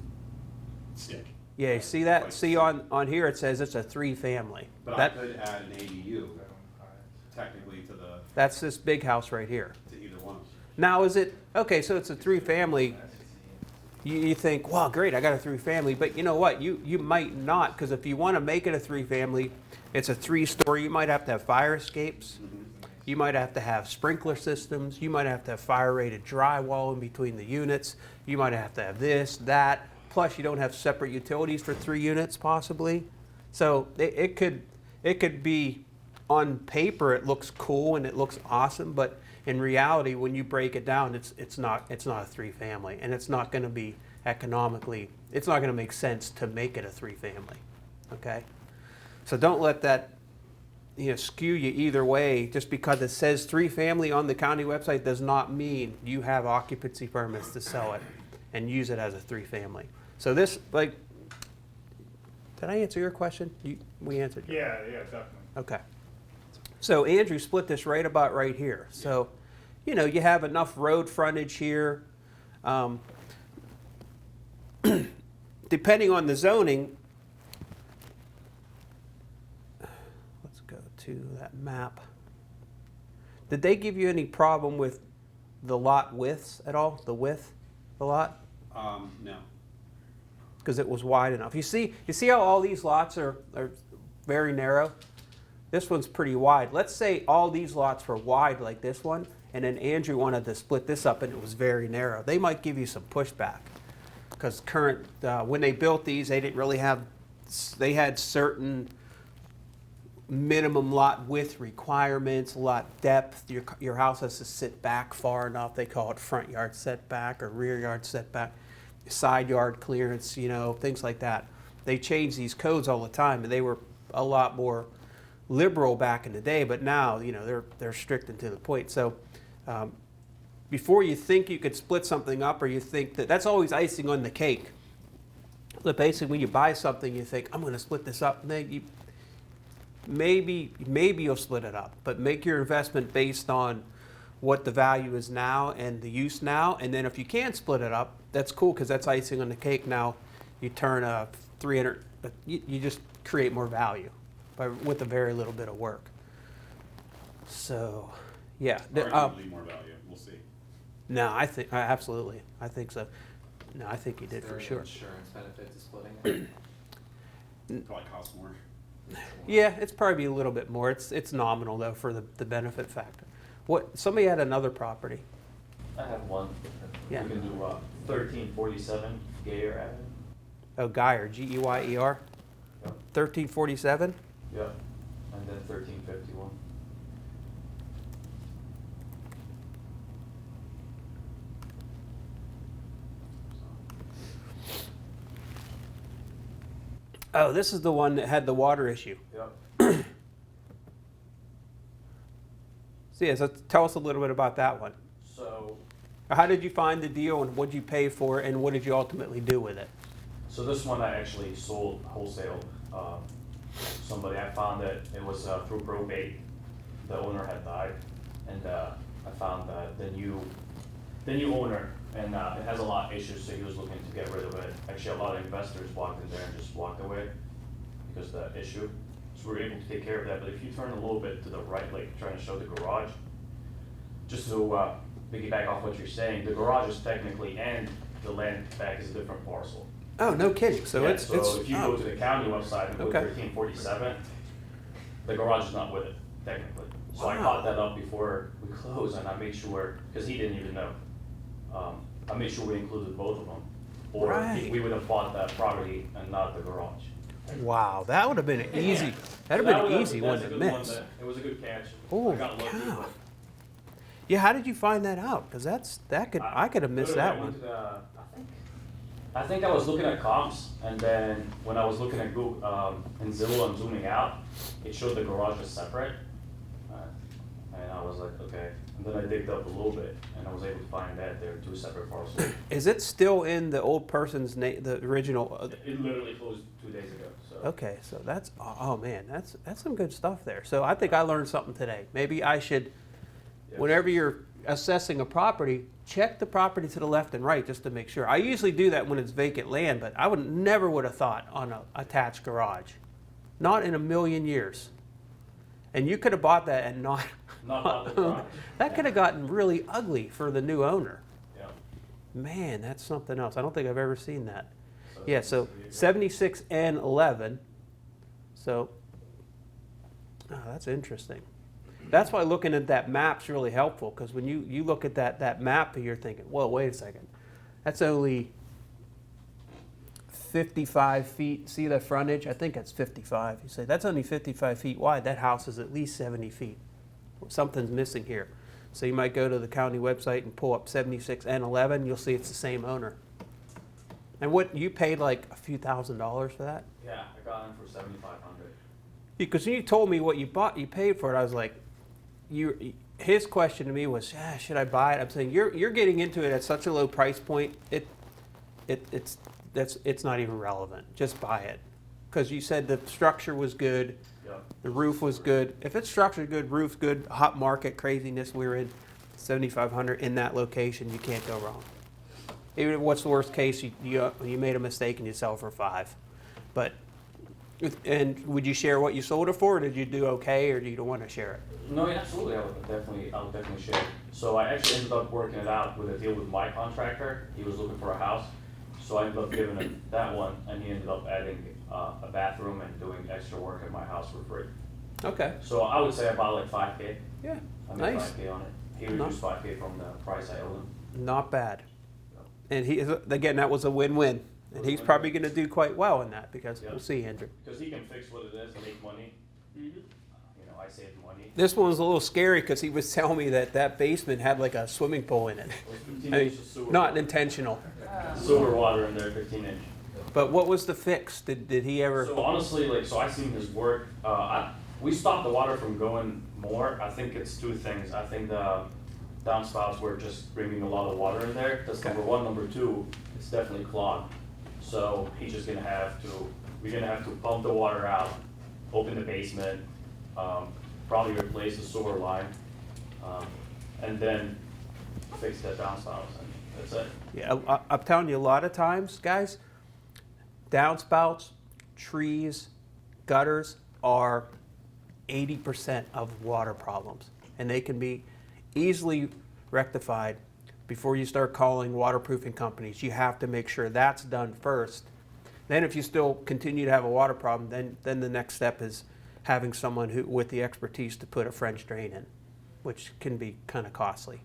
stick.
Yeah, you see that? See on here it says it's a 3-family.
But I could add an ADU technically to
That's this big house right here.
either one.
Now is it, okay, so it's a 3-family. You think, wow, great, I got a 3-family, but you know what? You might not, because if you want to make it a 3-family, it's a 3-story. You might have to have fire escapes. You might have to have sprinkler systems. You might have to have fire-rated drywall in between the units. You might have to have this, that. plus you don't have separate utilities for 3 units possibly. So it could be, on paper it looks cool and it looks awesome, but in reality when you break it down, it's not a 3-family, and it's not going to be economically, it's not going to make sense to make it a 3-family. Okay, so don't let that skew you either way. Just because it says 3-family on the county website does not mean you have occupancy permits to sell it and use it as a 3-family. So this, like, did I answer your question? We answered yours.
Yeah, definitely.
Okay. So Andrew split this right about right here. So, you have enough road frontage here. Depending on the zoning, let's go to that map. Did they give you any problem with the lot widths at all? The width of the lot?
No.
Because it was wide enough. You see how all these lots are very narrow? This one's pretty wide. Let's say all these lots were wide like this one, and then Andrew wanted to split this up and it was very narrow. They might give you some pushback. Because when they built these, they didn't really have, they had certain minimum lot width requirements, lot depth. Your house has to sit back far enough. They call it front yard setback or rear yard setback, side yard clearance, things like that. They change these codes all the time, and they were a lot more liberal back in the day, but now they're strict and to the point. So before you think you could split something up, or you think that's always icing on the cake. But basically, when you buy something, you think, I'm going to split this up, and then maybe you'll split it up, but make your investment based on what the value is now and the use now, and then if you can split it up, that's cool, because that's icing on the cake. Now you turn a 300, you just create more value with a very little bit of work. So, yeah.
Arguably more value. We'll see.
No, I think absolutely. I think so. No, I think you did for sure.
Insurance benefit to splitting it?
Probably costs more.
Yeah, it's probably a little bit more. It's nominal though for the benefit factor. Somebody had another property.
I have one.
Yeah.
We can do 1347 Gayer Avenue.
Oh, Geyer, Geyer.
Yep.
1347.
Yeah, and then 1351.
Oh, this is the one that had the water issue.
Yep.
So tell us a little bit about that one.
So,
How did you find the deal, and what did you pay for it, and what did you ultimately do with it?
so this one I actually sold wholesale. Somebody, I found that it was through probate. The owner had died, and I found that the new owner, and it has a lot of issues, so he was looking to get rid of it. Actually, a lot of investors walked in there and just walked away because of the issue. So we were able to take care of that. But if you turn a little bit to the right, like trying to show the garage, just to piggyback off what you're saying, the garage is technically, and the land back is a different parcel.
Oh, no kidding. So
Yeah,
it's
if you go to the county website and go to
Okay.
1347, the garage is not with it, technically. So I caught that up before we closed, and I made sure, because he didn't even know. I made sure we included both of them, or
Right.
we would have bought that property and not the garage.
Wow, that would have been an easy. That'd have been an easy one to miss.
It was a good catch.
Oh,
I got lucky,
cow.
but-
Yeah, how did you find that out? Because I could have missed that one.
I think I was looking at comps, and then when I was looking at Google, in Zillow and zooming out, it showed the garage was separate. And I was like, okay. And then I digged up a little bit, and I was able to find that they're two separate parcels.
Is it still in the old person's name, the original?
It literally closed 2 days ago, so.
Okay, so oh man, that's some good stuff there. So I think I learned something today. Maybe I should,
Yeah.
whenever you're assessing a property, check the property to the left and right just to make sure. I usually do that when it's vacant land, but I never would have thought on an attached garage. Not in a million years. And you could have bought that and not.
Not bought the garage.
That could have gotten really ugly for the new owner.
Yeah.
Man, that's something else. I don't think I've ever seen that.
So
Yeah, so 76 and 11. So, that's interesting. That's why looking at that map's really helpful, because when you look at that map, you're thinking, well, wait a second. That's only 55 feet. See the frontage? I think it's 55. You say, that's only 55 feet wide. That house is at least 70 feet. Something's missing here. So you might go to the county website and pull up 76 and 11. You'll see it's the same owner. And what, you paid like a few $1,000s for that?
Yeah, I got him for 7,500.
Because you told me what you paid for it. I was like, his question to me was, should I buy it? I'm saying, you're getting into it at such a low price point. It's not even relevant. Just buy it. Because you said the structure was good.
Yeah.
The roof was good. If it's structured good, roof good, hot market craziness we're in, 7,500 in that location, you can't go wrong. Even what's the worst case? You made a mistake and you sell for $5,000. But and would you share what you sold it for, or did you do okay, or do you don't want to share it?
No, yeah, absolutely. I would definitely share. So I actually ended up working it out with a deal with my contractor. He was looking for a house, so I ended up giving him that one, and he ended up adding a bathroom and doing extra work at my house for free.
Okay.
So I would say about like $5K.
Yeah.
I made
Nice.
$5K on it. He reduced $5K from the price I owed him.
Not bad. And again, that was a win-win. And he's probably going to do quite well in that, because we'll see, Andrew.
Because he can fix what it is and make money. You know, I saved money.
This one was a little scary because he was telling me that basement had like a swimming pool in it.
It was 15
I mean,
inches of sewer.
not intentional.
Sewer water in there, 15 inch.
But what was the fix? Did he ever?
So honestly, I seen his work. We stopped the water from going more. I think it's two things. I think the downspouts were just bringing a lot of water in there. That's number one. Number two, it's definitely clogged. So we're gonna have to pump the water out, open the basement, probably replace the sewer line, and then fix that downspouts, and that's it.
Yeah, I'm telling you, a lot of times, guys, downspouts, trees, gutters are 80% of water problems, and they can be easily rectified before you start calling waterproofing companies. You have to make sure that's done first. Then if you still continue to have a water problem, then the next step is having someone with the expertise to put a French drain in, which can be kind of costly.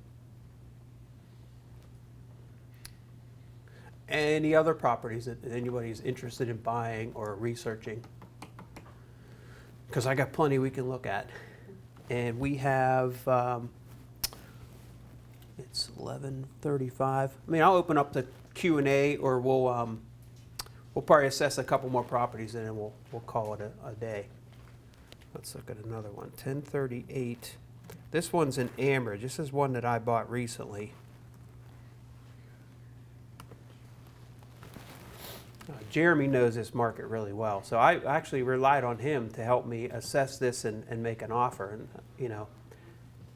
Any other properties that anybody's interested in buying or researching? Because I got plenty we can look at. And we have, it's 11:35. I mean, I'll open up the Q&A, or we'll probably assess a couple more properties and then we'll call it a day. Let's look at another one, 1038. This one's in Ambridge. This is one that I bought recently. Jeremy knows this market really well, so I actually relied on him to help me assess this and make an offer. And you know,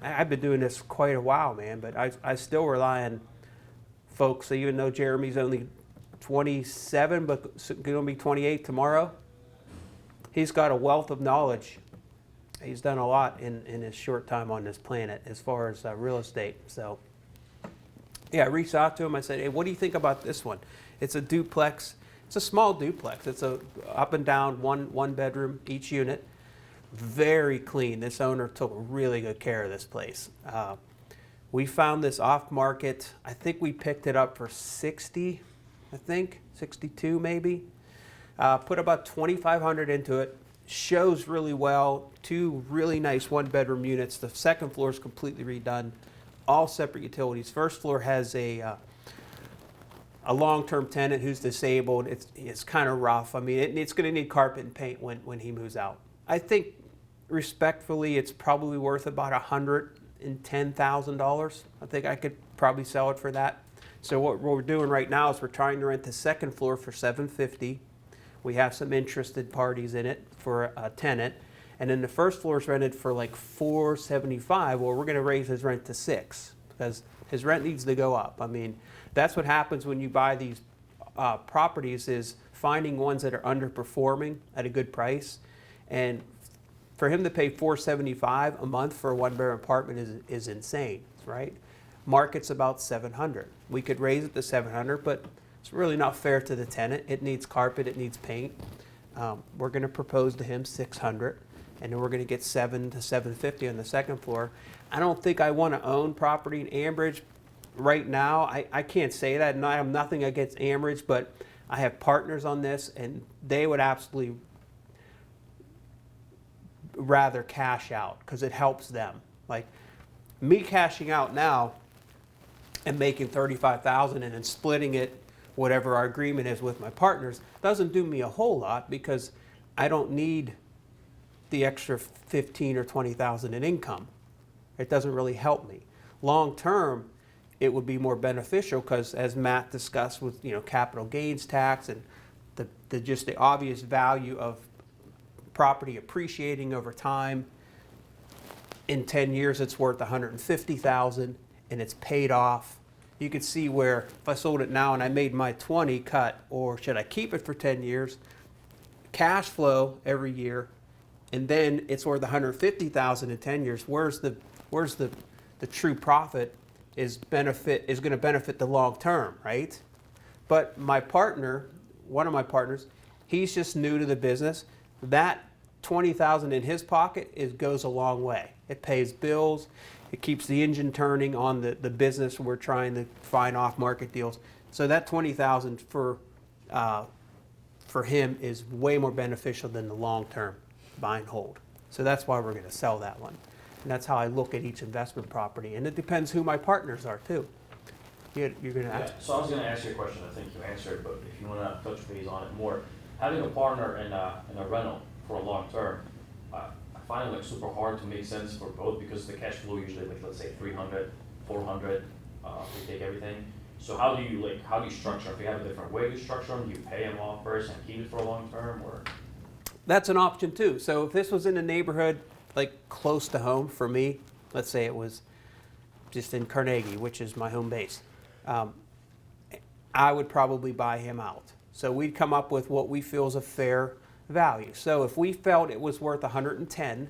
I've been doing this quite a while, man, but I still rely on folks. So even though Jeremy's only 27, but going to be 28 tomorrow, he's got a wealth of knowledge. He's done a lot in his short time on this planet as far as real estate. So yeah, I reached out to him. I said, hey, what do you think about this one? It's a duplex. It's a small duplex. It's a up and down one bedroom each unit. Very clean. This owner took really good care of this place. We found this off market. I think we picked it up for 60, 62 maybe. Put about 2,500 into it. Shows really well. 2 really nice 1-bedroom units. The second floor is completely redone. All separate utilities. First floor has a long-term tenant who's disabled. It's kind of rough. I mean, it's going to need carpet and paint when he moves out. I think, respectfully, it's probably worth about $110,000. I think I could probably sell it for that. So what we're doing right now is we're trying to rent the second floor for $750. We have some interested parties in it for a tenant. And then the first floor is rented for like $475. Well, we're going to raise his rent to $6 because his rent needs to go up. I mean, that's what happens when you buy these properties, is finding ones that are underperforming at a good price. And for him to pay $475 a month for a 1-bedroom apartment is insane, right? Market's about $700. We could raise it to $700, but it's really not fair to the tenant. It needs carpet, it needs paint. We're going to propose to him $600, and then we're going to get $700 to $750 on the second floor. I don't think I want to own property in Ambridge right now. I can't say that, and I have nothing against Ambridge, but I have partners on this, and they would absolutely rather cash out because it helps them. Like me cashing out now and making $35,000 and then splitting it, whatever our agreement is with my partners, doesn't do me a whole lot because I don't need the extra 15 or 20,000 in income. It doesn't really help me. Long term, it would be more beneficial because, as Matt discussed with capital gains tax and just the obvious value of property appreciating over time. In 10 years, it's worth 150,000 and it's paid off. You could see where if I sold it now and I made my 20 cut, or should I keep it for 10 years, cash flow every year, and then it's worth 150,000 in 10 years. Where's the true profit is going to benefit the long term, right? But my partner, one of my partners, he's just new to the business. That 20,000 in his pocket goes a long way. It pays bills. It keeps the engine turning on the business we're trying to find off market deals. So that 20,000 for him is way more beneficial than the long term buy and hold. So that's why we're going to sell that one. And that's how I look at each investment property. And it depends who my partners are too. You're going to ask.
So I was going to ask you a question. I think you answered, but if you want to touch base on it more, having a partner in a rental for a long term, I find it like super hard to make sense for both because the cash flow usually like let's say 300, 400 if you take everything. So how do you structure? If you have a different way to structure them, do you pay them off first and keep it for a long term, or?
That's an option too. So if this was in a neighborhood like close to home for me, let's say it was just in Carnegie, which is my home base, I would probably buy him out. So we'd come up with what we feel is a fair value. So if we felt it was worth 110,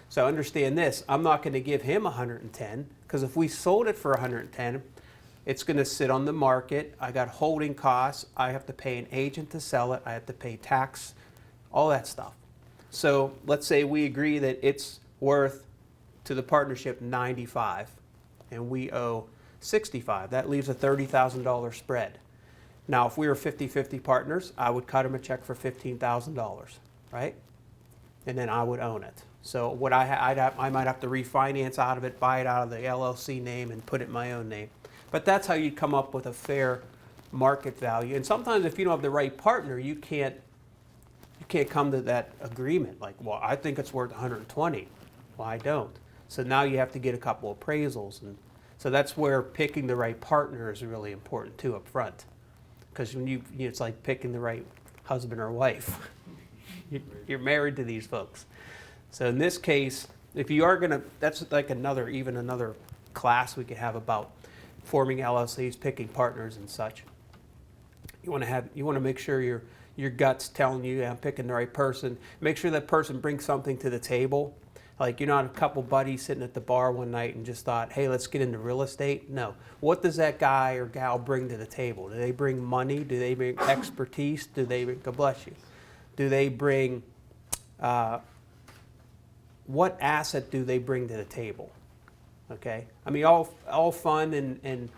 so understand this, I'm not going to give him 110 because if we sold it for 110, it's going to sit on the market. I got holding costs. I have to pay an agent to sell it. I have to pay tax, all that stuff. So let's say we agree that it's worth to the partnership 95 and we owe 65. That leaves a $30,000 spread. Now, if we were 50-50 partners, I would cut him a check for $15,000, right? And then I would own it. So what I might have to refinance out of it, buy it out of the LLC name and put it in my own name. But that's how you come up with a fair market value. And sometimes if you don't have the right partner, you can't come to that agreement. Like, well, I think it's worth 120. Well, I don't. So now you have to get a couple appraisals. And so that's where picking the right partner is really important too up front. Because when it's like picking the right husband or wife. You're married to these folks. So in this case, if you are gonna, that's like another class we could have about forming LLCs, picking partners and such. You want to make sure your gut's telling you, I'm picking the right person. Make sure that person brings something to the table. Like you're not a couple buddies sitting at the bar one night and just thought, hey, let's get into real estate. No. What does that guy or gal bring to the table? Do they bring money? Do they bring expertise? Do they bring, God bless you, do they bring, what asset do they bring to the table? Okay? I mean, all fun and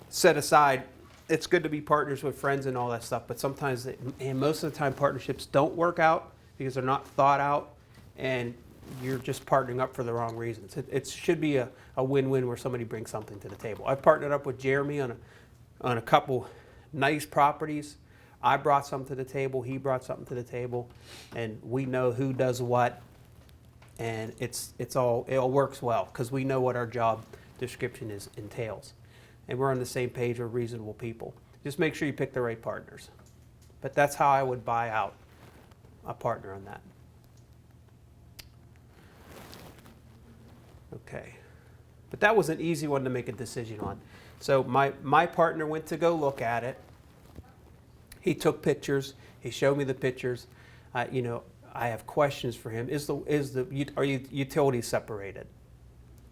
set aside, it's good to be partners with friends and all that stuff, but sometimes, and most of the time, partnerships don't work out because they're not thought out and you're just partnering up for the wrong reasons. It should be a win-win where somebody brings something to the table. I've partnered up with Jeremy on a couple nice properties. I brought something to the table, he brought something to the table, and we know who does what, and it all works well because we know what our job description entails. And we're on the same page, we're reasonable people. Just make sure you pick the right partners. But that's how I would buy out a partner on that. Okay. But that was an easy one to make a decision on. So my partner went to go look at it. He took pictures. He showed me the pictures. I have questions for him. Are utilities separated?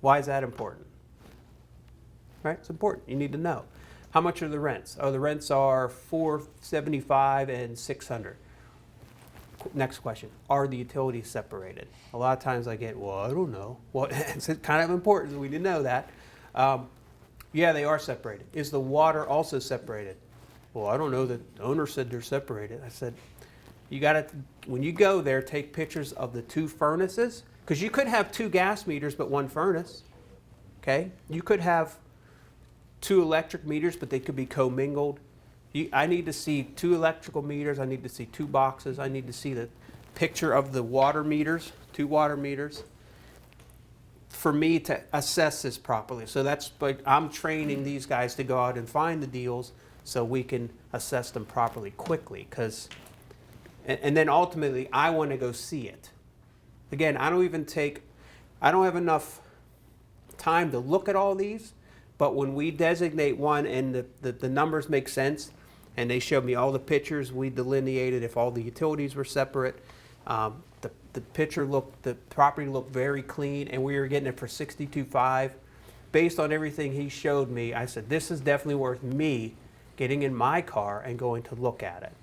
Why is that important? Right? It's important. You need to know. How much are the rents? Oh, the rents are $475 and $600. Next question. Are the utilities separated? A lot of times I get, well, I don't know. Well, it's kind of important. So we didn't know that. Yeah, they are separated. Is the water also separated? well, I don't know, the owner said they're separated. I said, you gotta, when you go there, take pictures of the two furnaces, because you could have two gas meters but one furnace, okay? You could have two electric meters, but they could be commingled. I need to see two electrical meters, I need to see two boxes, I need to see the picture of the water meters, two water meters, for me to assess this properly. So that's, but I'm training these guys to go out and find the deals so we can assess them properly quickly, because, and then ultimately I want to go see it. Again, I don't have enough time to look at all these, but when we designate one and the numbers make sense, and they showed me all the pictures, we delineated if all the utilities were separate. The property looked very clean, and we were getting it for $62,500. Based on everything he showed me, I said, this is definitely worth me getting in my car and going to look at it.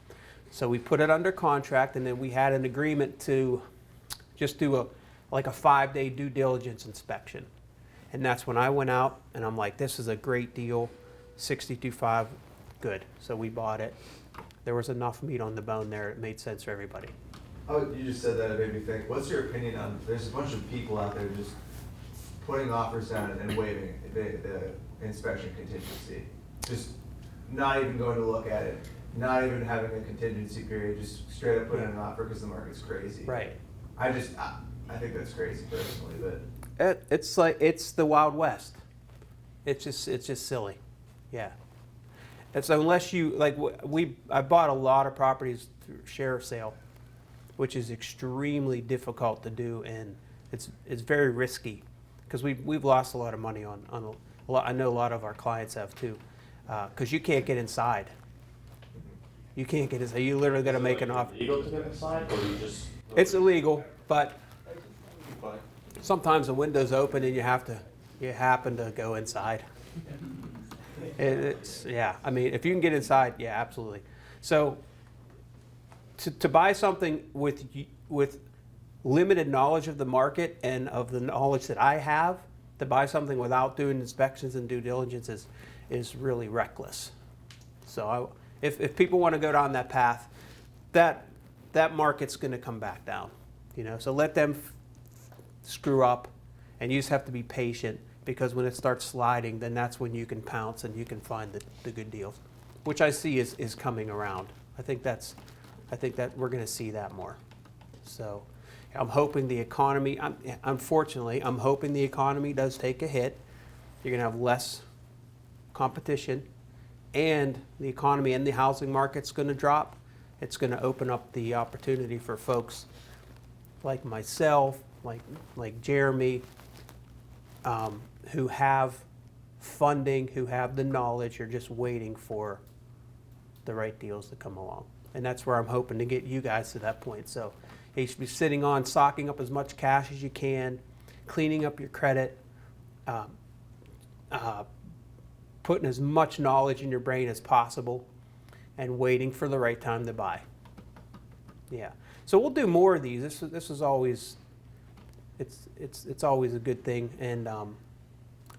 So we put it under contract, and then we had an agreement to just do like a 5-day due diligence inspection. And that's when I went out, and I'm like, this is a great deal, $62,500, good. So we bought it. There was enough meat on the bone there. It made sense for everybody.
Oh, you just said that, it made me think. What's your opinion on, there's a bunch of people out there just putting offers down and waiving the inspection contingency. Just not even going to look at it, not even having a contingency period, just straight up putting in an offer because the market's crazy.
Right.
I think that's crazy personally, but.
It's like, it's the Wild West. It's just silly. Yeah. And so unless you, like, I bought a lot of properties through share sale, which is extremely difficult to do, and it's very risky, because we've lost a lot of money on a lot. I know a lot of our clients have too, because you can't get inside. You can't get inside. You literally got to make an offer.
Illegal to get inside, or you just?
It's illegal, but sometimes the window's open and you happen to go inside. It's, yeah, I mean, if you can get inside, yeah, absolutely. So to buy something with limited knowledge of the market and of the knowledge that I have, to buy something without doing inspections and due diligence is really reckless. So if people want to go down that path, that market's going to come back down, so let them screw up, and you just have to be patient, because when it starts sliding, then that's when you can pounce and you can find the good deals, which I see is coming around. I think that we're going to see that more. So I'm hoping the economy, unfortunately, I'm hoping the economy does take a hit. You're going to have less competition, and the economy and the housing market's going to drop. It's going to open up the opportunity for folks like myself, like Jeremy, who have funding, who have the knowledge, are just waiting for the right deals to come along. And that's where I'm hoping to get you guys to that point. So you should be sitting on, socking up as much cash as you can, cleaning up your credit, putting as much knowledge in your brain as possible, and waiting for the right time to buy. Yeah. So we'll do more of these. This is always, it's always a good thing. And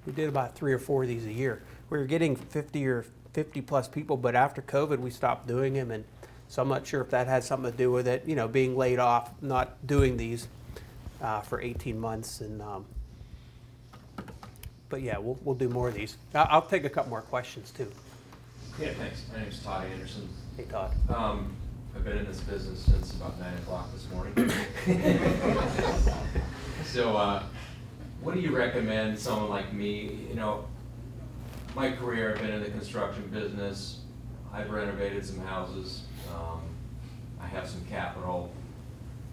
we did about 3 or 4 of these a year. We were getting 50 or 50 plus people, but after COVID, we stopped doing them. And so I'm not sure if that has something to do with it, being laid off, not doing these for 18 months. And but yeah, we'll do more of these. I'll take a couple more questions too.
Yeah, thanks. My name's Todd Anderson.
Hey, Todd.
I've been in this business since about 9 o'clock this morning. So, what do you recommend someone like me? My career, I've been in the construction business. I've renovated some houses. I have some capital,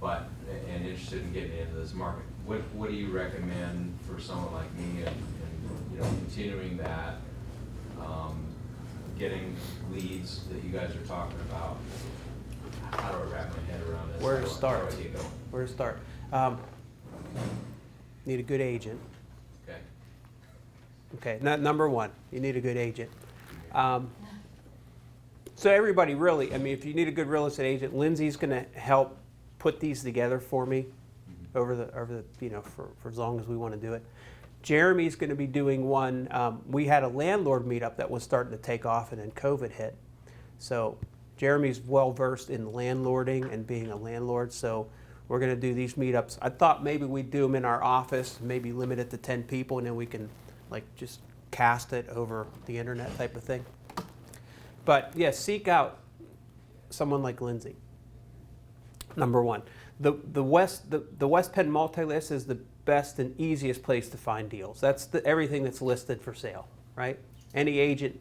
and interested in getting into this market. What do you recommend for someone like me, and continuing that, getting leads that you guys are talking about? How do I wrap my head around this?
Where to start?
How do I get going?
Where to start? Need a good agent.
Okay.
Okay, number one, you need a good agent. So everybody really, if you need a good real estate agent, Lindsay's going to help put these together for me over the for as long as we want to do it. Jeremy's going to be doing one. We had a landlord meetup that was starting to take off, and then COVID hit. So Jeremy's well-versed in landlording and being a landlord, so we're gonna do these meetups. I thought maybe we'd do them in our office, maybe limit it to 10 people, and then we can like just cast it over the internet type of thing. But yeah, seek out someone like Lindsay. Number one, the West Penn multi-list is the best and easiest place to find deals. That's everything that's listed for sale, right? Any agent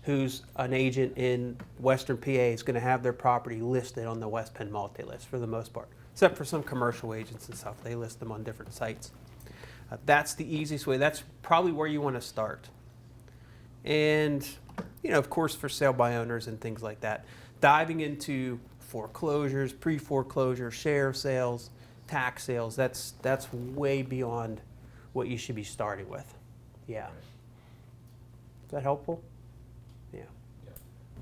who's an agent in Western PA is going to have their property listed on the West Penn multi-list for the most part, except for some commercial agents and stuff. They list them on different sites. That's the easiest way. That's probably where you want to start. And, you know, of course, for sale by owners and things like that, diving into foreclosures, pre-foreclosure, share sales, tax sales, that's way beyond what you should be starting with. Yeah. Is that helpful? Yeah.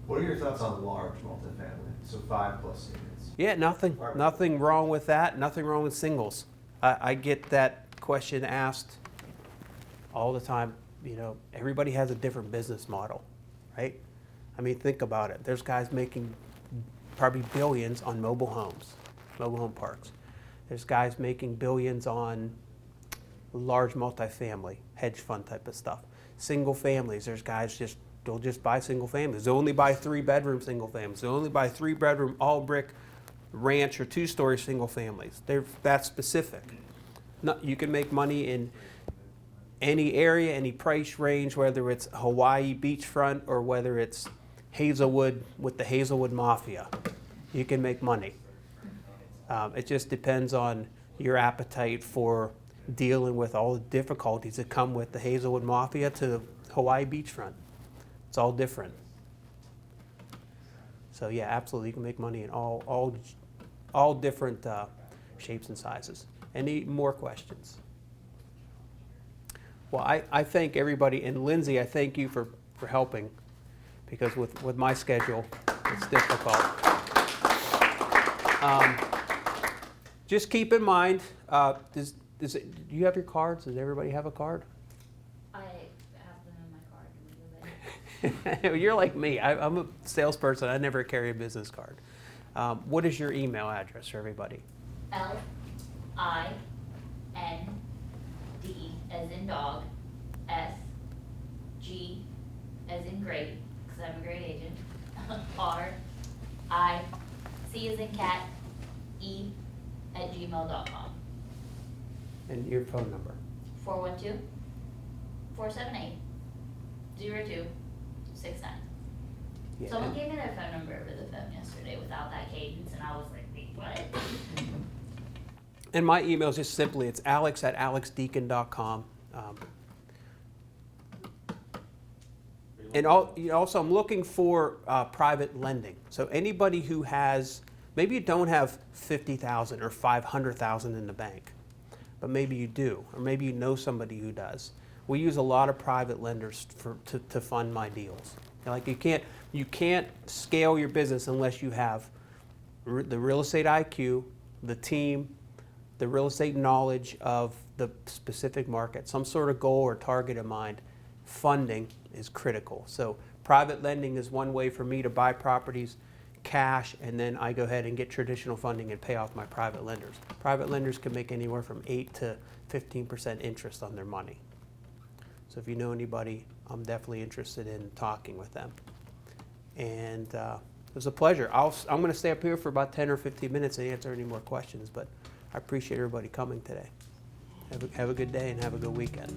What are your thoughts on large multifamily? So 5+ units.
Yeah, nothing wrong with that. Nothing wrong with singles. I get that question asked all the time. You know, everybody has a different business model, right? I mean, think about it. There's guys making probably billions on mobile homes, mobile home parks. There's guys making billions on large multifamily, hedge fund type of stuff. Single families, there's guys they'll just buy single families. They'll only buy 3-bedroom single families. They'll only buy 3-bedroom all brick ranch or 2-story single families. They're that specific. You can make money in any area, any price range, whether it's Hawaii beachfront or whether it's Hazelwood with the Hazelwood Mafia. You can make money. It just depends on your appetite for dealing with all the difficulties that come with the Hazelwood Mafia to the Hawaii beachfront. It's all different. So yeah, absolutely, you can make money in all different shapes and sizes. Any more questions? Well, I thank everybody, and Lindsay, I thank you for helping, because with my schedule, it's difficult. Just keep in mind, do you have your cards? Does everybody have a card?
I have them in my card.
You're like me. I'm a salesperson. I never carry a business card. What is your email address for everybody?
LIND as in dog, SG as in great, because I'm a great agent, RIC as in cat, E@gmail.com.
And your phone number?
412-478-0269.
Yeah.
Someone gave me their phone number over the phone yesterday without that cadence, and I was like, wait, what?
And my email is just simply, it's alex@alexdeacon.com. And also, I'm looking for private lending. So anybody who has, maybe you don't have $50,000 or $500,000 in the bank, but maybe you do, or maybe you know somebody who does. We use a lot of private lenders to fund my deals. Like you can't scale your business unless you have the real estate IQ, the team, the real estate knowledge of the specific market, some sort of goal or target in mind. Funding is critical. So private lending is one way for me to buy properties, cash, and then I go ahead and get traditional funding and pay off my private lenders. Private lenders can make anywhere from 8 to 15% interest on their money. So if you know anybody, I'm definitely interested in talking with them. And it was a pleasure. I'm going to stay up here for about 10 or 15 minutes and answer any more questions, but I appreciate everybody coming today. Have a good day and have a good weekend.